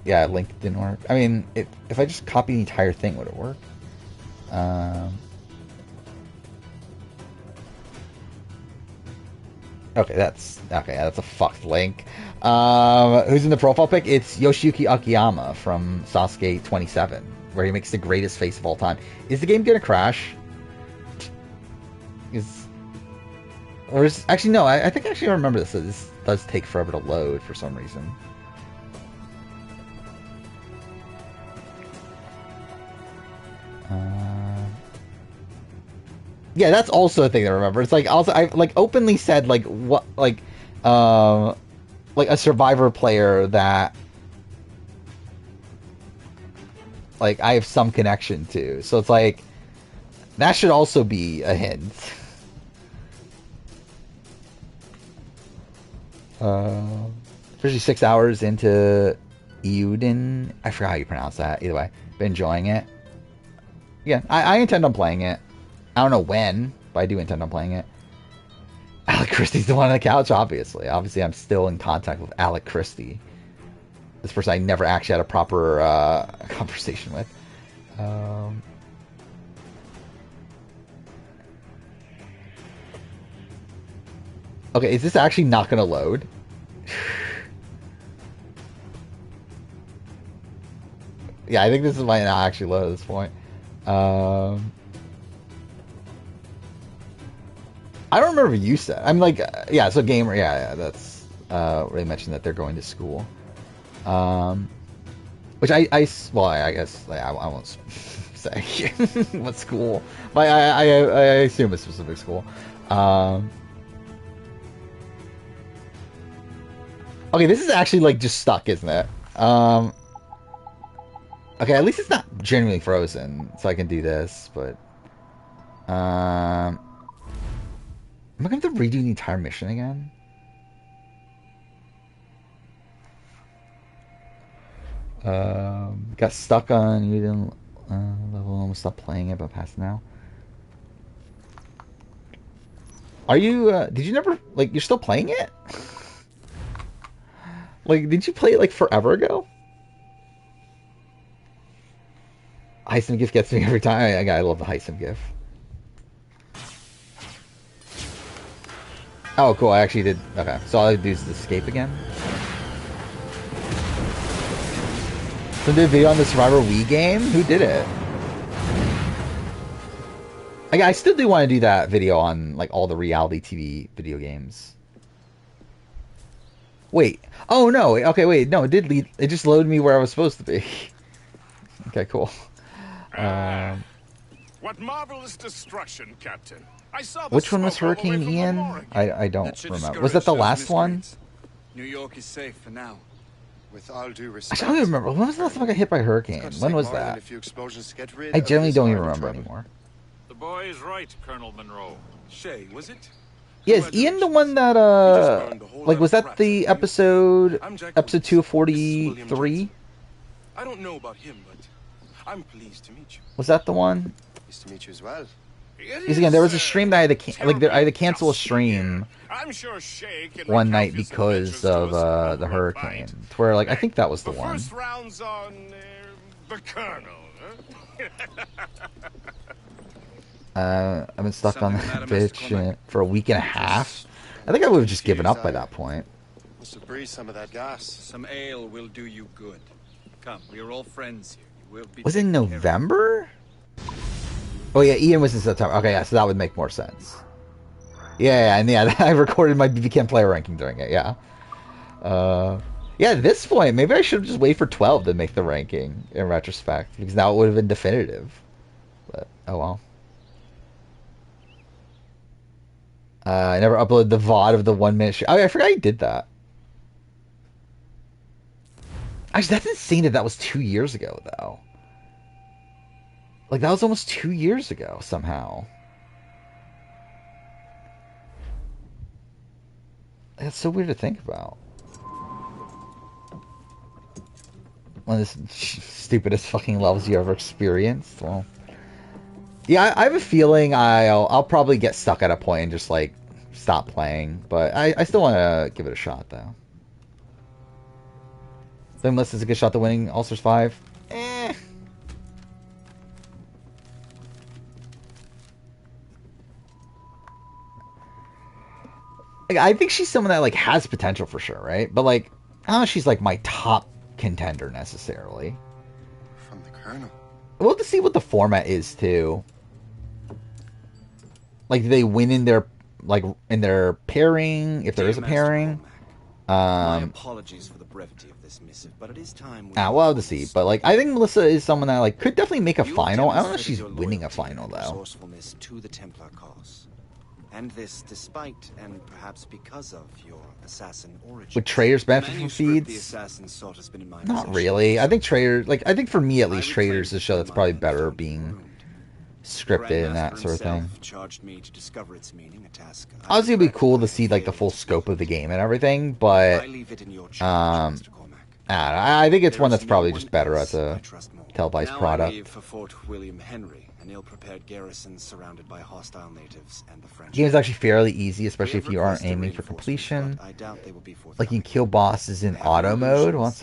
Yeah, link didn't work. I mean, if I just copy the entire thing, would it work? Okay, that's a fucked link. Who's in the profile pic? It's Yoshiyuki Akiyama from Sasuke 27, where he makes the greatest face of all time. Is the game gonna crash? Actually no, I think I remember this. This does take forever to load for some reason. Yeah, that's also a thing to remember. It's like also I like openly said like what like a Survivor player that like I have some connection to. So it's like that should also be a hint. Especially 6 hours into Euden. I forgot how you pronounce that. Either way, been enjoying it. Yeah, I intend on playing it. I don't know when, but I do intend on playing it. Alec Christie's the one on the couch, obviously. Obviously, I'm still in contact with Alec Christie. This person I never actually had a proper conversation with. Okay, is this actually not going to load? Yeah, I think this might not actually load at this point. I don't remember what you said. I'm like, yeah, so gamer, yeah, that's where they mentioned that they're going to school. Which I guess like, I won't say what school, but I assume a specific school. Okay, this is actually like just stuck, isn't it? Okay, at least it's not genuinely frozen, so I can do this, but am I going to have to redo the entire mission again? Got stuck on you didn't level, almost stopped playing it, but past now. Are you did you never like you're still playing it? Like, did you play it like forever ago? Heisem gift gets me every time. I love the Heisem gift. Oh, cool. I actually did. Okay, so all I do is escape again. So did a video on the Survivor Wii game? Who did it? I still do want to do that video on like all the reality TV video games. Wait. Oh no. Okay. Wait. No. It did lead. It just loaded me where I was supposed to be. Okay. Cool.
What marvelous destruction, Captain! I saw.
Which one was Hurricane Ian? I don't remember. Was that the last one?
New York is safe for now.
With all due respect,
I don't even remember. When was the last time I got hit by a hurricane? When was that? I generally don't even remember anymore.
The boy is right, Colonel Monroe.
Shay, was it?
Yeah, is Ian the one that like was that the episode 2 of 43?
I don't know about him, but I'm pleased to meet you.
Was that the one?
Pleased to meet you as well.
Because again, there was a stream that I had to I had to cancel a stream one night because of the hurricane. To where like I think that was the one.
First round's on the Colonel.
I've been stuck on that bitch for a week and a half. I think I would have just given up by that point.
Must have breathed some of that gas.
Some ale will do you good. Come, we are all friends here. You will be.
Was it in November? Oh yeah, Ian was in September. Okay, yeah, so that would make more sense. Yeah, and yeah, I recorded my BBCAN player ranking during it. Yeah. Yeah, at this point, maybe I should have just wait for 12 to make the ranking. In retrospect, because now it would have been definitive. But oh well. I never uploaded the VOD of the 1 minute. Oh, yeah, I forgot you did that. Actually, that's insane that was 2 years ago, though. Like, that was almost 2 years ago, somehow. That's so weird to think about. One of the stupidest fucking levels you ever experienced. Well, yeah, I have a feeling I'll probably get stuck at a point and just like stop playing. But I still want to give it a shot though. Then unless it's a good shot to winning All-Stars 5. Like, I think she's someone that like has potential for sure, right? But like, I don't know if she's like my top contender necessarily.
From the Colonel.
We'll have to see what the format is too. Like, do they win in their pairing? If there is a pairing.
My apologies for the brevity of this missive, but it is time.
We'll have to see. But like, I think Melissa is someone that like could definitely make a final. I don't know if she's winning a final though.
Resourcefulness to the Templar cause. And this despite and perhaps because of your assassin origin.
Would Traitors benefit from feeds? Not really. I think Traitors, like, I think for me at least, Traitors is a show that's probably better being scripted and that sort of thing. Obviously, it'd be cool to see like the full scope of the game and everything, but I think it's one that's probably just better as a televised product.
For Fort William Henry, an ill-prepared garrison surrounded by hostile natives and the French.
The game is actually fairly easy, especially if you aren't aiming for completion. Like, you can kill bosses in auto mode. Well,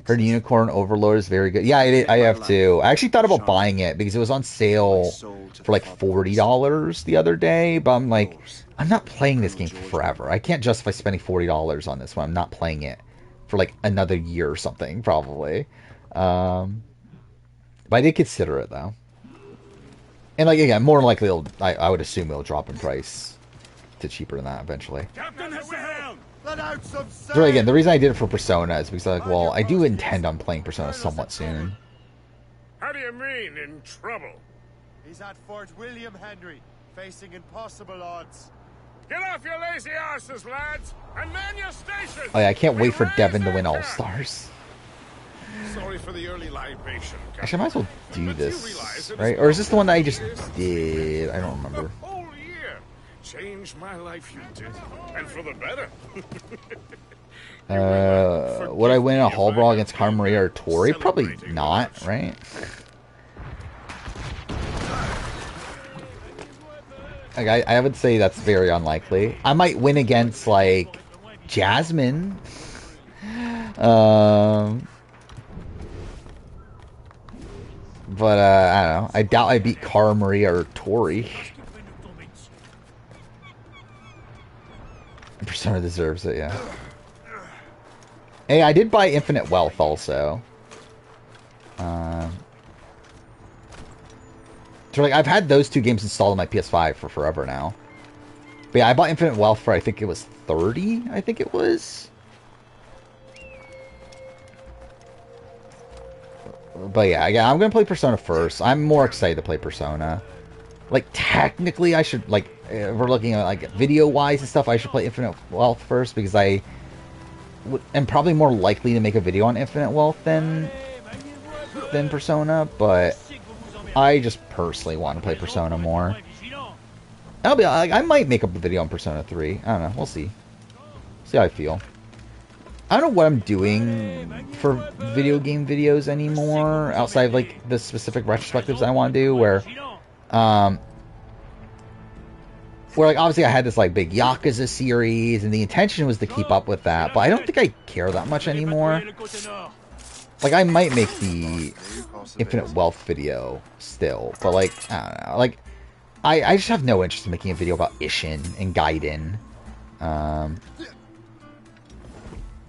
Heard Unicorn Overlord is very good. Yeah, I have too. I actually thought about buying it because it was on sale for like $40 the other day, but I'm like, I'm not playing this game forever. I can't justify spending $40 on this one. I'm not playing it for like another year or something, probably. But I did consider it though, and like again, more than likely, I would assume it'll drop in price to cheaper than that eventually. So again, the reason I did it for Persona is because like, well, I do intend on playing Persona somewhat soon.
How do you mean in trouble?
He's at Fort William Henry, facing impossible odds.
Get off your lazy asses, lads, and man your station.
Oh yeah, I can't wait for Devin to win All Stars.
Sorry for the early libation.
Actually, I might as well do this, right? Or is this the one that I just did? I don't remember.
The whole year. Changed my life, you did. And for the better.
Would I win a Hall Brawl against Cara Maria or Tori? Probably not, right? Like, I would say that's very unlikely. I might win against, like, Jasmine. But, I don't know. I doubt I beat Cara Maria or Tori. Persona deserves it, yeah. Hey, I did buy Infinite Wealth also. So, like, I've had those two games installed on my PS5 for forever now. But yeah, I bought Infinite Wealth for, I think it was 30, I think it was. But yeah, I'm going to play Persona first. I'm more excited to play Persona. Like, technically, I should, like, if we're looking at, like, video-wise and stuff, I should play Infinite Wealth first, because I am probably more likely to make a video on Infinite Wealth than Persona, but I just personally want to play Persona more. I might make up a video on Persona 3. I don't know. We'll see. See how I feel. I don't know what I'm doing for video game videos anymore, outside of, like, the specific retrospectives I want to do, where, like, obviously I had this, like, big Yakuza series, and the intention was to keep up with that, but I don't think I care that much anymore. Like, I might make the Infinite Wealth video still, but, like, I don't know. Like, I just have no interest in making a video about Ishin and Gaiden.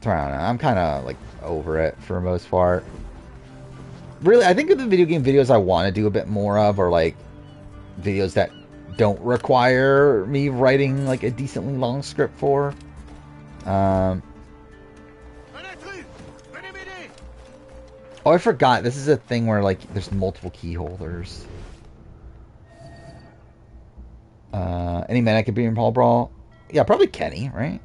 So I don't know. I'm kind of, like, over it for the most part. Really, I think of the video game videos I want to do a bit more of are, like, videos that don't require me writing, like, a decently long script for. Oh, I forgot. This is a thing where, like, there's multiple key holders. Any man I could be in Paul Brawl? Yeah, probably Kenny, right?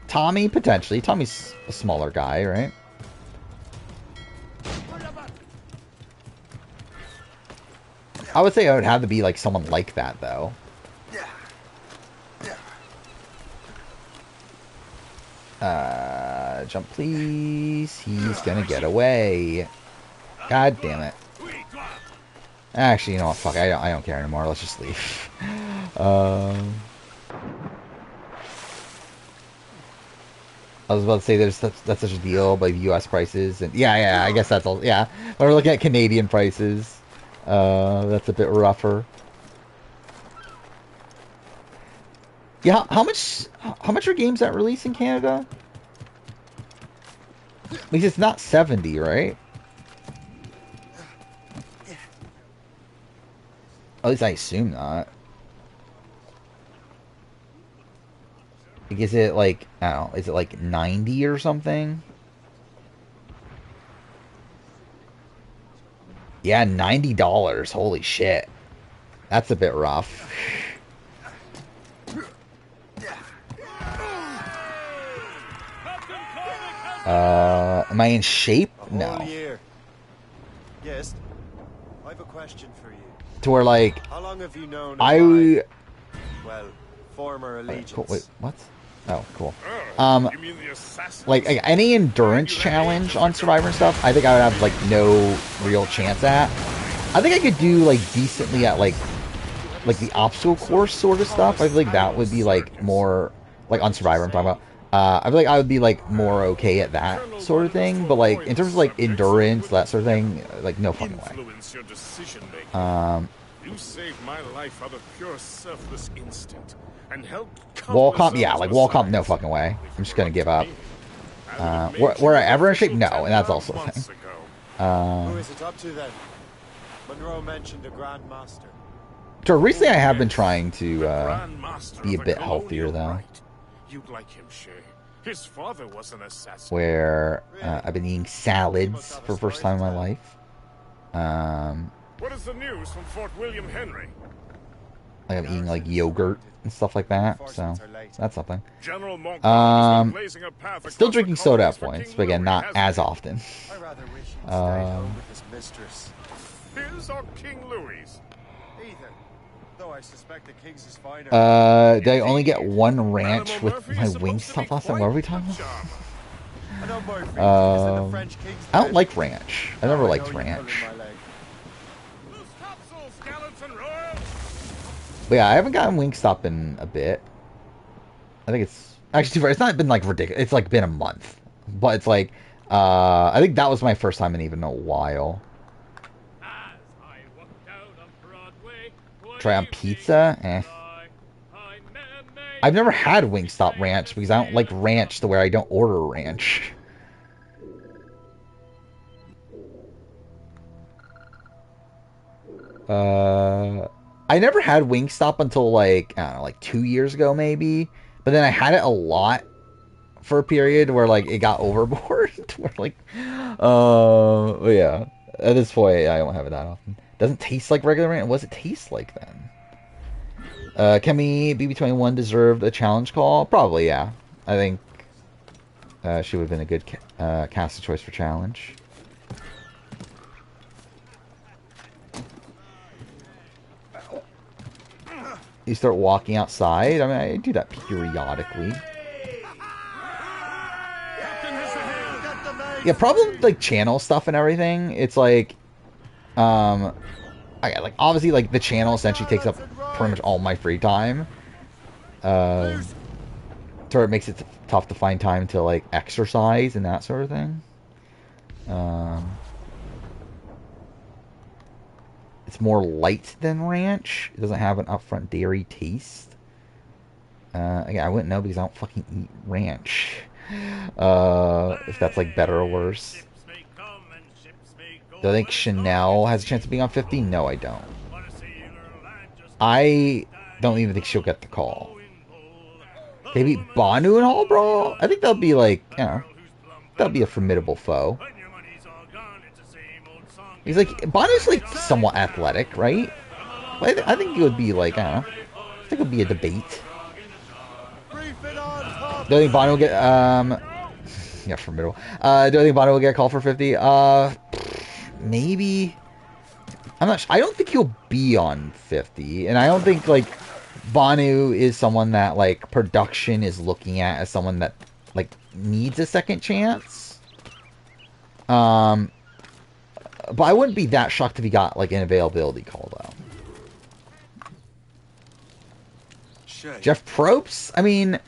Tommy, potentially. Tommy's a smaller guy, right? I would say it would have to be like someone like that, though. Jump, please. He's gonna get away. God damn it. Actually, you know what? Fuck, I don't care anymore. Let's just leave. I was about to say that's such a deal, but U.S. prices, and yeah, I guess that's all. Yeah, when we're looking at Canadian prices, that's a bit rougher. Yeah, how much are games that release in Canada? Because it's not 70, right? At least I assume not. Like, is it like, I don't know, is it like 90 or something? Yeah, $90. Holy shit. That's a bit rough. Am I in shape? No.
Yes. I have a question for you.
To where, like,
how long have you known
well,
former allegiance?
Cool. Wait, what? Oh, cool. Like any endurance challenge on Survivor and stuff, I think I would have like no real chance at. I think I could do like decently at like the obstacle course sort of stuff. I feel like that would be like more like on Survivor I'm talking about. I feel like I would be like more okay at that sort of thing, but like in terms of like endurance, that sort of thing, like no fucking way.
You saved my life out of pure selfless instinct and helped
wall comp, yeah, like wall comp, no fucking way. I'm just gonna give up. Were I ever in shape? No, and that's also a thing.
Who is it up to then? Monroe mentioned a Grand Master.
So recently I have been trying to be a bit healthier though.
You'd like him, Shay. His father was an assassin.
Where I've been eating salads for the first time in my life.
What is the news from Fort William Henry?
Like I'm eating like yogurt and stuff like that, so that's something. Still drinking soda at points, but again, not as often.
Here's our King Louis.
Though I suspect the King's is finer.
Did I only get one ranch with my Wingstop last time? What are we talking about? I don't like ranch. I never liked ranch. But yeah, I haven't gotten Wingstop in a bit. I think it's actually it's not been like ridiculous. It's like been a month, but it's like I think that was my first time in even a while. Try on pizza? Eh. I've never had Wingstop ranch because I don't like ranch the way I don't order ranch. I never had Wingstop until like, I don't know, like 2 years ago maybe. But then I had it a lot for a period where like it got overboard. Where like, yeah. At this point, I don't have it that often. Doesn't taste like regular ranch. What does it taste like then? Kemi BB21 deserved a challenge call? Probably, yeah. I think she would have been a good cast choice for challenge. You start walking outside. I mean, I do that periodically. Yeah, probably like channel stuff and everything. It's like, like obviously like the channel essentially takes up pretty much all my free time. So it makes it tough to find time to like exercise and that sort of thing. It's more light than ranch. It doesn't have an upfront dairy taste. Again, I wouldn't know because I don't fucking eat ranch. If that's like better or worse. Do I think Chanel has a chance of being on 50? No, I don't. I don't even think she'll get the call. They beat Banu and all, bro? I think that'll be like, you know, that'll be a formidable foe. He's like, Banu's like somewhat athletic, right? I think it would be like, I don't know. I think it would be a debate. Do I think Banu will get, yeah, formidable. Do I think Banu will get a call for 50? Maybe. I'm not. I don't think he'll be on 50, and I don't think like Banu is someone that like production is looking at as someone that like needs a second chance. But I wouldn't be that shocked if he got like an availability call though. Jeff Probst? I mean,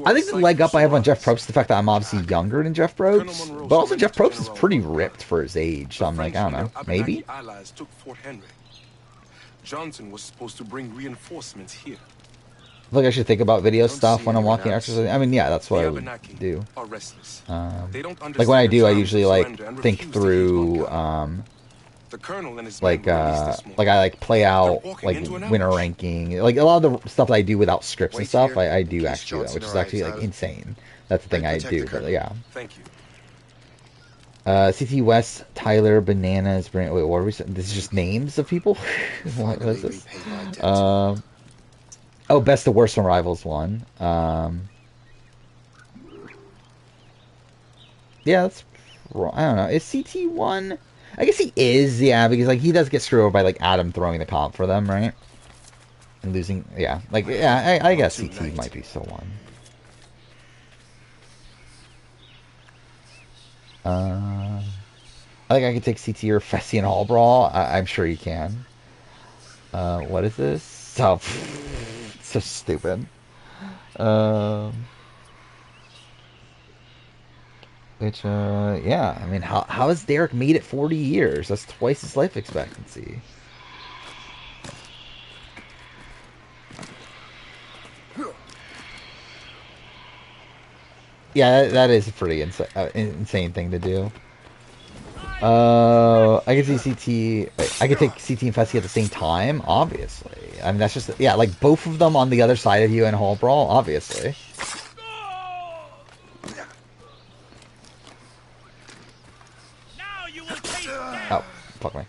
I think the leg up I have on Jeff Probst is the fact that I'm obviously younger than Jeff Probst, but also Jeff Probst is pretty ripped for his age, so I'm like, I don't know, maybe?
Allies took Fort Henry. Johnson was supposed to bring reinforcements here.
I feel like I should think about video stuff when I'm walking exercise. I mean, yeah, that's what I would do. Like when I do, I usually like think through, like I like play out like winter ranking, like a lot of the stuff that I do without scripts and stuff. I do actually, which is actually like insane. That's the thing I do. But, yeah.
Thank you.
CT West, Tyler, Bananas, wait, what are we saying? This is just names of people? What is this? Oh, Best of Worst from Rivals 1. Yeah, that's wrong. I don't know. Is CT 1? I guess he is, yeah, because like he does get screwed over by like Adam throwing the comp for them, right? And losing, yeah. Like, yeah, I guess CT might be still 1. I think I could take CT or Fessy and Hall Brawl. I'm sure you can. What is this? So stupid. Which, yeah, I mean, how has Derek made it 40 years? That's twice his life expectancy. Yeah, that is a pretty insane thing to do. I could see CT. I could take CT and Fessy at the same time, obviously. I mean, that's just, yeah, like both of them on the other side of you in Hall Brawl, obviously. Oh, fuck me.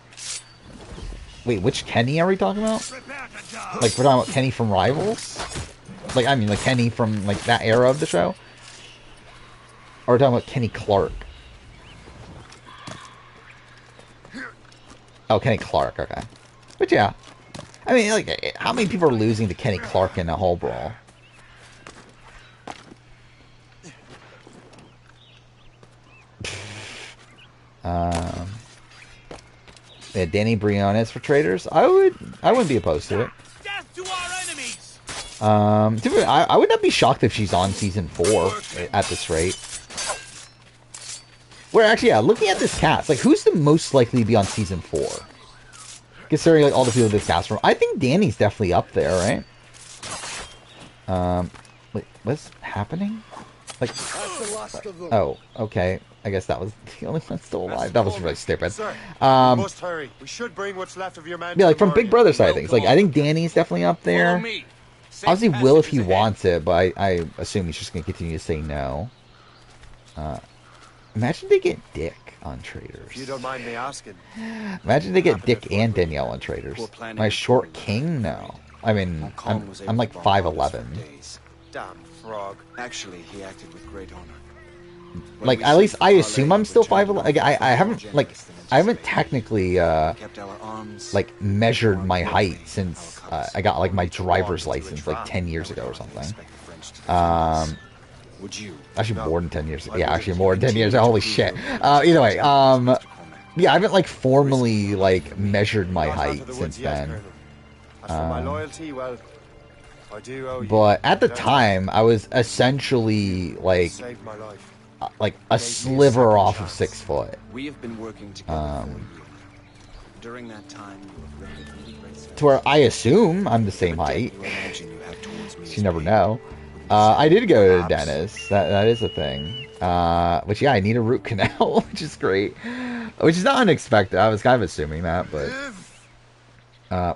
Wait, which Kenny are we talking about? Like, we're talking about Kenny from Rivals? Like, I mean, like Kenny from, like, that era of the show? Or we're talking about Kenny Clark? Oh, Kenny Clark, okay. But yeah. I mean, like, how many people are losing to Kenny Clark in a Hall Brawl? Yeah, Danny Briones for Traitors. I wouldn't be opposed to it. I would not be shocked if she's on season 4 at this rate. Where actually, yeah, looking at this cast, like who's the most likely to be on season 4? Considering like all the people this cast from, I think Danny's definitely up there, right? Wait, what's happening? Like, oh, okay. I guess that was the only one still alive. That was really stupid.
Must hurry. We should bring what's left of your man.
Yeah, like from Big Brother side of things. Like I think Danny's definitely up there. Obviously, Will if he wants it, but I assume he's just gonna continue to say no. Imagine they get Dick on Traitors.
If you don't mind me asking.
Imagine they get Dick and Danielle on Traitors. My short king? No. I mean, I'm like 5'11".
Damn frog.
Actually, he acted with great honor.
Like, at least I assume I'm still 5'11". Like, I haven't technically, like, measured my height since I got, like, my driver's license, like, 10 years ago or something. Actually, more than 10 years. Yeah, actually, more than 10 years. Holy shit. Either way, yeah, I haven't, like, formally, like, measured my height since then. But at the time, I was essentially, like a sliver off of 6 foot.
We have been working together during that time.
To where I assume I'm the same height. You never know. I did go to the dentist. That is a thing. Which, yeah, I need a root canal, which is great. Which is not unexpected. I was kind of assuming that, but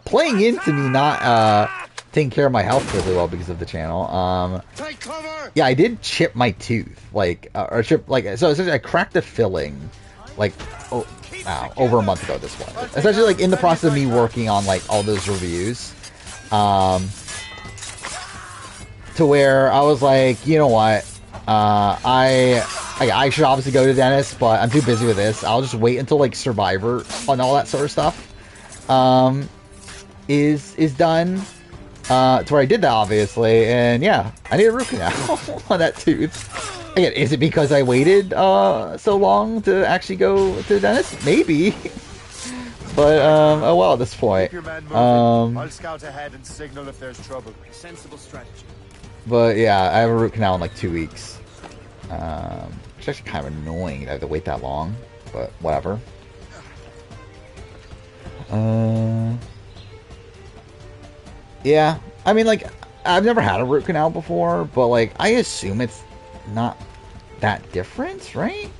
playing into me not taking care of my health really well because of the channel. Yeah, I did chip my tooth, like, or chip, like, so essentially I cracked the filling, like, over a month ago. This one, essentially, like, in the process of me working on like all those reviews, to where I was like, you know what, I should obviously go to the dentist, but I'm too busy with this. I'll just wait until like Survivor and all that sort of stuff. is done. To where I did that, obviously, and yeah, I need a root canal on that tooth. Again, is it because I waited so long to actually go to the dentist? Maybe. But oh well, at this point.
Keep your men moving. I'll scout ahead and signal if there's trouble.
Sensible strategy.
But yeah, I have a root canal in like 2 weeks. It's actually kind of annoying that I have to wait that long, but whatever. Yeah, I mean, like, I've never had a root canal before, but like, I assume it's not that different, right?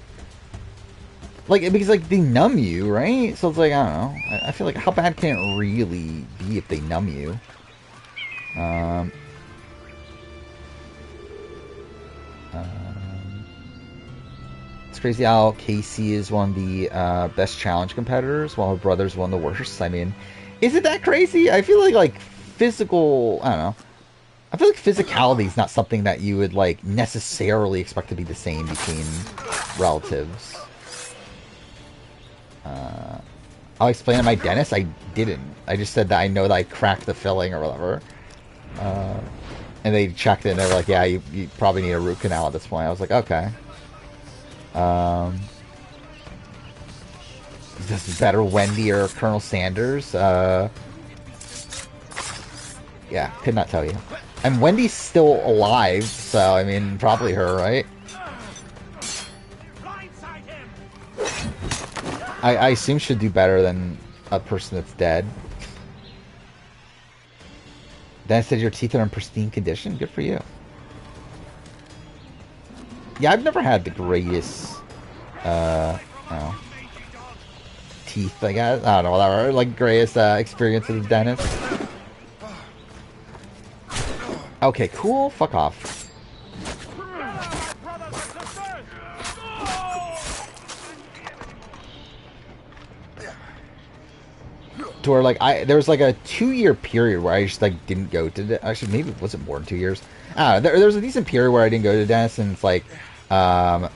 Like, because like they numb you, right? So it's like, I don't know. I feel like how bad can it really be if they numb you? It's crazy how Casey is one of the best challenge competitors, while her brother's one of the worst. I mean, is it that crazy? I feel like physical, I don't know. I feel like physicality is not something that you would like necessarily expect to be the same between relatives. I'll explain to my dentist. I didn't. I just said that I know that I cracked the filling or whatever. And they checked it and they were like, yeah, you probably need a root canal at this point. I was like, okay. Is this better, Wendy or Colonel Sanders? Yeah, could not tell you. And Wendy's still alive, so I mean, probably her, right? I assume she'd do better than a person that's dead. Then said your teeth are in pristine condition. Good for you. Yeah, I've never had the greatest, teeth, I guess. I don't know, whatever. Like, greatest experience with the dentist. Okay, cool. Fuck off. To where, like, there was like a 2-year period where I just like didn't go to the, actually maybe it wasn't more than 2 years. I don't know, there was a decent period where I didn't go to the dentist, and it's like yeah,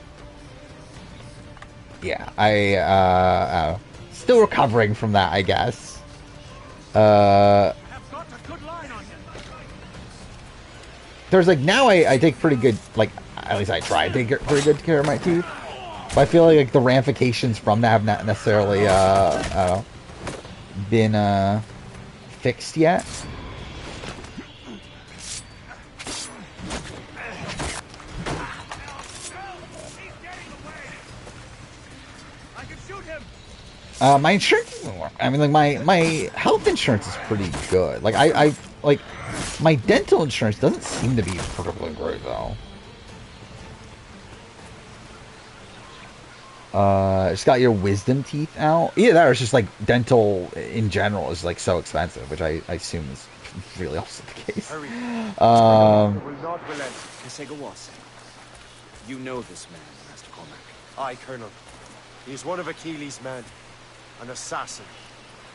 I still recovering from that, I guess. There's like, now I take pretty good, like, at least I try to take pretty good care of my teeth, but I feel like the ramifications from that have not necessarily I don't know, been fixed yet. My insurance, I mean, like, my health insurance is pretty good. Like, I like, my dental insurance doesn't seem to be particularly great though. Just got your wisdom teeth out. Either that or it's just like dental in general is like so expensive, which I assume is really also the case.
You know this man, Master Cormac.
Aye, Colonel. He's one of Achilles' men. An assassin,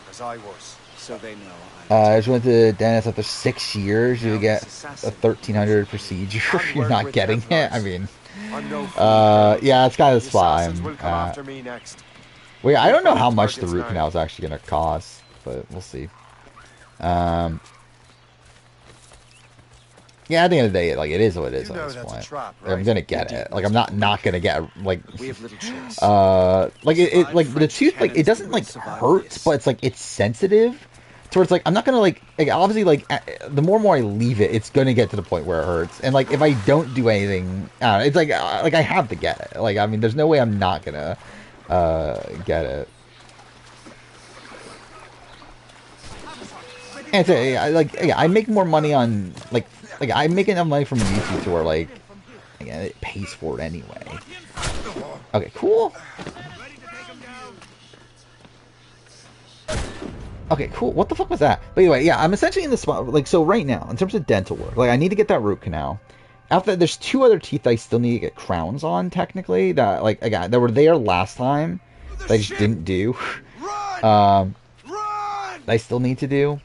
as I was.
So they know.
I just went to the dentist after 6 years. You get a 1,300 procedure. You're not getting it. I mean, yeah, it's kind of the spot I'm at. Well, yeah, I don't know how much the root canal is actually going to cost, but we'll see. Yeah, at the end of the day, like, it is what it is at this point. Trap, right? I'm gonna get it. Like, I'm not gonna get it. Like, we have little choice. Like it like the tooth, like, it doesn't like hurt, but it's like it's sensitive. So it's like I'm not gonna like obviously, like, the more and more I leave it, it's gonna get to the point where it hurts. And like, if I don't do anything, it's like I have to get it. Like, I mean, there's no way I'm not gonna get it. And so, yeah, I make more money on like I make enough money from YouTube to where, like, again, it pays for it anyway. Okay, cool. Okay, cool. What the fuck was that? But anyway, yeah, I'm essentially in the spot, like, so right now, in terms of dental work, like, I need to get that root canal. After that, there's 2 other teeth I still need to get crowns on, technically, that, like, again, that were there last time, that I just didn't do. That I still need to do.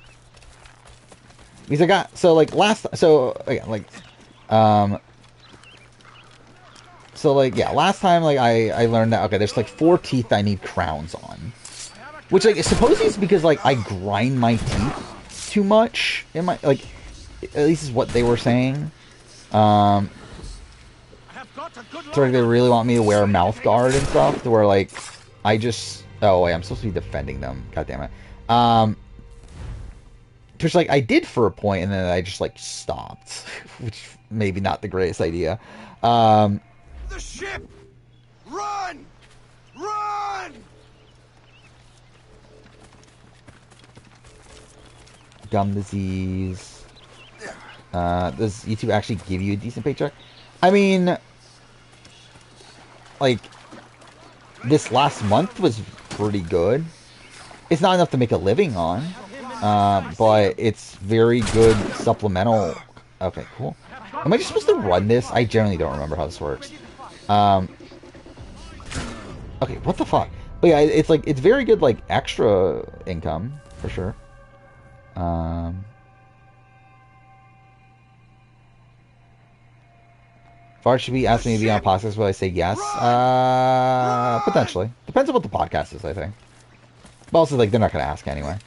Because I got, so, like, yeah, last time, like, I learned that, okay, there's, like, 4 teeth I need crowns on. Which, like, supposedly is because, like, I grind my teeth too much in my, like, at least is what they were saying. So, like, they really want me to wear a mouth guard and stuff, to where, like, I just... Oh, wait, I'm supposed to be defending them. God damn it. Which, like, I did for a point, and then I just, like, stopped. Which, maybe not the greatest idea.
The ship! Run! Run!
Gum disease. Does YouTube actually give you a decent paycheck? I mean, like, this last month was pretty good. It's not enough to make a living on, but it's very good supplemental. Okay, cool. Am I just supposed to run this? I generally don't remember how this works. Okay, what the fuck? But yeah, it's like, it's very good, like, extra income, for sure. Far should be asking me to be on a podcast, will I say yes? Potentially. Depends on what the podcast is, I think. But also, like, they're not going to ask anyway.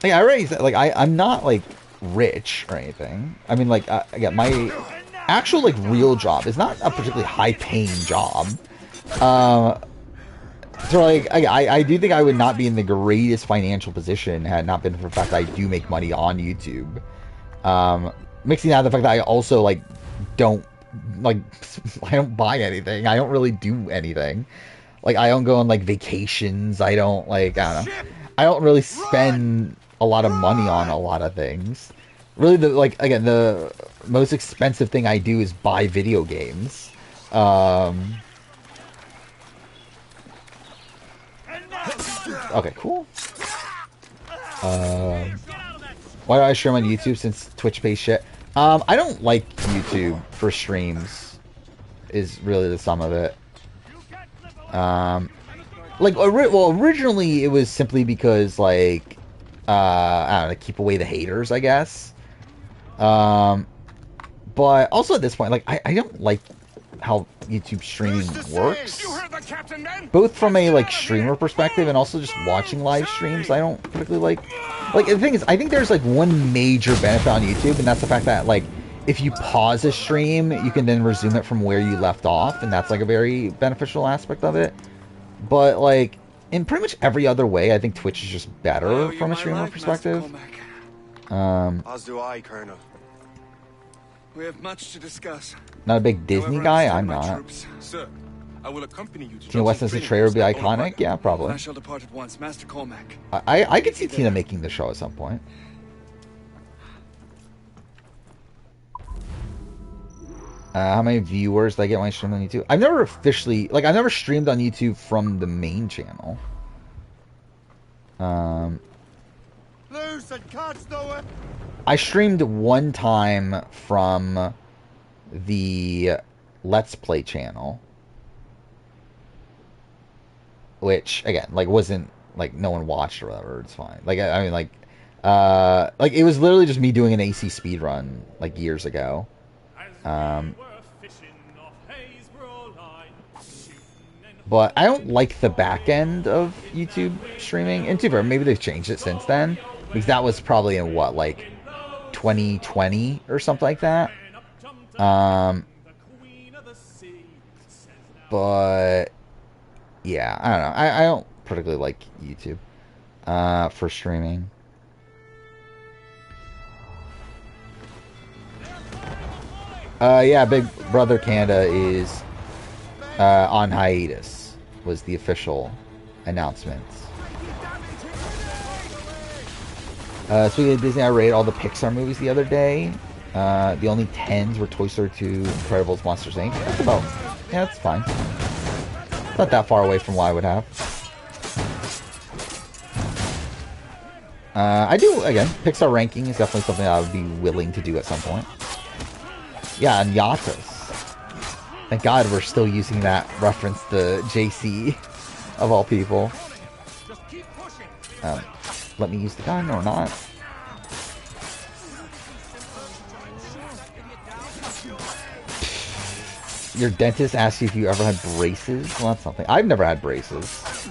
Yeah, I already said, like, I'm not, like, rich or anything. I mean, like, again, my actual, like, real job is not a particularly high-paying job. So, like, I do think I would not be in the greatest financial position had it not been for the fact that I do make money on YouTube. Mixing that with the fact that I also, like, don't, like, I don't buy anything. I don't really do anything. Like, I don't go on, like, vacations. I don't, like, I don't know. I don't really spend a lot of money on a lot of things. Really, like, again, the most expensive thing I do is buy video games. Okay, cool. Why do I stream on YouTube since Twitch pays shit? I don't like YouTube for streams, is really the sum of it. Like, originally it was simply because, like, I don't know, keep away the haters, I guess. But also at this point, like, I don't like how YouTube streaming works. Both from a, like, streamer perspective and also just watching live streams, I don't particularly like, the thing is, I think there's, like, one major benefit on YouTube, and that's the fact that, like, if you pause a stream, you can then resume it from where you left off, and that's, like, a very beneficial aspect of it. But, like, in pretty much every other way, I think Twitch is just better from a streamer perspective.
As do I, Colonel.
We have much to discuss.
Not a big Disney guy? I'm not.
Sir, I will accompany you to
Tina Weston's Traitor would be iconic? Yeah, probably.
I shall depart at once, Master Cormac.
I could see Tina making the show at some point. How many viewers did I get when I streamed on YouTube? I've never officially, like, I've never streamed on YouTube from the main channel. I streamed one time from the Let's Play channel, which, again, like, wasn't, like, no one watched or whatever. It's fine. Like, I mean, like, it was literally just me doing an AC speedrun, like, years ago. But I don't like the back end of YouTube streaming. And to be fair, maybe they've changed it since then, because that was probably in what, like 2020 or something like that. But yeah, I don't know. I don't particularly like YouTube for streaming. Yeah, Big Brother Canada is on hiatus, was the official announcement. Speaking of Disney, I rated all the Pixar movies the other day. The only 10s were Toy Story 2, Incredibles, Monsters, Inc. That's about, yeah, that's fine. Not that far away from what I would have. I do, again, Pixar ranking is definitely something I would be willing to do at some point. Yeah, and hiatus. Thank God we're still using that reference to JC, of all people. Let me use the gun or not. Your dentist asks you if you ever had braces. Well, that's something. I've never had braces.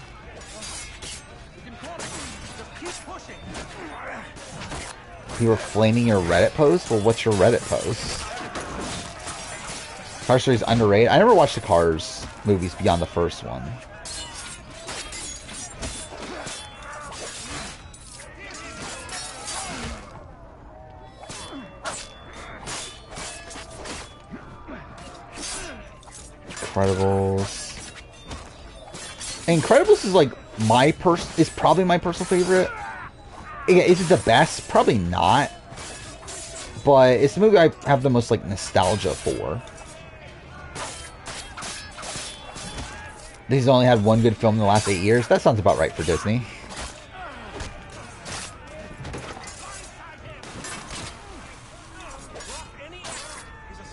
You were flaming your Reddit post? Well, what's your Reddit post? Car Story's underrated. I never watched the Cars movies beyond the first one. Incredibles. Incredibles is like is probably my personal favorite. Is it the best? Probably not. But it's the movie I have the most like nostalgia for. He's only had one good film in the last 8 years. That sounds about right for Disney.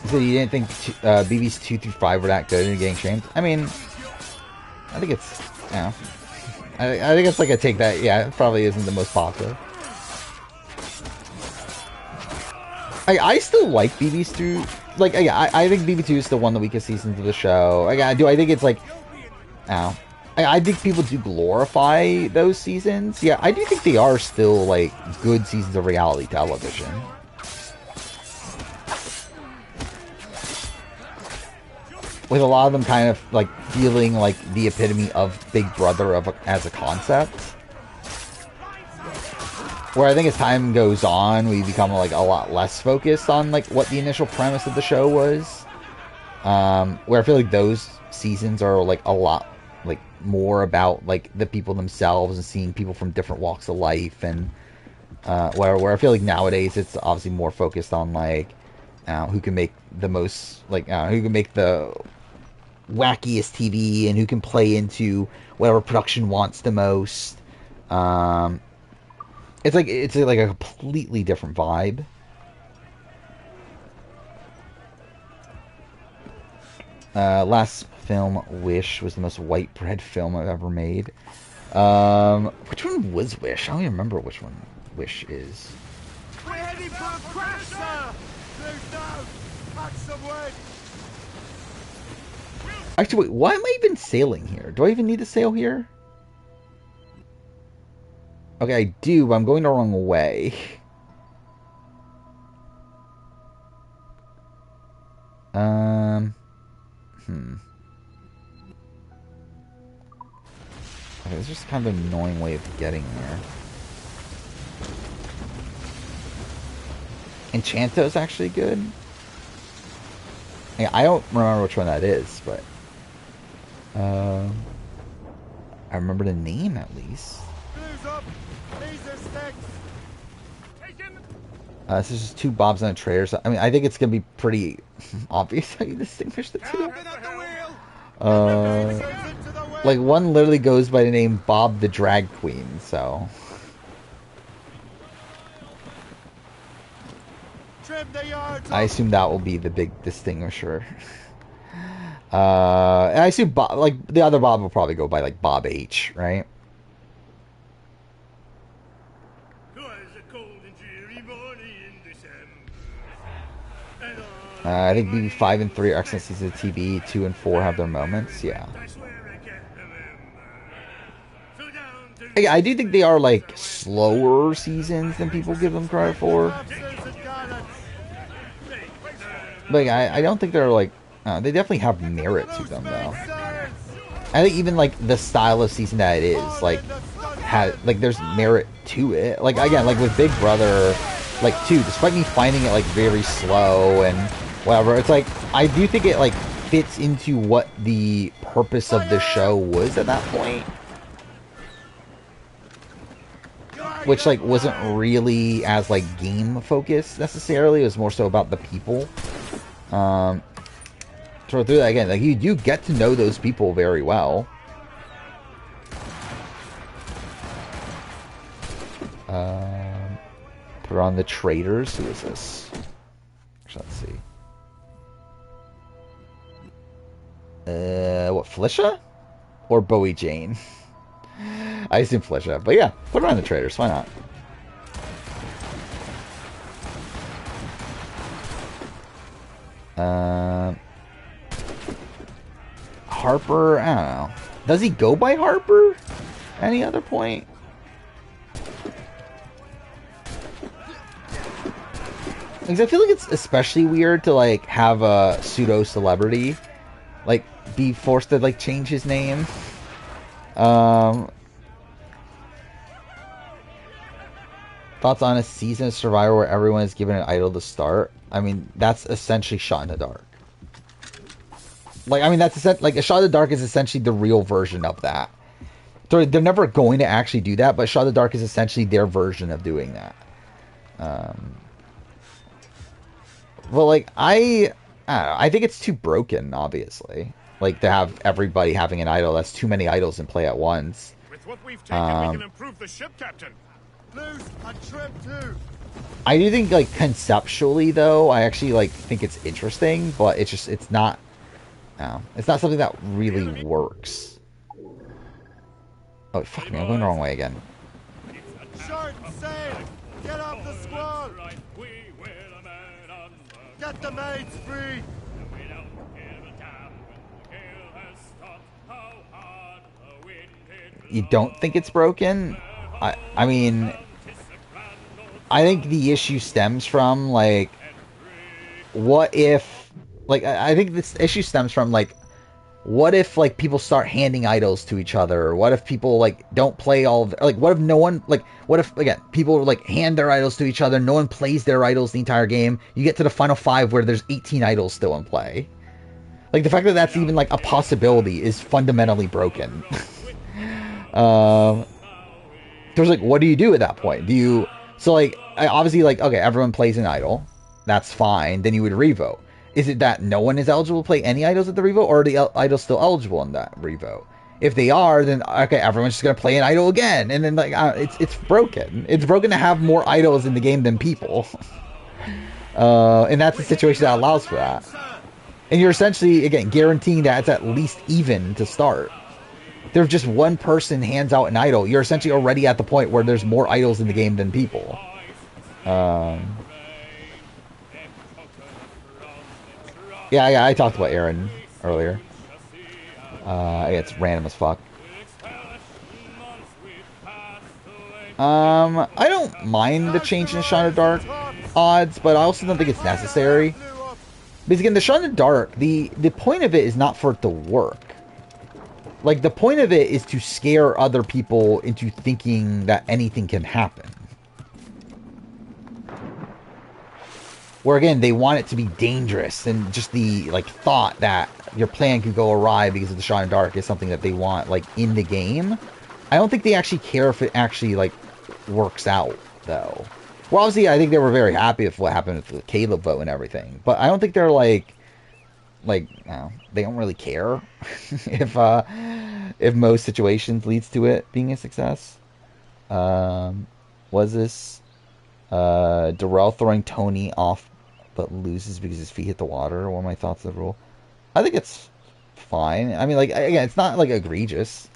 So you didn't think BB's 2 through 5 were that good and getting shamed? I mean, I think it's, you know, I think it's like a take that, yeah, it probably isn't the most popular. I still like BB's 2. Like, I think BB2 is still one of the weakest seasons of the show. I think it's like, I think people do glorify those seasons. Yeah, I do think they are still like good seasons of reality television. With a lot of them kind of like feeling like the epitome of Big Brother as a concept. Where I think as time goes on, we become like a lot less focused on like what the initial premise of the show was. Where I feel like those seasons are like a lot like more about like the people themselves and seeing people from different walks of life, and where I feel like nowadays it's obviously more focused on like who can make the most, like who can make the wackiest TV and who can play into whatever production wants the most. It's like a completely different vibe. Last film, Wish, was the most white bread film I've ever made. Which one was Wish? I don't even remember which one Wish is.
We're heading for a crash, sir! Move down! Add some wood!
Actually, wait, why am I even sailing here? Do I even need to sail here? Okay, I do, but I'm going the wrong way. Okay, it's just kind of an annoying way of getting there. Enchanto's actually good. Yeah, I don't remember which one that is, but I remember the name at least. This is just two Bobs and a Traitors. I mean, I think it's gonna be pretty obvious how you distinguish the two. Like one literally goes by the name Bob the Drag Queen, so. I assume that will be the big distinguisher. And I assume Bob, like the other Bob will probably go by like Bob H, right? I think BB 5 and 3 are excellent seasons of TV. 2 and 4 have their moments. Yeah. I do think they are like slower seasons than people give them credit for. But I don't think they're like they definitely have merit to them though. I think even like the style of season that it is like there's merit to it. Like again, like with Big Brother, like 2, despite me finding it like very slow and whatever, it's like I do think it like fits into what the purpose of the show was at that point. Which like wasn't really as like game focused necessarily. It was more so about the people. So through that again, like you do get to know those people very well. Put on the Traitors. Who is this? Let's see. What, Felicia? Or Bowie Jane? I assume Felicia, but yeah, put her on the Traitors. Why not? Harper, I don't know. Does he go by Harper? Any other point? Because I feel like it's especially weird to like have a pseudo celebrity like be forced to like change his name. Thoughts on a season of Survivor where everyone is given an idol to start? I mean, that's essentially Shot in the Dark. Like, I mean, that's like a Shot in the Dark is essentially the real version of that. They're never going to actually do that, but Shot in the Dark is essentially their version of doing that. Well, like, I don't know, I think it's too broken, obviously. Like, to have everybody having an idol. That's too many idols in play at once.
With what we've taken, we can improve the ship, Captain.
Loose and trim too.
I do think, like, conceptually, though, I actually, like, think it's interesting, but it's just, it's not, no, it's not something that really works. Oh, fuck me, I'm going the wrong way again.
Short sail! Get off the squall! Get the mates free!
You don't think it's broken? I mean, I think the issue stems from, like, what if, like, I think this issue stems from, like, what if, like, people start handing idols to each other? What if people, like, don't play all of, like, what if no one, like, what if, again, people, like, hand their idols to each other, no one plays their idols the entire game, you get to the final 5 where there's 18 idols still in play. Like, the fact that that's even, like, a possibility is fundamentally broken. There's, like, what do you do at that point? Do you, so, like, obviously, like, okay, everyone plays an idol, that's fine, then you would revote. Is it that no one is eligible to play any idols at the revote, or are the idols still eligible in that revote? If they are, then okay, everyone's just gonna play an idol again, and then like it's broken. It's broken to have more idols in the game than people, and that's the situation that allows for that. And you're essentially again guaranteeing that it's at least even to start. If just one person hands out an idol, you're essentially already at the point where there's more idols in the game than people. Yeah, I talked about Aaron earlier. It's random as fuck. I don't mind the change in Shot in the Dark odds, but I also don't think it's necessary. Because again, the Shot in the Dark, the point of it is not for it to work. Like, the point of it is to scare other people into thinking that anything can happen. Where again, they want it to be dangerous, and just the like thought that your plan could go awry because of the Shot in the Dark is something that they want like in the game. I don't think they actually care if it actually like works out though. Well, obviously, I think they were very happy with what happened with the Caleb vote and everything, but I don't think they're like no, they don't really care if most situations leads to it being a success. Was this Darrell throwing Tony off but loses because his feet hit the water? What are my thoughts of the rule? I think it's fine. I mean, like, again, it's not like egregious.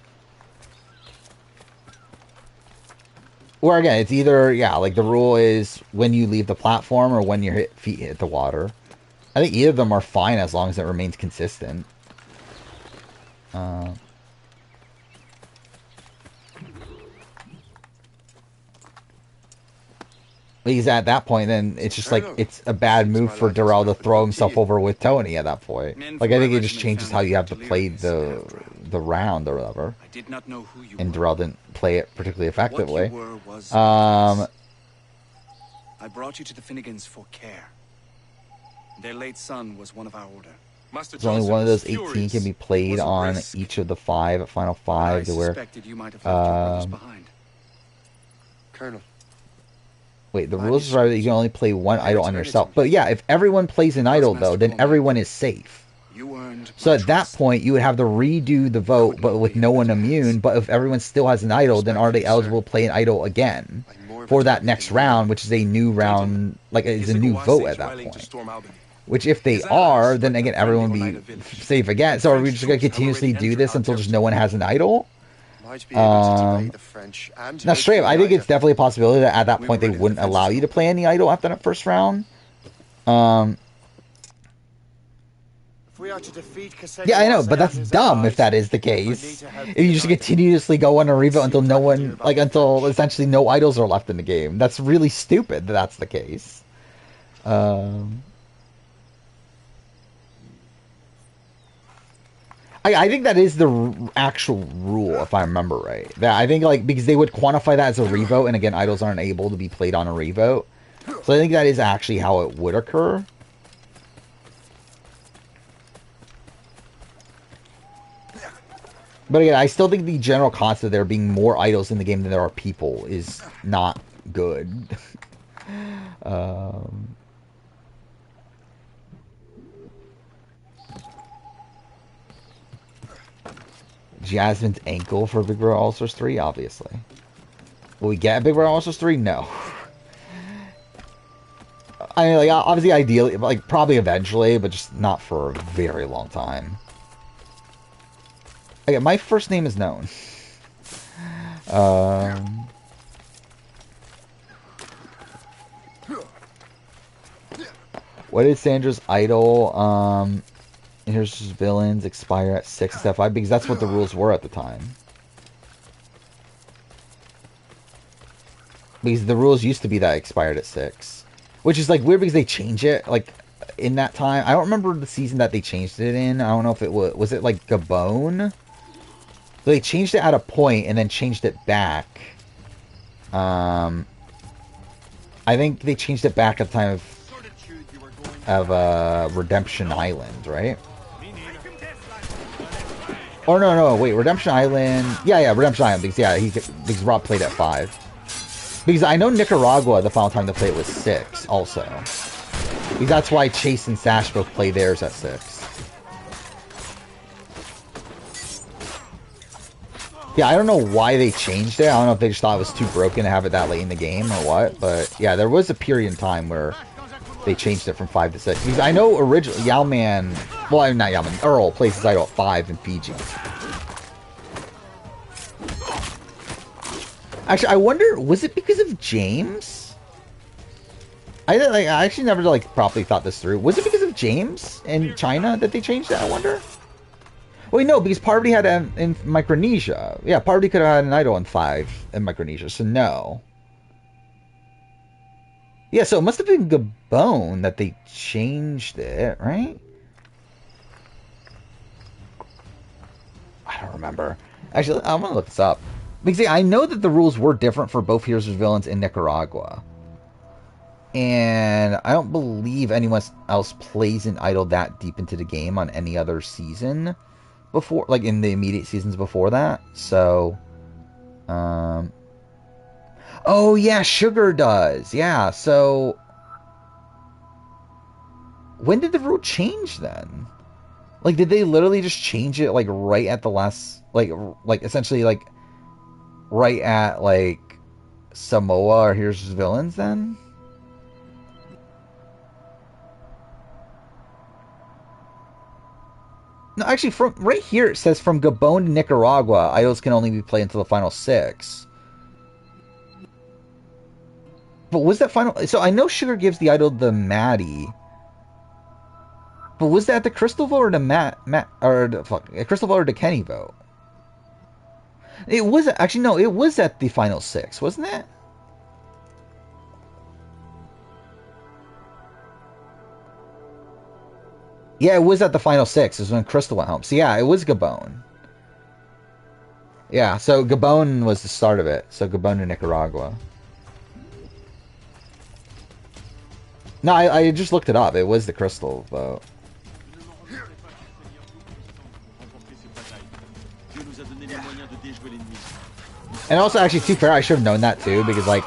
Or again, it's either, yeah, like the rule is when you leave the platform or when your feet hit the water. I think either of them are fine as long as it remains consistent. Because at that point, then it's just like it's a bad move for Darrell to throw himself over with Tony at that point. Like, I think it just changes how you have to play the round or whatever. And Darrell didn't play it particularly effectively.
I brought you to the Finnegans for care. Their late son was one of our order.
There's only one of those 18 can be played on each of the 5 at Final 5 to where.
Colonel.
Wait, the rules is right that you can only play one idol on yourself. But yeah, if everyone plays an idol, though, then everyone is safe. So at that point, you would have to redo the vote, but with no one immune. But if everyone still has an idol, then are they eligible to play an idol again for that next round, which is a new round, like it's a new vote at that point. Which if they are, then again, everyone would be safe again. So are we just going to continuously do this until just no one has an idol? Now straight up, I think it's definitely a possibility that at that point they wouldn't allow you to play any idol after that first round.
we are to defeat Kaseki,
Yeah, I know, but that's dumb if that is the case. If you just continuously go on a revote until no one, like, until essentially no idols are left in the game. That's really stupid that that's the case. I think that is the actual rule, if I remember right. That I think, like, because they would quantify that as a revote, and again, idols aren't able to be played on a revote. So I think that is actually how it would occur. But again, I still think the general concept of there being more idols in the game than there are people is not good. Jasmine's ankle for Big Brother All-Stars 3, obviously. Will we get Big Brother All-Stars 3? No. I mean, like, obviously, ideally, like, probably eventually, but just not for a very long time. Okay, my first name is known. What is Sandra's idol? Here's just villains expire at 6 instead of 5, because that's what the rules were at the time. Because the rules used to be that it expired at 6. Which is, like, weird because they change it, like, in that time. I don't remember the season that they changed it in. I don't know if it was it, like, Gabon? They changed it at a point and then changed it back. I think they changed it back at the time of Redemption Island, right? Or no, wait, Redemption Island. Yeah, Redemption Island, because Rob played at 5. Because I know Nicaragua, the final time they played it was 6, also. Because that's why Chase and Sash both play theirs at 6. Yeah, I don't know why they changed it. I don't know if they just thought it was too broken to have it that late in the game or what. But yeah, there was a period in time where they changed it from 5 to 6. Because I know originally Yowman, well, not Yowman, Earl plays his idol at 5 in Fiji. Actually, I wonder, was it because of James? I actually never properly thought this through. Was it because of James in China that they changed it? I wonder. Wait, no, because Parvati had in Micronesia. Yeah, Parvati could have had an idol in 5 in Micronesia, so no. Yeah, so it must have been Gabon that they changed it, right? I don't remember. Actually, I'm gonna look this up. Because see, I know that the rules were different for both Heroes vs. Villains in Nicaragua. And I don't believe anyone else plays an idol that deep into the game on any other season before, like in the immediate seasons before that. So, oh yeah, Sugar does. Yeah, so when did the rule change then? Like, did they literally just change it like right at the last, like essentially like right at like Samoa or Heroes vs. Villains then? No, actually, from right here it says from Gabon to Nicaragua, idols can only be played until the final 6. But was that final? So I know Sugar gives the idol to Maddie. But was that the Crystal vote or the Crystal vote or the Kenny vote? It was actually no, it was at the final 6, wasn't it? Yeah, it was at the final 6. It was when Crystal went home. So yeah, it was Gabon. Yeah, so Gabon was the start of it. So Gabon to Nicaragua. No, I just looked it up. It was the Crystal vote. And also, actually, to be fair, I should have known that too, because like,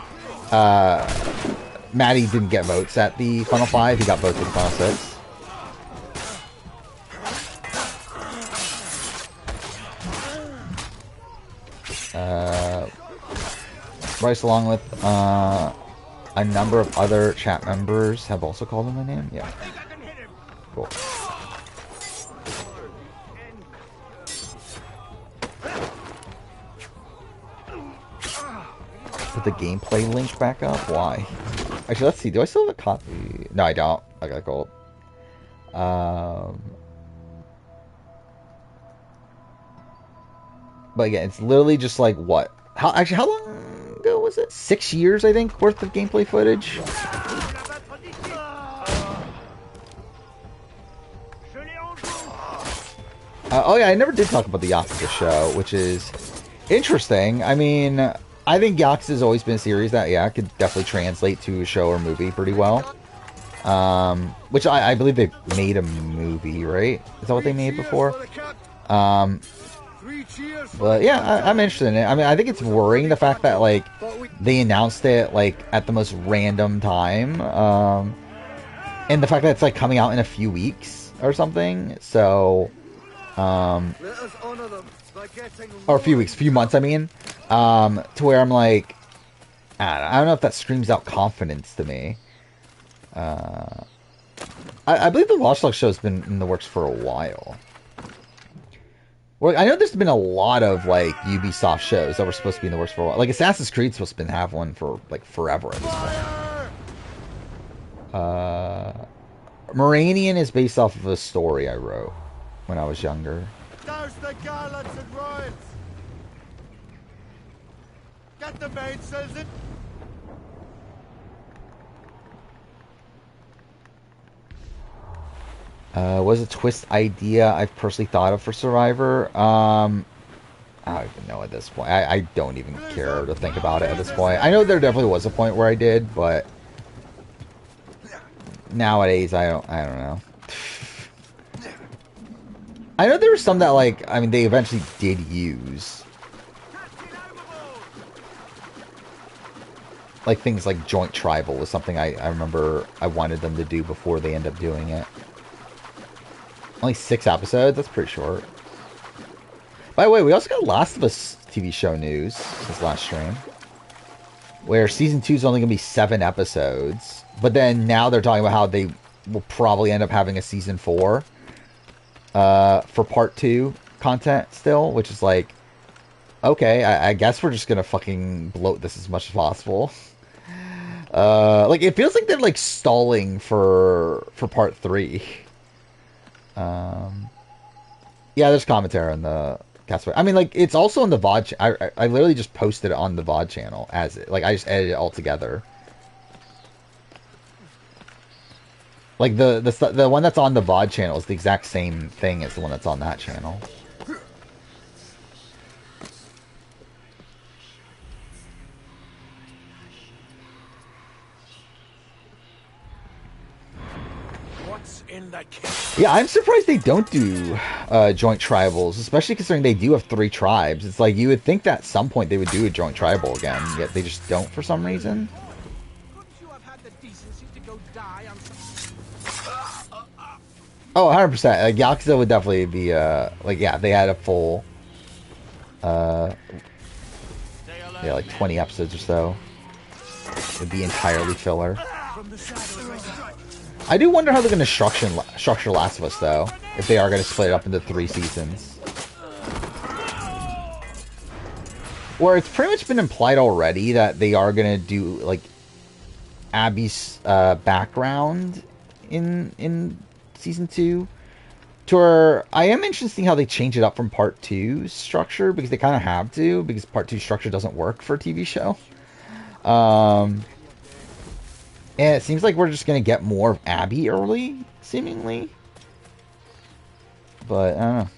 Maddie didn't get votes at the final 5. He got votes at the final 6. Bryce, along with a number of other chat members, have also called him my name. Yeah. Cool. Put the gameplay link back up? Why? Actually, let's see. Do I still have a copy? No, I don't. I got gold. But again, it's literally just like what? How long ago was it? 6 years, I think, worth of gameplay footage. Oh yeah, I never did talk about the Yakuza show, which is interesting. I mean, I think Yakuza has always been a series that, yeah, could definitely translate to a show or movie pretty well. Which I believe they made a movie, right? Is that what they made before? But yeah, I'm interested in it. I mean, I think it's worrying the fact that, like, they announced it, like, at the most random time. And the fact that it's, like, coming out in a few weeks or something. So, or a few weeks, few months, I mean. To where I'm like, I don't know if that screams out confidence to me. I believe the Watch Dogs show has been in the works for a while. Well, I know there's been a lot of, like, Ubisoft shows that were supposed to be in the works for a while. Like, Assassin's Creed's supposed to have one for, like, forever at this point. Moranian is based off of a story I wrote when I was younger.
There's the gallants and royals. Get the main cells in.
Was a twist idea I've personally thought of for Survivor? I don't even know at this point. I don't even care to think about it at this point. I know there definitely was a point where I did, but nowadays I don't know. I know there were some that, like, I mean, they eventually did use. Like things like Joint Tribal was something I remember I wanted them to do before they end up doing it. Only 6 episodes? That's pretty short. By the way, we also got Last of Us TV show news this last stream. Where Season 2 is only going to be 7 episodes. But then now they're talking about how they will probably end up having a Season 4. For Part 2 content still. Which is like, okay, I guess we're just going to fucking bloat this as much as possible. Like, it feels like they're, like, stalling for Part 3. Yeah, there's commentary on the Castaway. I mean, like, it's also on the VOD. I literally just posted it on the VOD channel as it. Like, I just edited it all together. Like, the one that's on the VOD channel is the exact same thing as the one that's on that channel. Yeah, I'm surprised they don't do joint tribals, especially considering they do have 3 tribes. It's like, you would think that at some point they would do a joint tribal again, yet they just don't for some reason. Oh, 100%. Like, Yakuza would definitely be, like, yeah, they had a full, yeah, like 20 episodes or so. It would be entirely filler. I do wonder how they're going to structure Last of Us, though, if they are going to split it up into 3 seasons. Where it's pretty much been implied already that they are going to do, like, Abby's background in Season 2. To where I am interested in seeing how they change it up from Part 2's structure, because they kind of have to, because Part 2 structure doesn't work for a TV show. And it seems like we're just going to get more of Abby early, seemingly. But, I don't know.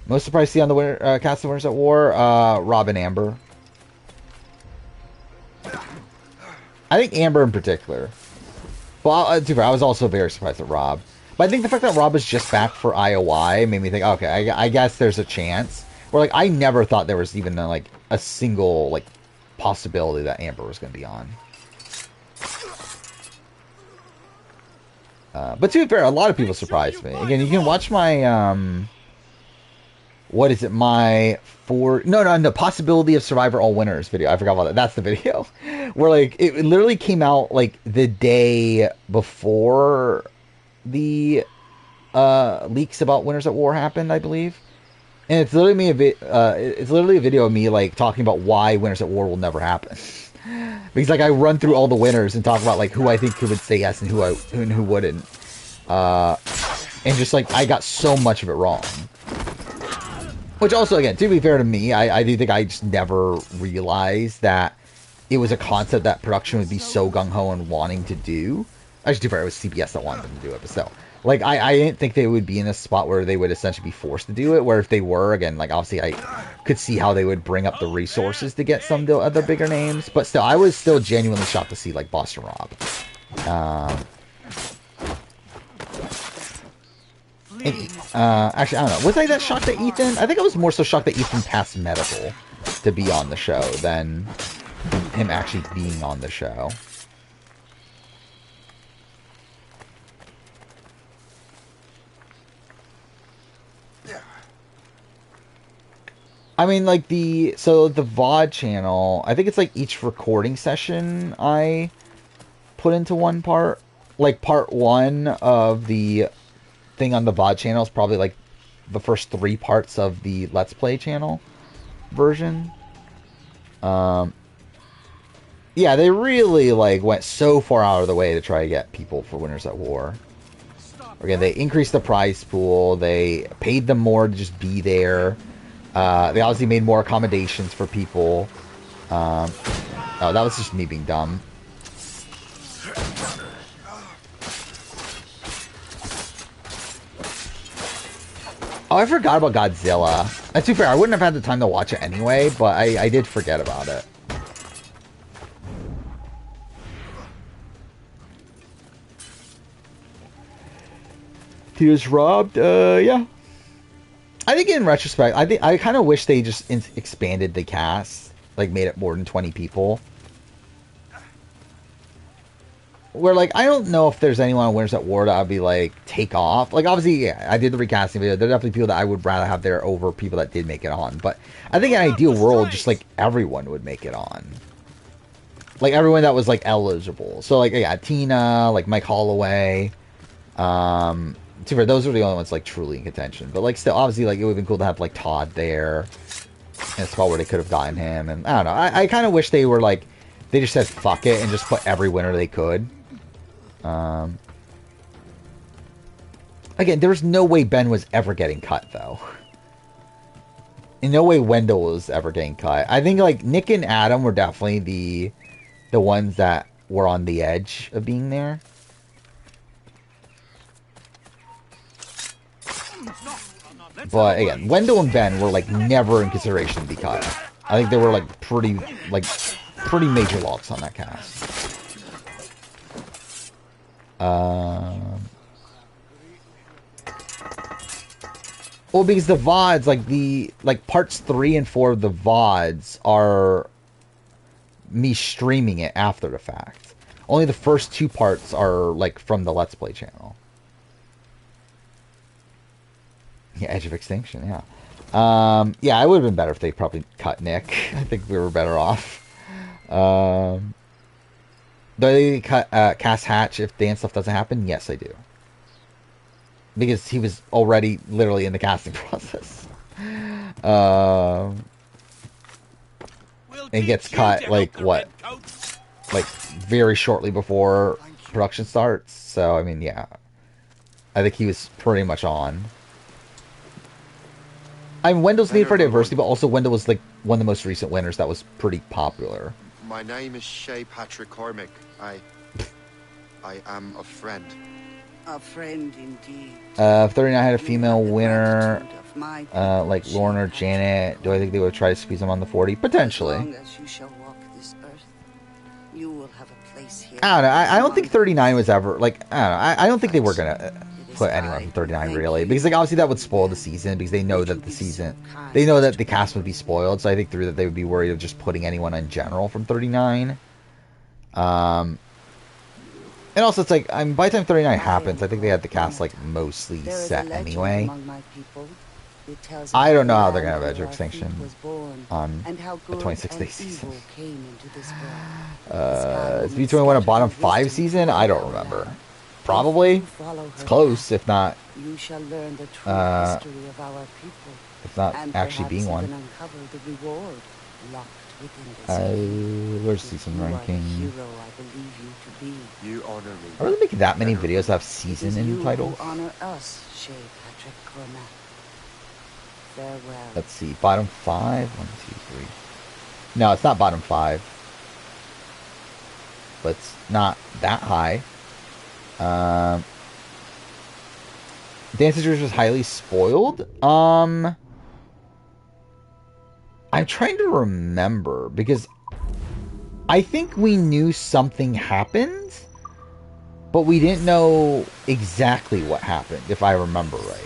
Most surprised to see on the cast of Winners at War, Rob and Amber. I think Amber in particular. Well, I was also very surprised at Rob. But I think the fact that Rob is just back for IOI made me think, okay, I guess there's a chance. Where, like, I never thought there was even, like, a single, like, possibility that Amber was going to be on. But to be fair, a lot of people surprised me. Again, you can watch my, what is it, my no, Possibility of Survivor All Winners video. I forgot about that. That's the video. Where, like, it literally came out, like, the day before the, leaks about Winners at War happened, I believe. And it's literally it's literally a video of me, like, talking about why Winners at War will never happen. Because, like, I run through all the winners and talk about, like, who I think who would say yes and who wouldn't. And just, like, I got so much of it wrong. Which also, again, to be fair to me, I do think I just never realized that it was a concept that production would be so gung-ho and wanting to do. Actually, to be fair, it was CBS that wanted them to do it, but still. Like, I didn't think they would be in a spot where they would essentially be forced to do it, where if they were, again, like, obviously I could see how they would bring up the resources to get some of the other bigger names, but still, I was still genuinely shocked to see, like, Boston Rob. Actually, I don't know. Was I that shocked at Ethan? I think I was more so shocked that Ethan passed medical to be on the show than him actually being on the show. I mean, like, the VOD channel, I think it's like each recording session I put into one part. Like, part one of the thing on the VOD channel is probably like the first 3 parts of the Let's Play channel version. Yeah, they really, like, went so far out of the way to try to get people for Winners at War. Again, they increased the prize pool, they paid them more to just be there. They obviously made more accommodations for people. Oh, that was just me being dumb. Oh, I forgot about Godzilla. To be fair, I wouldn't have had the time to watch it anyway, but I did forget about it. He was robbed? Yeah. I think in retrospect, I kind of wish they just expanded the cast, like made it more than 20 people. Where, like, I don't know if there's anyone on Winners at War that I'd be like, take off. Like, obviously, yeah, I did the recasting video. There are definitely people that I would rather have there over people that did make it on. But I think in an ideal world, just like everyone would make it on. Like, everyone that was, like, eligible. So, like, yeah, Tina, like, Mike Holloway. Those are the only ones, like, truly in contention. But, like, still, obviously, like, it would have been cool to have, like, Todd there. In a spot where they could have gotten him. And, I don't know. I kind of wish they were, like, they just said, fuck it, and just put every winner they could. Again, there's no way Ben was ever getting cut, though. In no way Wendell was ever getting cut. I think, like, Nick and Adam were definitely the ones that were on the edge of being there. But, again, Wendell and Ben were, like, never in consideration to be cut. I think they were, like, pretty major locks on that cast. Well, because the VODs, like parts 3 and 4 of the VODs are me streaming it after the fact. Only the first 2 parts are, like, from the Let's Play channel. Yeah, Edge of Extinction, yeah. Yeah, it would have been better if they probably cut Nick. I think we were better off. Do they cut Cass Hatch if dance stuff doesn't happen? Yes, I do. Because he was already literally in the casting process. And gets cut, like, what? Like, very shortly before production starts. So, I mean, yeah. I think he was pretty much on. I mean, Wendell's Need for Diversity, but also Wendell was, like, one of the most recent winners that was pretty popular.
My name is Shay Patrick Cormac. I am a friend.
A friend indeed.
39 had a female winner, like Lauren or Janet. Do I think they would try to squeeze them on the 40? Potentially.
As long as you shall walk this earth, you will have a place here.
I don't know. I don't think 39 was ever, like, I don't know. I don't think they were going to put anyone from 39, really. Because, like, obviously that would spoil the season, because they know that they know that the cast would be spoiled. So I think through that they would be worried of just putting anyone in general from 39. And also, it's like, I mean, by the time 39 happens, I think they had the cast, like, mostly set anyway. I don't know how they're going to have Edge of Extinction on the 26th season. Is B21 a bottom 5 season? I don't remember. Probably. It's close, if not, if not actually being one. Where's season ranking? Are they making that many videos that have season in the titles?
Farewell.
Let's see, bottom 5? 1, 2, 3. No, it's not bottom 5. But it's not that high. Dance Teachers was highly spoiled. I'm trying to remember because I think we knew something happened, but we didn't know exactly what happened, if I remember right.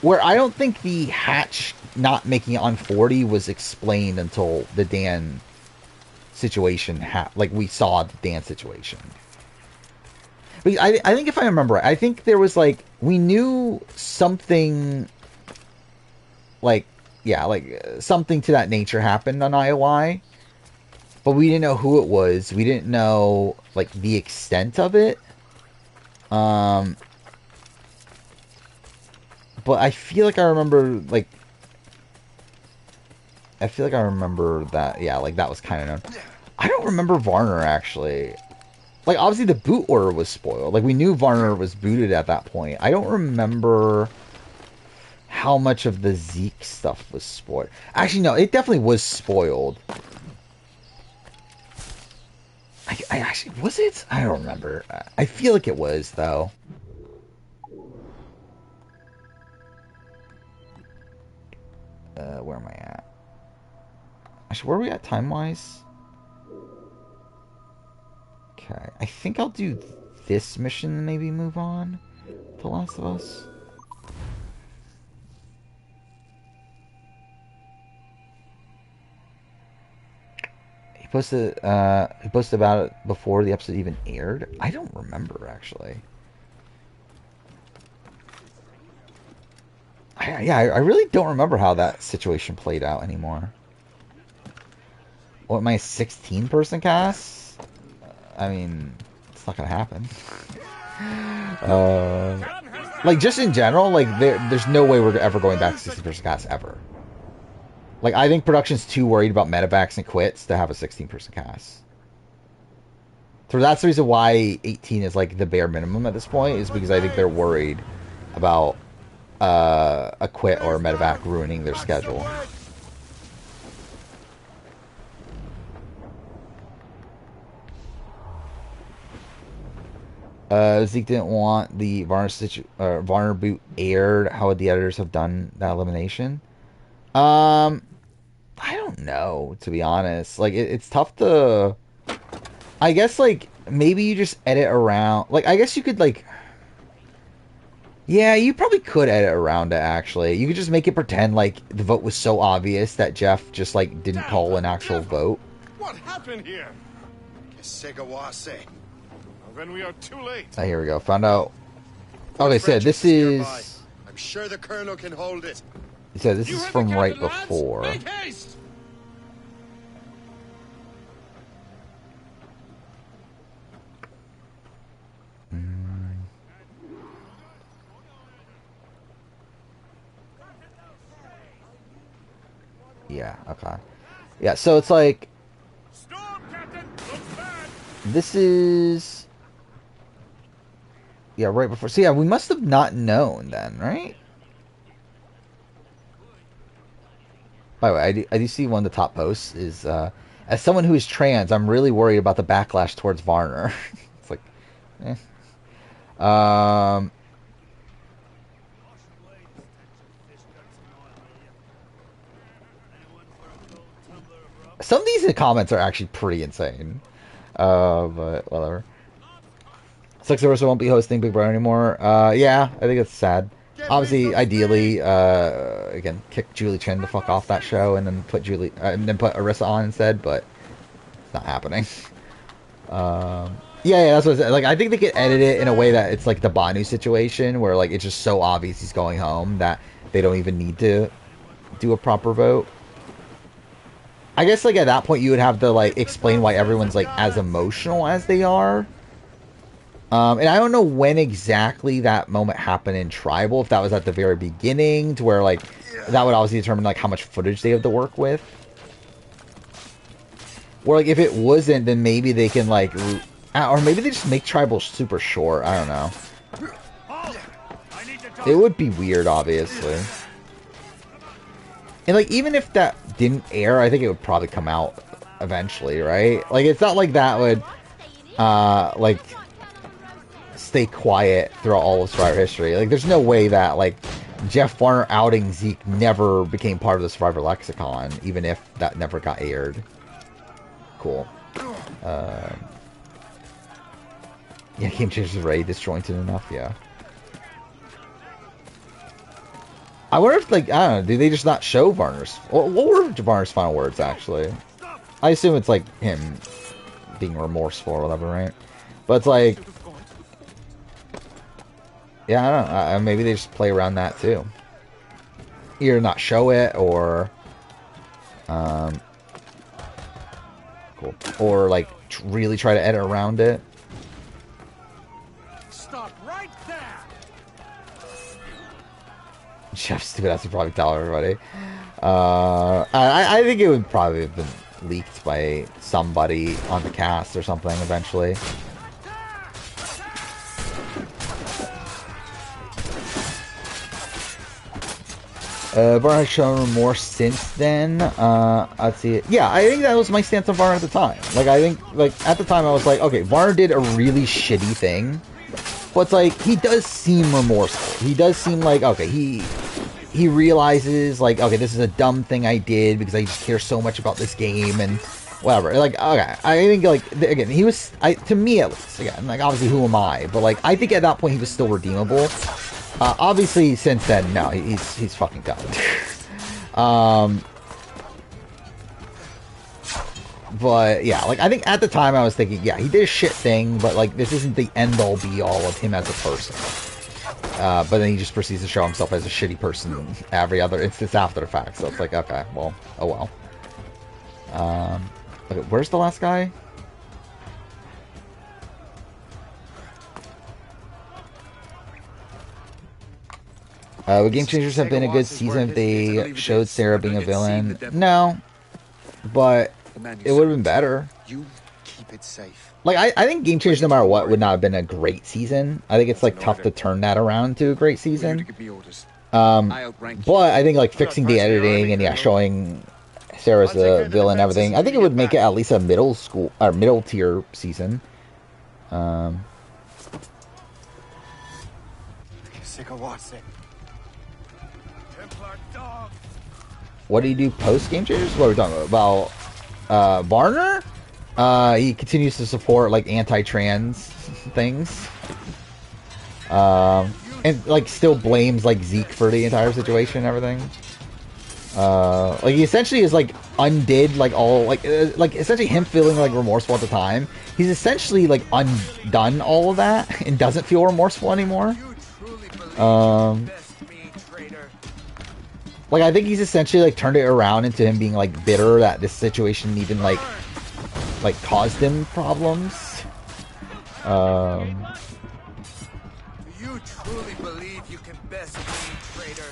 Where I don't think the hatch not making it on 40 was explained until the Dan situation like we saw the Dan situation. But I think if I remember right, I think there was like we knew something like something to that nature happened on IOI, but we didn't know who it was. We didn't know like the extent of it. But I feel like I remember that, yeah, like that was kind of known. I don't remember Varner, actually. Like, obviously the boot order was spoiled. Like, we knew Varner was booted at that point. I don't remember how much of the Zeke stuff was spoiled. Actually, no, it definitely was spoiled. I actually, was it? I don't remember. I feel like it was, though. Where am I at? Actually, where are we at time-wise? Okay, I think I'll do this mission and maybe move on to Last of Us. He posted about it before the episode even aired. I don't remember, actually. I really don't remember how that situation played out anymore. What, my 16-person cast? I mean, it's not gonna happen. Like, just in general, like, there's no way we're ever going back to 16-person cast, ever. Like, I think production's too worried about medevacs and quits to have a 16-person cast. So that's the reason why 18 is, like, the bare minimum at this point, is because I think they're worried about a quit or a medevac ruining their schedule. Zeke didn't want the Varner boot aired. How would the editors have done that elimination? I don't know, to be honest. Like, it's tough to... I guess, like, maybe you just edit around... Like, I guess you could, like... Yeah, you probably could edit around it, actually. You could just make it pretend like the vote was so obvious that Jeff just, like, didn't call an actual vote.
What happened here?
Segawase.
Then we are too late.
Oh, here we go. Found out. Okay, so this is...
I'm sure the Colonel can hold it.
He said this is from right before.
Make haste!
Yeah, okay. Yeah, so it's like... This is... Yeah, right before... So yeah, we must have not known then, right? By the way, I do see one of the top posts is... as someone who is trans, I'm really worried about the backlash towards Varner. It's like... Eh. Some of these comments are actually pretty insane. But whatever. Sucks the won't be hosting Big Brother anymore. Yeah, I think it's sad. Obviously, ideally, again, kick Julie Chen the fuck off that show and then put Arissa on instead, but it's not happening. Yeah, that's what I said. Like, I think they could edit it in a way that it's like the Banu situation, where like it's just so obvious he's going home that they don't even need to do a proper vote. I guess, like, at that point, you would have to, like, explain why everyone's, like, as emotional as they are. And I don't know when exactly that moment happened in Tribal, if that was at the very beginning, to where, like, that would obviously determine, like, how much footage they have to work with. Or, like, if it wasn't, then maybe they can, like, or maybe they just make Tribal super short. I don't know. It would be weird, obviously. And, like, even if that didn't air, I think it would probably come out eventually, right? Like, it's not like that would, like, stay quiet throughout all of Survivor history. Like, there's no way that, like, Jeff Varner outing Zeke never became part of the Survivor lexicon, even if that never got aired. Cool. Yeah, Game Changers is already disjointed enough, yeah. I wonder if, like, I don't know, do they just not show Varner's... What were Varner's final words, actually? I assume it's, like, him being remorseful or whatever, right? But it's like... Yeah, I don't know. Maybe they just play around that, too. Either not show it, or... Cool. Or, like, really try to edit around it.
Stop right there.
Jeff Stupid has to probably tell everybody. I think it would probably have been leaked by somebody on the cast or something eventually. Varner has shown remorse since then. Let's see. Yeah, I think that was my stance on Varner at the time. Like, I think, like, at the time I was like, okay, Varner did a really shitty thing. But it's like, he does seem remorseful. He does seem like, okay, he realizes, like, okay, this is a dumb thing I did because I just care so much about this game and whatever. Like, okay, I think, like, again, he was, to me at least, again, like, obviously, who am I? But, like, I think at that point he was still redeemable. Obviously, since then, no, he's fucking done. But, yeah, like, I think at the time I was thinking, yeah, he did a shit thing, but, like, this isn't the end-all, be-all of him as a person. But then he just proceeds to show himself as a shitty person every other instance after the fact. So it's like, okay, well, oh well. Okay, where's the last guy? Would Game Changers have been a good season if they showed Sarah being a villain? No, but it would have been better.
You keep it safe.
Like, I think Game Changers, no matter what, would not have been a great season. I think it's, like, tough to turn that around into a great season. But I think, like, fixing the editing and, yeah, showing Sarah as the villain and everything, I think it would make it at least a middle tier season. What do you do post Game Changers? What are we talking about? Varner? He continues to support, like, anti-trans things. And, like, still blames, like, Zeke for the entire situation and everything. Like, he essentially is, like, undid, like, all, like, essentially him feeling, like, remorseful at the time. He's essentially, like, undone all of that and doesn't feel remorseful anymore. Like, I think he's essentially, like, turned it around into him being, like, bitter that this situation even, like, caused him problems.
You truly believe you can best me, traitor?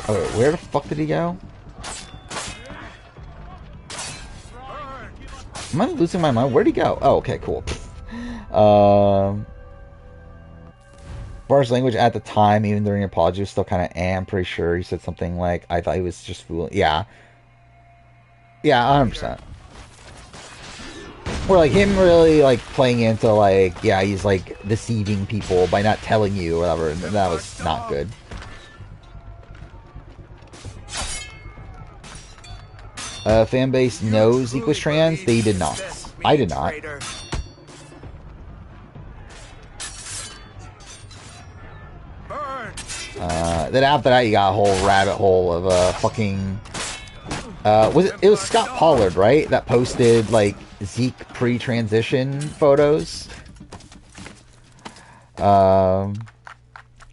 Okay, where the fuck did he go? Am I losing my mind? Where'd he go? Oh, okay, cool. Bar's language at the time, even during apology, was still kind of, I'm pretty sure he said something like, I thought he was just fooling. Yeah. Yeah, 100%. Or, like, him really, like, playing into, like, yeah, he's, like, deceiving people by not telling you or whatever, and that was not good. Fan base knows Zeke was trans? They did not. I did not. Then after that, you got a whole rabbit hole of fucking. It was Scott Pollard, right? That posted, like, Zeke pre-transition photos.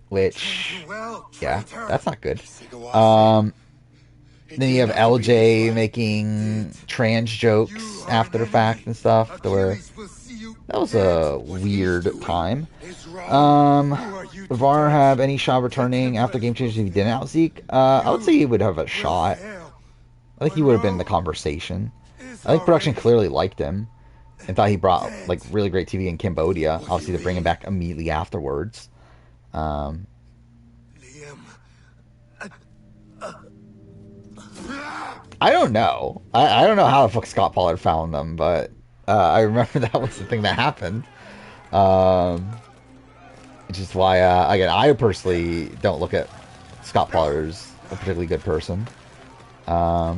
Which, yeah, that's not good. Then you have LJ making trans jokes after the fact and stuff. That was a weird time. Would Varner have any shot returning after Game Changers if he didn't out Zeke? I would say he would have a shot. I think he would have been in the conversation. I think production clearly liked him and thought he brought, like, really great TV in Cambodia. Obviously, to bring him back immediately afterwards. I don't know. I don't know how the fuck Scott Pollard found them, but I remember that was the thing that happened. Which is why, again, I personally don't look at Scott Pollard as a particularly good person. But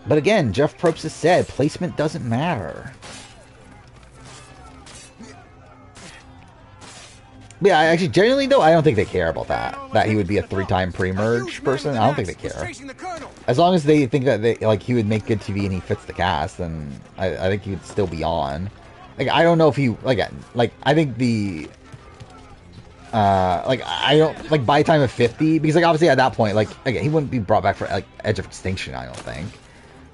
again, Jeff Probst has said placement doesn't matter. But yeah, actually, genuinely though, I don't think they care about that. That he would be a 3-time pre-merge person. I don't think they care. As long as they think that he would make good TV and he fits the cast, then I think he would still be on. Like, I don't know if he I think the I don't by the time of 50, because obviously at that point again, he wouldn't be brought back for Edge of Extinction. I don't think.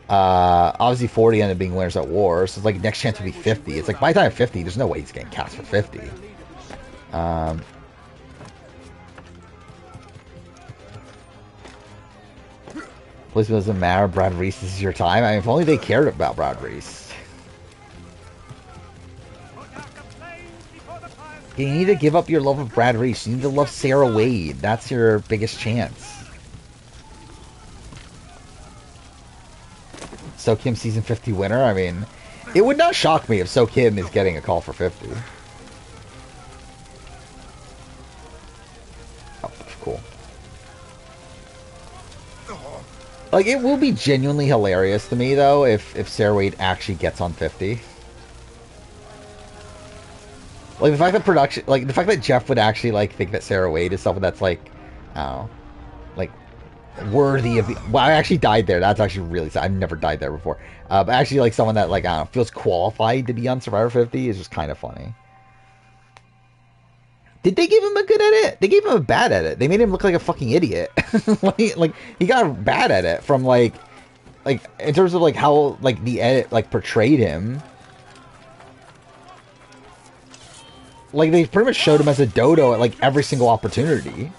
Obviously 40 ended up being Winners at War, so it's next chance would be 50. It's by the time of 50, there's no way he's getting cast for 50. Placement doesn't matter. Brad Reese, this is your time. I mean, if only they cared about Brad Reese. You need to give up your love of Brad Reese. You need to love Sarah Wade. That's your biggest chance. So Kim season 50 winner. I mean, it would not shock me if So Kim is getting a call for 50. Oh, cool. It will be genuinely hilarious to me though if Sarah Wade actually gets on 50. The fact that production, the fact that Jeff would actually think that Sarah Wade is someone that's I don't know, worthy of the. Well, I actually died there. That's actually really sad. I've never died there before. But actually, someone that I don't know, feels qualified to be on Survivor 50 is just kind of funny. Did they give him a good edit? They gave him a bad edit. They made him look like a fucking idiot. He got a bad edit from in terms of how the edit portrayed him. They pretty much showed him as a dodo at every single opportunity.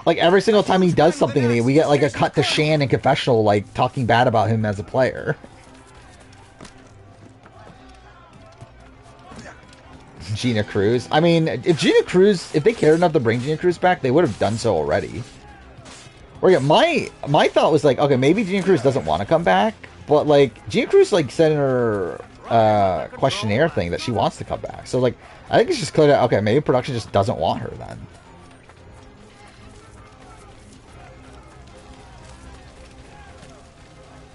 Every single time he does something, we get a cut to Shan and confessional talking bad about him as a player. Gina Cruz. I mean, if they cared enough to bring Gina Cruz back, they would have done so already. Or yeah, my thought was okay, maybe Gina Cruz doesn't want to come back, but Gina Cruz said in her questionnaire thing that she wants to come back. So I think it's just clear that okay, maybe production just doesn't want her then.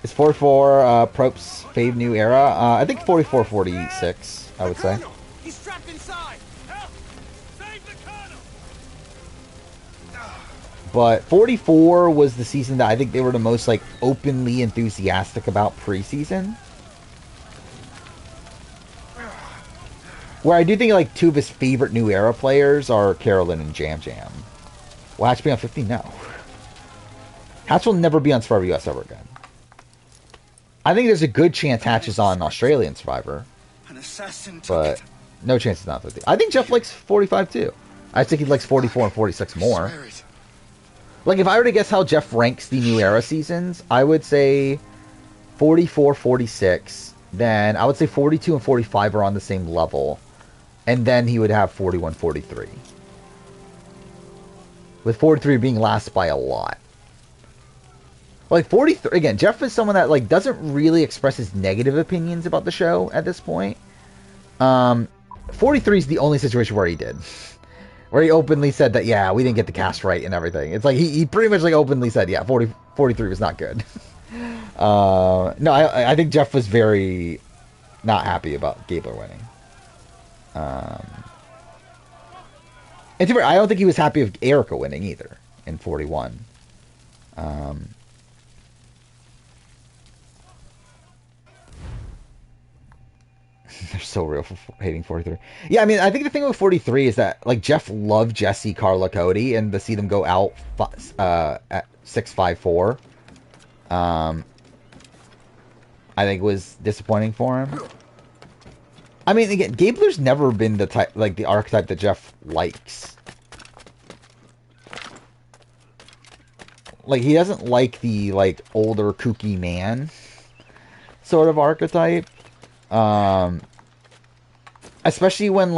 Is 44 Propst's fave new era? I think 44-46, I would say.
He's trapped inside. Help! Save the colonel!
But 44 was the season that I think they were the most openly enthusiastic about preseason. Where I do think two of his favorite new era players are Carolyn and Jam Jam. Will Hatch be on 50? No. Hatch will never be on Survivor US ever again. I think there's a good chance Hatch is on Australian Survivor. But no chance it's not 50. I think Jeff likes 45 too. I think he likes 44 and 46 more. If I were to guess how Jeff ranks the new era seasons, I would say 44, 46. Then I would say 42 and 45 are on the same level. And then he would have 41, 43. With 43 being last by a lot. 43, again, Jeff is someone that doesn't really express his negative opinions about the show at this point. 43 is the only situation where he did. Where he openly said that, yeah, we didn't get the cast right and everything. It's he pretty much openly said, yeah, 43 was not good. No, I think Jeff was very not happy about Gabler winning. And to be fair, I don't think he was happy with Erica winning either in 41. They're so real for hating 43. Yeah, I mean, I think the thing with 43 is that Jeff loved Jesse, Carla, Cody, and to see them go out at 6-5-4, I think was disappointing for him. I mean, again, Gabler's never been the type, the archetype that Jeff likes. He doesn't like the older kooky man sort of archetype. Especially when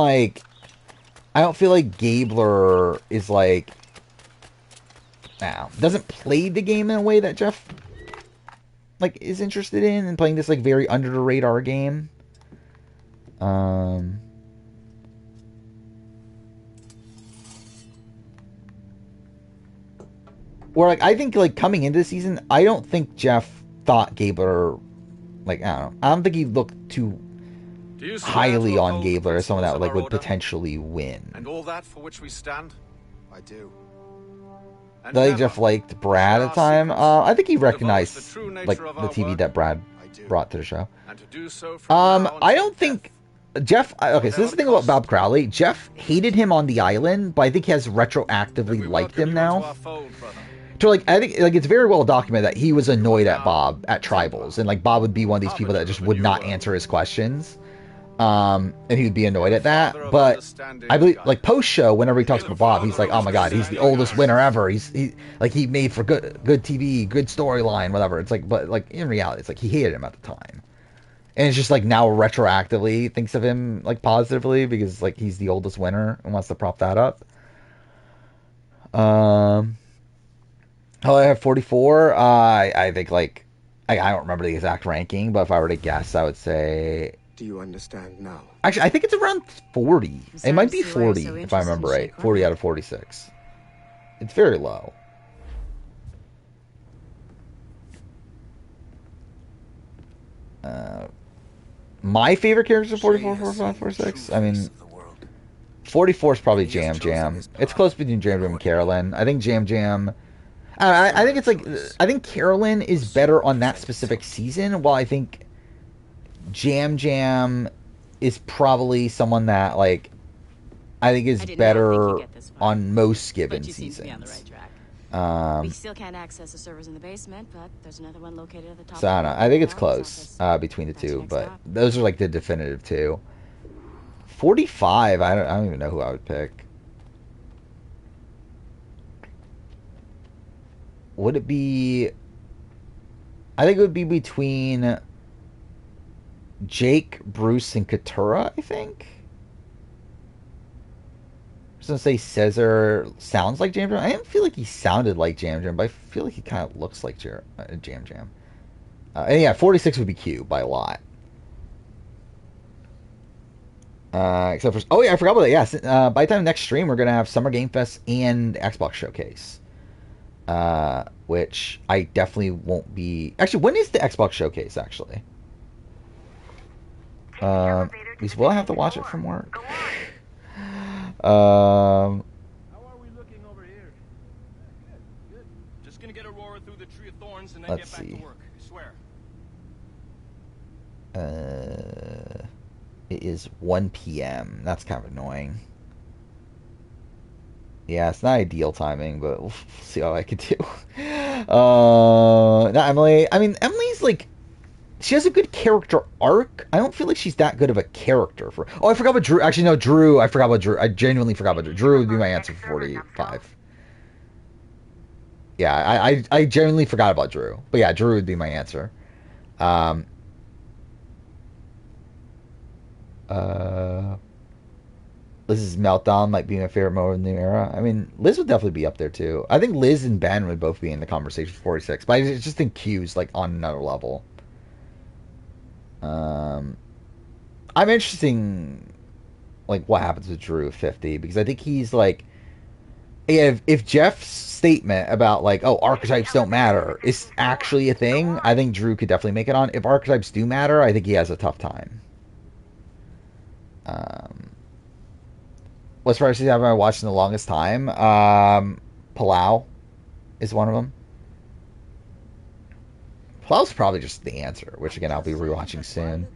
I don't feel like Gabler is like, doesn't play the game in a way that Jeff like is interested in playing this like very under the radar game. Or like I think like coming into the season, I don't think Jeff thought Gabler like I don't think he looked too highly on Gabler as someone that like would potentially win.
And all that for which we stand?
I do.
I think Jeff liked Brad at the time. I think he recognized like the TV that Brad brought to the show. I don't think Jeff. Okay, so this is the thing about Bob Crowley. Jeff hated him on the island, but I think he has retroactively liked him now. So like I think like it's very well documented that he was annoyed at Bob at Tribals, and like Bob would be one of these people that just would not answer his questions. And he would be annoyed at that. But I believe, like post show, whenever he talks about Bob, he's like, "Oh my God, he's the oldest winner ever. He made for good TV, good storyline, whatever." It's like, but like in reality, it's like he hated him at the time, and it's just like now retroactively thinks of him like positively because like he's the oldest winner and wants to prop that up. Oh, I have 44. I think like I don't remember the exact ranking, but if I were to guess, I would say.
Do you understand now?
Actually, I think it's around 40. It might be 40, if I remember right. 40 out of 46. It's very low. My favorite characters are 44, 45, 46. I mean, 44 is probably Jam Jam. It's close between Jam Jam and Carolyn. I think Jam Jam... I think it's like... I think Carolyn is better on that specific season, while I think... Jam Jam is probably someone that like I think is better on most given seasons.
We still can't access the servers in the basement, but there's another one located at the top.
So I don't know. I think it's close between the two, but those are like the definitive two. 45. I don't even know who I would pick. Would it be? I think it would be between Jake, Bruce, and Katura, I think. I was gonna say Caesar sounds like Jam Jam. I didn't feel like he sounded like Jam Jam, but I feel like he kind of looks like Jam Jam. And yeah, 46 would be Q by a lot. Except for I forgot about that. Yes, by the time next stream, we're gonna have Summer Game Fest and Xbox Showcase. Which I definitely won't be. Actually, when is the Xbox Showcase? Actually. Because will I have to watch it from work?
How are we looking over here? Good. Just gonna get Aurora through the tree of thorns and then get back to work. I swear.
It is 1 p.m. That's kind of annoying. Yeah, it's not ideal timing, but we'll see how I can do. Not Emily. I mean, Emily's like. She has a good character arc. I don't feel like she's that good of a character for... Oh, I forgot about Drew. Actually, no, Drew. I forgot about Drew. I genuinely forgot about Drew. Drew would be my answer for 45. Yeah, I genuinely forgot about Drew. But yeah, Drew would be my answer. Liz's meltdown might be my favorite moment in the era. I mean, Liz would definitely be up there too. I think Liz and Ben would both be in the conversation for 46. But I just think Q's like on another level. I'm interested like what happens with Drew 50 because I think he's like if Jeff's statement about like archetypes don't matter is actually a thing, I think Drew could definitely make it on. If archetypes do matter, I think he has a tough time. What's first I've been watching the longest time? Palau is one of them. Palau's probably just the answer, which again I'll be rewatching soon.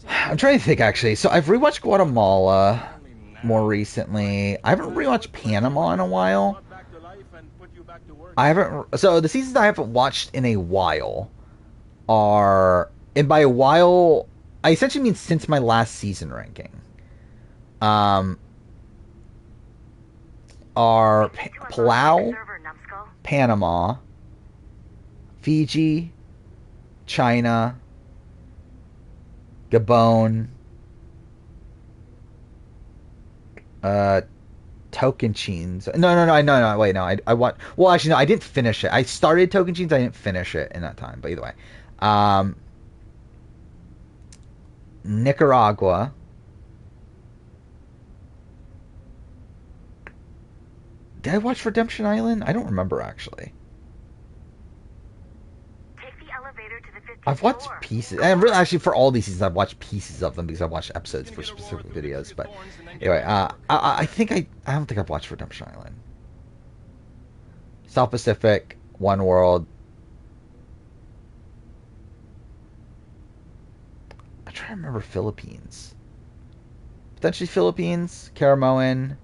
I'm trying to think actually. So I've rewatched Guatemala more recently. I haven't rewatched Panama in a while. So the seasons I haven't watched in a while are, and by a while I essentially mean since my last season ranking. Are Palau, Panama, Fiji, China, Gabon, Tokenshiens. No. Wait, no. I watched. Well, actually, no. I didn't finish it. I started Tokenshiens. I didn't finish it in that time. But either way, Nicaragua. Did I watch Redemption Island? I don't remember actually.
Take the elevator to the 15th
I've watched
floor.
pieces, and really, actually, for all these seasons, I've watched pieces of them because I've watched episodes for specific videos. But anyway, I think I don't think I've watched Redemption Island. South Pacific, One World. I'm trying to remember Philippines. Potentially Philippines, Caramoan.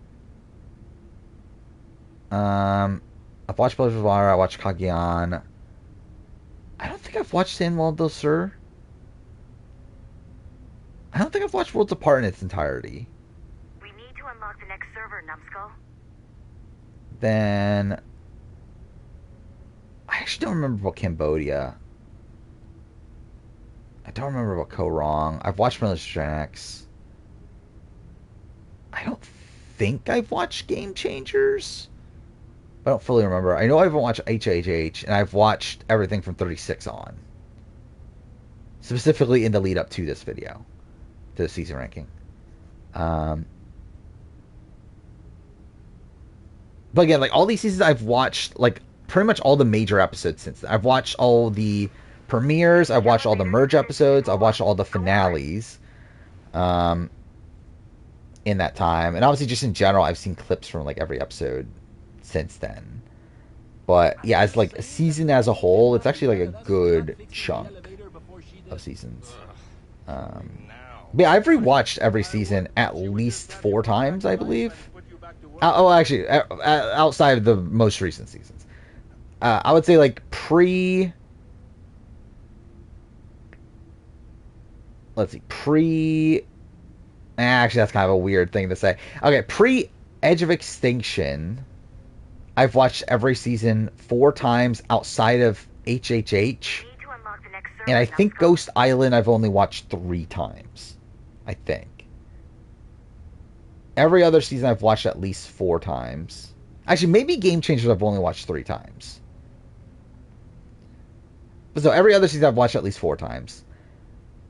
I've watched Brothers of Water. I watched Cagayan. I don't think I've watched San Juan del Sur. I don't think I've watched Worlds Apart in its entirety.
We need to unlock the next server, Numbskull.
Then I actually don't remember about Cambodia. I don't remember about Ko Rong. I've watched Military Gen X. I don't think I've watched Game Changers. I don't fully remember. I know I haven't watched HHH, and I've watched everything from 36 on. Specifically in the lead up to this video. To the season ranking. But again, like all these seasons I've watched, like pretty much all the major episodes since then. I've watched all the premieres, I've watched all the merge episodes, I've watched all the finales. In that time. And obviously just in general, I've seen clips from like every episode since then. But yeah, as like a season as a whole, it's actually like a good chunk of seasons. Yeah, I've rewatched every season at least 4 times, I believe. Actually, outside of the most recent seasons. I would say like actually, that's kind of a weird thing to say. Okay, pre-Edge of Extinction, I've watched every season 4 times outside of HHH. And I think Ghost Island I've only watched 3 times. I think. Every other season I've watched at least 4 times. Actually, maybe Game Changers I've only watched 3 times. But so every other season I've watched at least 4 times.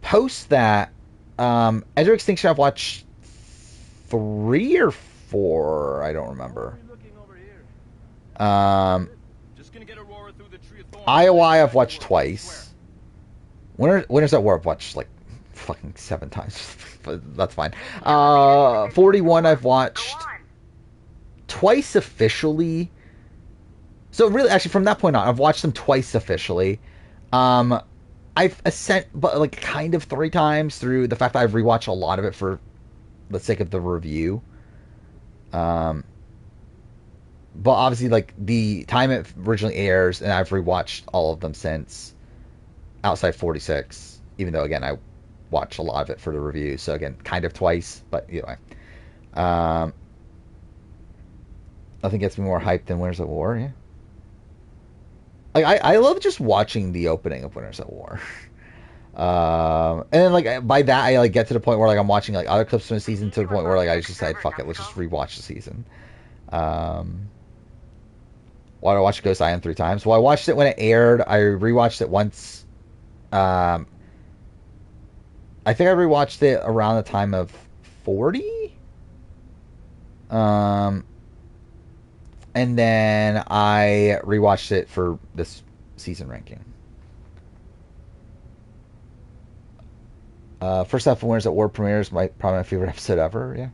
Post that, Edge of Extinction I've watched 3 or 4. I don't remember. Iowa I've watched twice. Winners at War I've watched like fucking 7 times. But that's fine. 41 I've watched twice officially. So really, actually, from that point on, I've watched them twice officially. I've but like kind of 3 times through the fact that I've rewatched a lot of it for the sake of the review. But obviously, like the time it originally airs, and I've rewatched all of them since. Outside 46, even though again I watched a lot of it for the review, so again kind of twice, but anyway. Nothing gets me more hyped than Winners at War. Yeah. Like I love just watching the opening of Winners at War. And then like by that I like get to the point where like I'm watching like other clips from the season to the point where like I just decide fuck it, let's just rewatch the season. Why did I watch Ghost Island 3 times? Well, I watched it when it aired. I rewatched it once. I think I rewatched it around the time of 40. And then I rewatched it for this season ranking. First half of Winners at War premieres, probably my favorite episode ever. Yeah,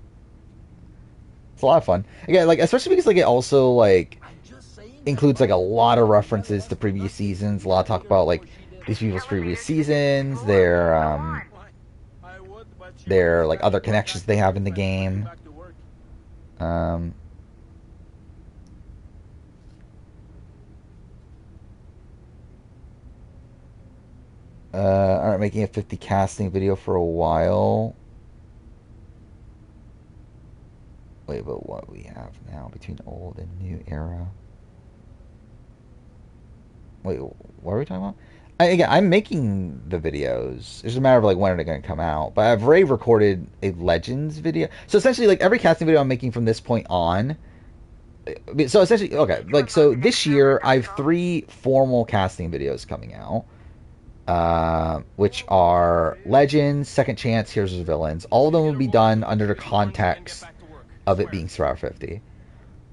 it's a lot of fun. Again, like especially because like it also like includes like a lot of references to previous seasons. A lot of talk about like these people's previous seasons, their like other connections they have in the game. Aren't making a 50 casting video for a while. Wait, but what we have now between old and new era? Wait, what are we talking about? Again, I'm making the videos. It's just a matter of like when are they going to come out. But I've already recorded a Legends video. So essentially, like every casting video I'm making from this point on. So essentially, okay, like so this year I have 3 formal casting videos coming out, which are Legends, Second Chance, Heroes of Villains. All of them will be done under the context of it being Survivor 50.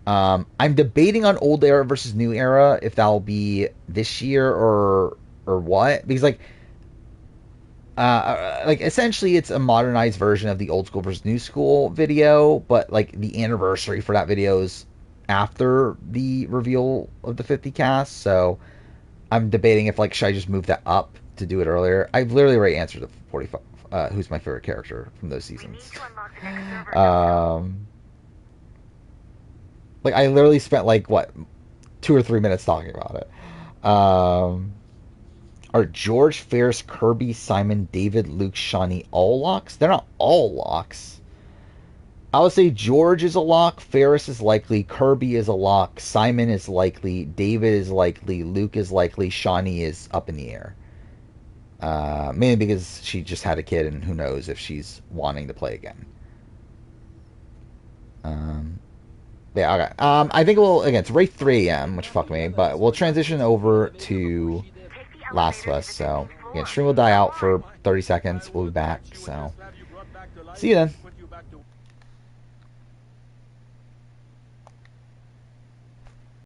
I'm debating on old era versus new era if that'll be this year or what, because like essentially it's a modernized version of the old school versus new school video, but like the anniversary for that video is after the reveal of the 50 cast, so I'm debating if like should I just move that up to do it earlier. I've literally already answered the 45 who's my favorite character from those seasons. Like I literally spent like what 2 or 3 minutes talking about it. Are George, Ferris, Kirby, Simon, David, Luke, Shawnee all locks? They're not all locks. I would say George is a lock, Ferris is likely, Kirby is a lock, Simon is likely, David is likely, Luke is likely, Shawnee is up in the air. Mainly because she just had a kid and who knows if she's wanting to play again. Yeah, okay. I think it's right 3 a.m., which fuck me, but we'll transition over to Last of Us. So, again, stream will die out for 30 seconds. We'll be back. So, see you then.